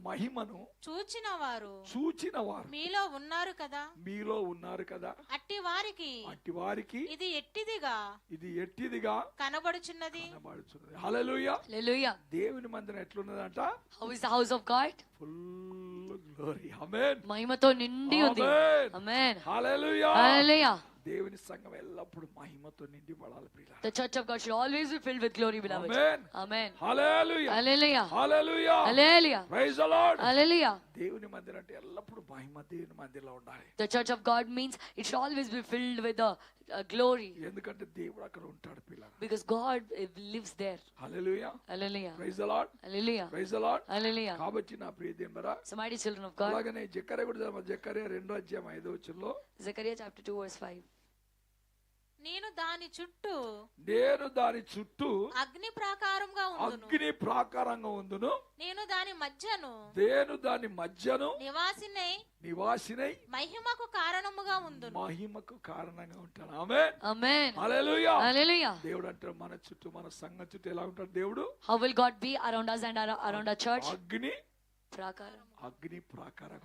మహిమను చూచిన వారు మీలో ఉన్నారు కదా అట్టి వారికి ఇది ఎట్టిదిగా కనబడుచున్నది. హల్లెలూయా. Hallelujah. దేవుని మందిరం ఎట్లున్నదంట? How is the house of God? Full glory. ఆమేన్. మహిమతో నిండి ఉంది. ఆమేన్. Amen. హల్లెలూయా. Hallelujah. దేవుని సంఘం ఎల్లప్పుడు మహిమతో నిండి పడాలి ప్రియులారా. The church of God should always be filled with glory, beloved. Amen. Amen. హల్లెలూయా. Hallelujah. హల్లెలూయా. Hallelujah. Praise the lord. Hallelujah. దేవుని మందిరం అంటే ఎల్లప్పుడు మహిమ దేవుని మందిరంలో ఉండాలి. The church of God means it should always be filled with the glory, ఎందుకంటే దేవుడు అక్కడ ఉంటాడు పిల్లలు. because God lives there. Hallelujah. Hallelujah. Praise the lord. Hallelujah. Praise the lord. Hallelujah. కాబట్టి నా ప్రియ దేవుడా, So mighty children of God, అలాగనే జకర్యా కూడా చదవండి. జకర్యా 2:5 Zechariah chapter 2 verse 5. నేను దాని చుట్టూ అగ్ని ప్రాకారంగా ఉందును. నేను దాని మధ్యను నివాసినై మహిమకు కారణంగా ఉంటాను. ఆమేన్. Amen. హల్లెలూయా. Hallelujah. దేవుడు అంటే మన చుట్టూ, మన సంఘం చుట్టూ ఎలా ఉంటాడు దేవుడు? How will God be around us and around our church? అగ్ని ప్రాకారం.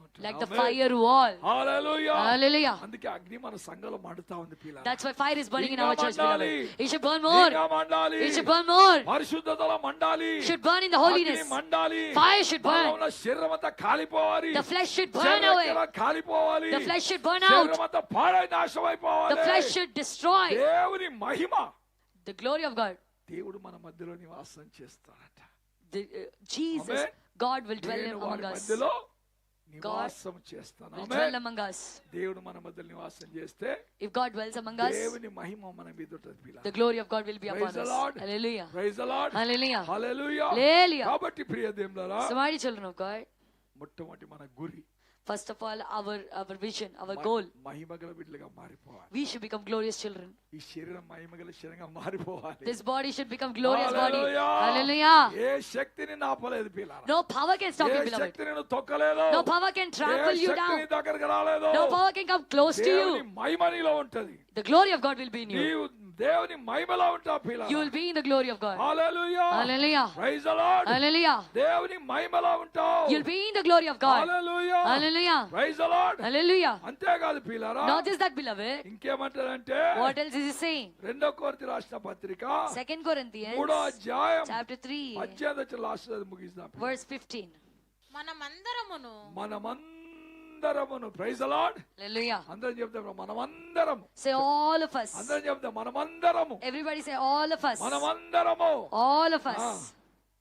ఉంటాడు. Like the fire wall. Hallelujah. Hallelujah. అందుకే అగ్ని మన సంఘంలో మండుతా ఉంది పిల్లలు. That's why fire is burning in our church, మండాలి. beloved. It should burn more. మండాలి. It should burn more. పరిశుద్ధతలో మండాలి. It should burn in the holiness. అగ్ని మండాలి. Fire should burn. మన శరీరం అంతా కాలిపోవాలి. The flesh should burn away. కాలిపోవాలి. The flesh should burn out. శరీరం అంతా పాడై నాశనం అయిపోవాలి. The flesh should destroy. దేవుని మహిమ, The glory of God. దేవుడు మన మధ్యలో నివాసం చేస్తాడట. Jesus, Amen. God will dwell నేను among వారి us. మధ్యలో నివాసం చేస్తాను. Will dwell among us. దేవుడు మన మధ్యలో నివాసం చేస్తే If God dwells among us, దేవుని మహిమ మన మీద ఉంటుంది పిల్లలు. the glory of God will be upon Praise the us. Lord. Hallelujah. Praise the Lord. Hallelujah. హల్లెలూయా. Hallelujah. కాబట్టి ప్రియ దేవులారా, So mighty children of God, మొట్టమొదటి మన గురి, first of all, our vision, our goal, మహిమగల బిడ్డలుగా మారిపోవాలి. we should become glorious children. ఈ శరీరం మహిమగల శరీరంగా మారిపోవాలి. This body should become glorious body. Hallelujah. Hallelujah. ఏ శక్తిని నాపలేదు పిల్లలు. No power can stop A you, beloved. శక్తిని నువ్వు తొక్కలేదు. No power can trample you down. నీ దగ్గరికి రాలేదు. No power can come close to దేవుని you. మహిమ నీలో ఉంటది. The glory of God will be in you. నీవు దేవుని మహిమలో ఉంటావు పిల్లలు. You will be in the glory of God. హల్లెలూయా. Hallelujah. Praise the lord. Hallelujah. దేవుని మహిమలో ఉంటావు. You'll be in the glory of God. హల్లెలూయా. Hallelujah. Praise the lord. Hallelujah. అంతేకాదు పిల్లరా, Not just that, beloved. ఇంకేమంటారంటే, What else is he saying? 2 కొరింథీ రాసిన పత్రిక 2 Corinthians 3 chapter 3 last ముగిస్తాం. verse 15. మనమందరమును. Praise the lord. Hallelujah. అందరం చెప్తాం మనమందరము. Say all of us. అందరం చెప్తాం మనమందరము. Everybody say all of us. మనమందరము. All of us.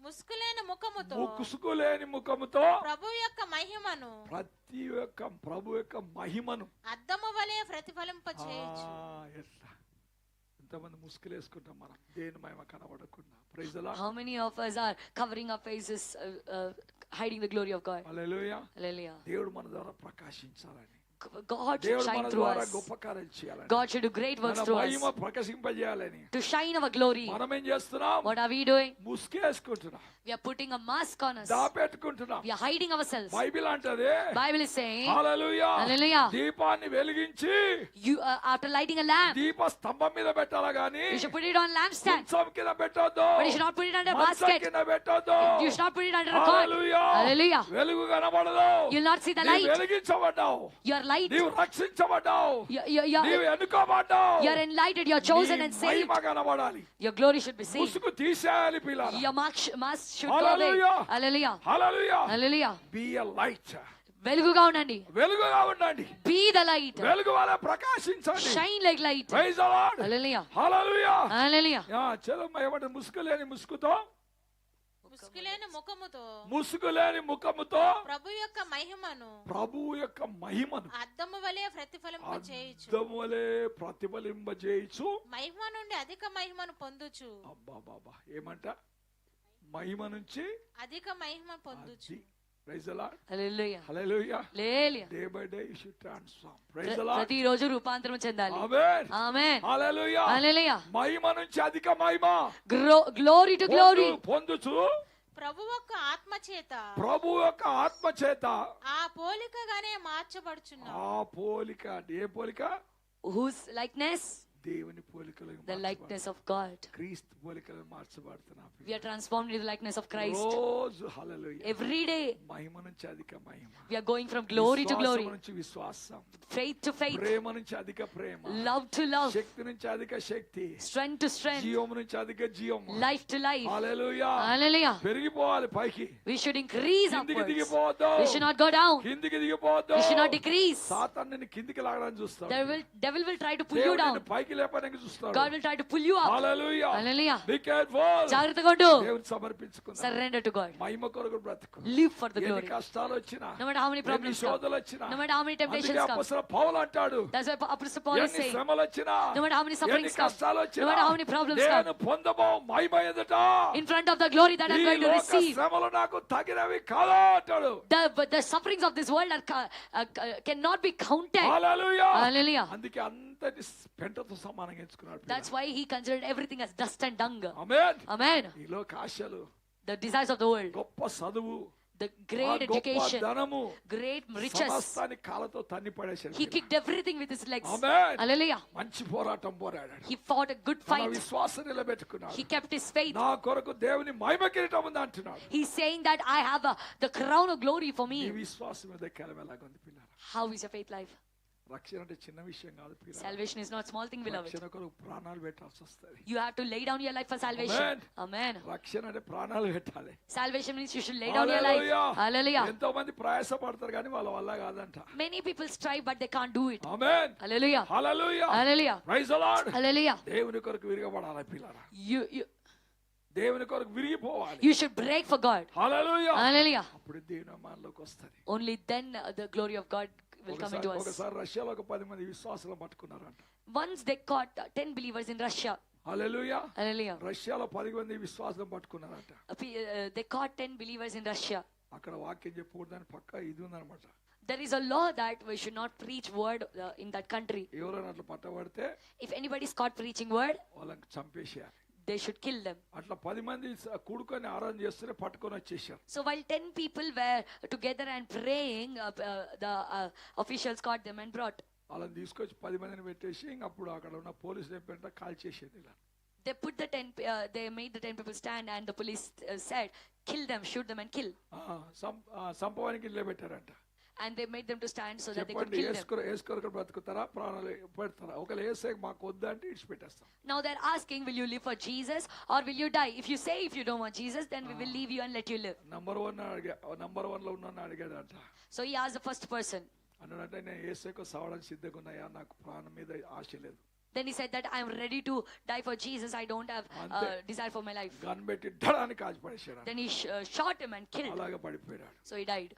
ముసుకులేని ముఖముతో ప్రభు యొక్క మహిమను ప్రతి ఒక్క ప్రభు యొక్క మహిమను అద్దము వలె ప్రతిఫలింపచేయొచ్చు. ఎంతమంది ముసుగులేసుకుంటాం మనం దేని మహిమ కనబడకుండా. Praise the Lord. How many of us are covering our faces, hiding the glory of God? హల్లెలూయా. Hallelujah. దేవుడు మన ద్వారా ప్రకాశించాలని, God should దేవుడు shine మన through ద్వారా us. గొప్ప కార్యాలు చేయాలని, God should do great works మన through Mahima us. ప్రకాశింపజేయాలని To shine our glory. మనం ఏం చేస్తున్నాం? What are we doing? ముసుకేసుకుంటున్నాం, We are putting a mask on us. దాపెట్టుకుంటున్నాం. We are hiding ourselves. Bible అంటది, Bible is saying, hallelujah, Hallelujah. దీపాన్ని వెలిగించి you after lighting a lamp, దీప స్తంభం మీద పెట్టాలా గాని you should put it on lampstand, మంచం కింద పెట్టొద్దు, but you should not put it under a మంచం basket. కింద పెట్టొద్దు. You should not put it under a cot. Hallelujah, Hallelujah. వెలుగు కనబడదు. You'll not see the నీవు light. వెలిగించబడ్డావు, You are light. నీవు రక్షించబడ్డావు, నీవు ఎన్నుకోబడ్డావు. You are enlightened. You are chosen నీ and saved. మహిమ కనబడాలి. Your glory should be seen. ముసుగు తీసేయాలి పిల్లలు. Your mask should go away. Hallelujah. Hallelujah. హల్లెలూయా. Hallelujah. బి ఎ లైట్, వెలుగుగా ఉండండి. వెలుగుగా ఉండండి, Be the light. వెలుగు వలె ప్రకాశించండి. Shine like light. Praise the lord. Hallelujah. హల్లెలూయా. Hallelujah. చలమ్మ ఏమంటే ముసుగు లేని ముసుగుతో, ముసుగులేని ముఖముతో ముసుగు లేని ముఖముతో ప్రభు యొక్క మహిమను ప్రభువు యొక్క మహిమను అద్దము వలె ప్రతిఫలింప చేయుచు, అద్దములే ప్రతిఫలింపజేయుచు. మహిమ నుండి అధిక మహిమను పొందుచు. అబ్బా బాబా, ఏమంట? మహిమ నుంచి అధిక మహిమ పొందుచు. Praise the lord. Hallelujah. హల్లెలూయా. Hallelujah. Day by day you should transform. Praise the lord. ప్రతిరోజు రూపాంతరం చెందాలి. ఆమేన్. Amen. హల్లెలూయా. Hallelujah. మహిమ నుంచి అధిక మహిమ Glory to glory. పొందుచు. ప్రభు యొక్క ఆత్మ చేత ప్రభు యొక్క ఆత్మ చేత ఆ పోలికగానే మార్చబడుచున్నాం. ఆ పోలిక అంటే ఏ పోలిక? Whose likeness? దేవుని పోలికలో The likeness of God. క్రీస్తు పోలికలో మార్చబడుతున్నాం. We are transformed into the likeness of Christ. రోజు హల్లెలూయా. Every day మహిమ నుంచి అధిక మహిమ, we are going from glory to glory, విశ్వాసం నుంచి విశ్వాసం, faith to faith, ప్రేమ నుంచి అధిక ప్రేమ, love to love, శక్తి నుంచి అధిక శక్తి, strength to strength, జీవం నుంచి అధిక జీవం, life to life. హల్లెలూయా. Hallelujah. పెరిగిపోవాలి పైకి, We should increase కిందికి upwards. దిగిపోవద్దు, We should not go down. కిందికి దిగిపోవద్దు. We should not decrease. సాతాను నిన్ను కిందికి లాగడానికి చూస్తాడు, Devil will try to pull you దేవుడు down. నిన్ను పైకి లేపడానికి చూస్తాడు. God will try to pull you up. Hallelujah. Hallelujah. Be careful. జాగ్రత్తగా ఉండు. దేవుని సమర్పించుకుందాం. Surrender to God. మహిమ కొరకు బ్రతుకు. Live for the ఎన్ని glory. కష్టాలు వచ్చినా, No matter how many ఎన్ని problems come, శోధనలు వచ్చినా, no matter how many temptations అందుకే come. అపొస్తలుడు పౌలు అంటాడు, That's why Apostle Paul is ఎన్ని saying, శ్రమలు వచ్చినా, no matter how many ఎన్ని sufferings come, కష్టాలు no వచ్చినా, matter how many problems come, నేను పొందబో మహిమ ఎదుట in front of the glory that I'm ఈ going to లోక receive, శ్రమలు నాకు తగినవి కాదు అంటాడు. the sufferings of this world cannot be counted. Hallelujah. Hallelujah. అందుకే అంతటి పెంటతో సమానంగా ఎంచుకున్నాడు. That's why he considered everything as dust and dung. Amen. Amen. ఈ లోక ఆశలు, The desires of the world, గొప్ప చదువు, the great గొప్ప education, ధనము, great riches, సమస్తాన్ని కాళ్ళతో తన్ని పడేశాడు. he kicked everything with his legs. Amen. Hallelujah. మంచి పోరాటం పోరాడాడు. He fought a good తన fight. విశ్వాసం నిలబెట్టుకున్నాడు. He kept his faith. నా కొరకు దేవుని మహిమ కిరీటం ఉంది అంటున్నాడు. He's saying that I have the crown of glory for ఈ me. విశ్వాసం మీద ఎక్కాలి ఎలాగుంది పిల్లలు? How is your faith life? రక్షణ అంటే చిన్న విషయం కాదు పిల్లలు. Salvation is not small thing, beloved. రక్షణ కొరకు ప్రాణాలు పెట్టాల్సి వస్తుంది. You have to lay down your life for salvation. Amen. రక్షణ అంటే ప్రాణాలు పెట్టాలి. Salvation means you should lay down your life. Hallelujah. ఎంతో మంది ప్రయాస పడతారు కానీ వాళ్ళ వల్ల కాదంట. Many people strive but they can't do it. Amen. Hallelujah. హల్లెలూయా. Hallelujah. Praise the lord. Hallelujah. దేవుని కొరకు విరగబడాలి పిల్లరా. You దేవుని కొరకు విరిగిపోవాలి. you should break for God. హల్లెలూయా. Hallelujah. అప్పుడు దేవుని మనలోకి వస్తది. Only then the glory of God will come into us. ఒకసారి రష్యాలో ఒక 10 మంది విశ్వాసులను పట్టుకున్నారంట. Once they caught 10 believers in Russia. Hallelujah. Hallelujah. రష్యాలో 10 మంది విశ్వాసులను పట్టుకున్నారంట. They caught 10 believers in Russia. అక్కడ వాక్యం చెప్పకూడదని పక్క ఇది ఉందన్నమాట. There is a law that we should not preach word in that country. ఎవరైనా అట్లా పట్టబడితే If anybody is caught preaching word, వాళ్ళని చంపేసేయాలి. they should kill them. అట్లా 10 మంది కూడుకొని ఆరాధన చేస్తూనే పట్టుకొని వచ్చేసారు. So while 10 people were together and praying, the officials caught them and brought. వాళ్ళని తీసుకొచ్చి 10 మందిని పెట్టేసి అప్పుడు అక్కడ ఉన్న పోలీసులు ఏంటంటే కాల్ చేసేది ఇలా. They put they made the 10 people stand and the police said, kill them, shoot them and kill. సంపవానికి నిలబెట్టారంట. And they made them to stand so that they could చెప్పండి, kill them. ఏసుకొరకు బ్రతుకుతారా ప్రాణాలు పెడతారా? ఒకవేళ ఏసే మాకు వద్దంటే ఇడిచిపెట్టేస్తాం. Now they're asking, will you live for Jesus or will you die? If you say if you don't want Jesus, then we will leave you and let you live. Number 1 లో ఉన్న అడిగాడంట. So he asked the first person. అన్నాడంటే నేను ఏసేకు సావడానికి సిద్ధంగా ఉన్నాయా, నాకు ప్రాణం మీద ఆశ లేదు. Then he said that I am ready to die for Jesus. I don't have desire for my life. Gun పెట్టి ఢడానికి కాల్చి పడేశాడు. Then he shot him and killed him. అలాగే పడిపోయాడు. So he died.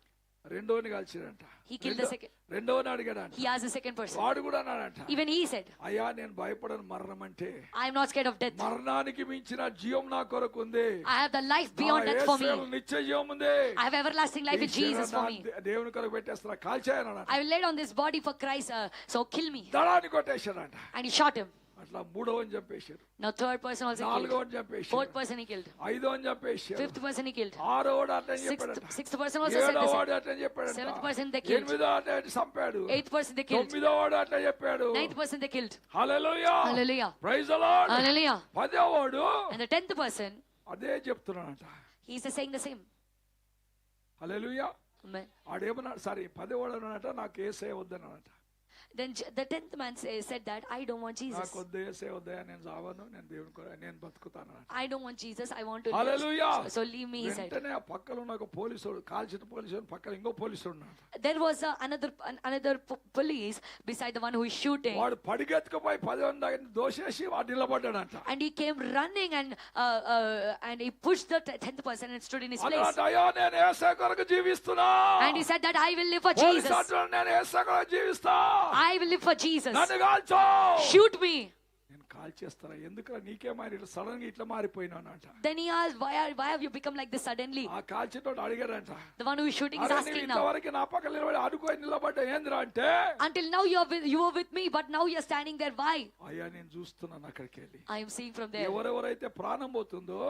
రెండోని కాల్చాడంట. He killed the second. రెండోని అడిగాడంట. He asked the second person. వాడు కూడా అన్నాడంట, Even he said, అయ్యా నేను భయపడను మరణం అంటే. I am not scared of death. మరణానికి మించిన జీవం నా కొరకు ఉంది. I have the life beyond death for me. నిత్య జీవం ఉంది. I have everlasting life in Jesus for me. దేవుని కొరకు పెట్టేస్తున్నా, కాల్చాయన్నాడు. I will lay down this body for Christ, so kill me. దడాని కొట్టేశాడంట. And he shot him. అట్లా మూడోని చంపేశాడు. Now third person also killed. నాలుగోని చంపేశాడు. Fourth person he killed. ఐదోని చంపేశాడు. Fifth person he killed. ఆరోవాడు అట్లా చెప్పాడట. Sixth person also said the ఏడోవాడు same. అట్లా చెప్పాడట. Seventh person they killed. ఎనిమిదో అట్లా చంపాడు. Eighth person they killed. తొమ్మిదోవాడు అట్లా చెప్పాడు. Ninth person they killed. Hallelujah. Hallelujah. Praise the lord. Hallelujah. పదోవాడు And the 10th person, అదే చెప్తున్నాడంట. he is saying the same. Hallelujah. Amen. ఆడేమన్నాడు, sorry పదోవాడు అన్నాడట, నాకు యేసయ్య వద్దన్నాడట. Then the 10th man said that I don't want Jesus. నాకు వద్దు యేసయ్య వద్దయ్యా, నేను చావను, నేను దేవుని కొరకు నేను బతుకుతాను. I don't want Jesus. I want to hallelujah. live. So leave me, he said. వెంటనే ఆ పక్కన ఉన్న ఒక పోలీసుడు, కాల్చిన పోలీసుడు పక్కన ఇంకో పోలీసుడు ఉన్నాడు. There was another police beside the one who is shooting. వాడు పడిగెత్తుకుపోయి 10 మంది దగ్గర దోషేసి వాడు నిలబడ్డాడంట. And he came running and he pushed the 10th person and stood in his place. అన్నాడు, అయ్యో నేను యేసయ్య కొరకు జీవిస్తున్నా. And he said that I will live for police Jesus. అంటున్నాడు, నేను యేసయ్య కొరకు జీవిస్తా. I will live for Jesus. నన్ను కాల్చో. Shoot me. నేను కాల్చేస్తారా, ఎందుకు నీకేమైనా ఇట్లా సడన్ గా ఇట్లా మారిపోయినావు అంట. Then he asked, why have you become like this suddenly? ఆ కాల్చేటోడు అడిగాడంట, The one who is shooting is అరే asking నీవు now. ఇంతవరకు నా పక్కన నిలబడి అడుగుని నిలబడ్డా ఏందిరా అంటే, Until now you were with me, but now you are standing there. Why? అయ్యా నేను చూస్తున్నాను అక్కడికి వెళ్ళి. I am seeing from there. ఎవరెవరైతే ప్రాణం పోతుందో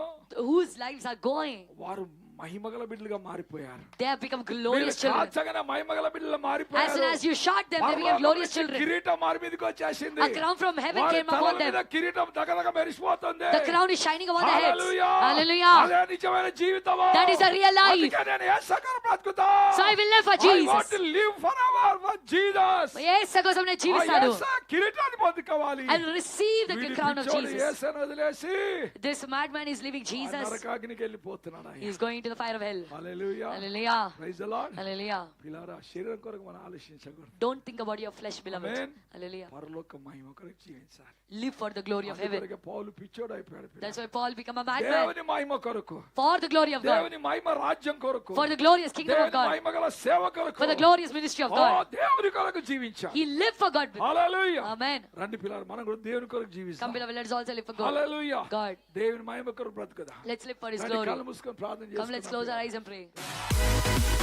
Whose lives are going. వారు మహిమగల బిడ్డలుగా మారిపోయారు. They have become glorious children. కాల్చగానే మహిమగల బిడ్డలు As మారిపోయారు. soon as you shot them, they became glorious children. కిరీటం వారి మీదకి వచ్చేసింది. A crown from heaven వారి came తలల upon మీద them. కిరీటం దగదగ మెరిసిపోతుంది. The crown is shining upon their heads. Hallelujah. Hallelujah. అదే నిజమైన జీవితము. That is a real life. అందుకే నేను యేసయ్య కొరకు బ్రతుకుతా. So I will live for I want Jesus. to live forever for Jesus. యేసు కోసం నేను ఆ జీవిస్తాను. యేసయ్య కిరీటాన్ని పొందుకోవాలి. I will receive the వీడి crown of పిచ్చోడు Jesus. యేసయ్యను వదిలేసి This madman is leaving ఆ Jesus. నరకాగ్నికి వెళ్ళిపోతున్నాడు ఆయన. He is going to the fire of hell. Hallelujah. Hallelujah. Praise the lord. Hallelujah. పిల్లారా, శరీరం కొరకు మనం ఆలోచించకూడదు. Don't think about your flesh, beloved. Amen. Hallelujah. పరలోక మహిమ కొరకు జీవించాలి. Live for the glory of heaven. అందుకొరకే పౌలు పిచ్చోడు అయిపోయాడు. That's why Paul became a madman. దేవుని మహిమ కొరకు, For the glory of God. దేవుని మహిమ రాజ్యం కొరకు, For the glorious kingdom of దేవుని God. మహిమ గల సేవ కొరకు, For the glorious ministry of God. దేవుని కొరకు జీవించాలి. He lived for God. Hallelujah. Amen. రండి పిల్లలు, మనం కూడా దేవుని కొరకు Come, జీవిస్తాం. beloved, let's also live for God. Hallelujah. God. దేవుని మహిమ కొరకు బ్రతుకుదాం. Let's live for His రండి, glory. కళ్ళు మూసుకొని ప్రార్థన Come, let's చేసుకుందాం. close our eyes and pray.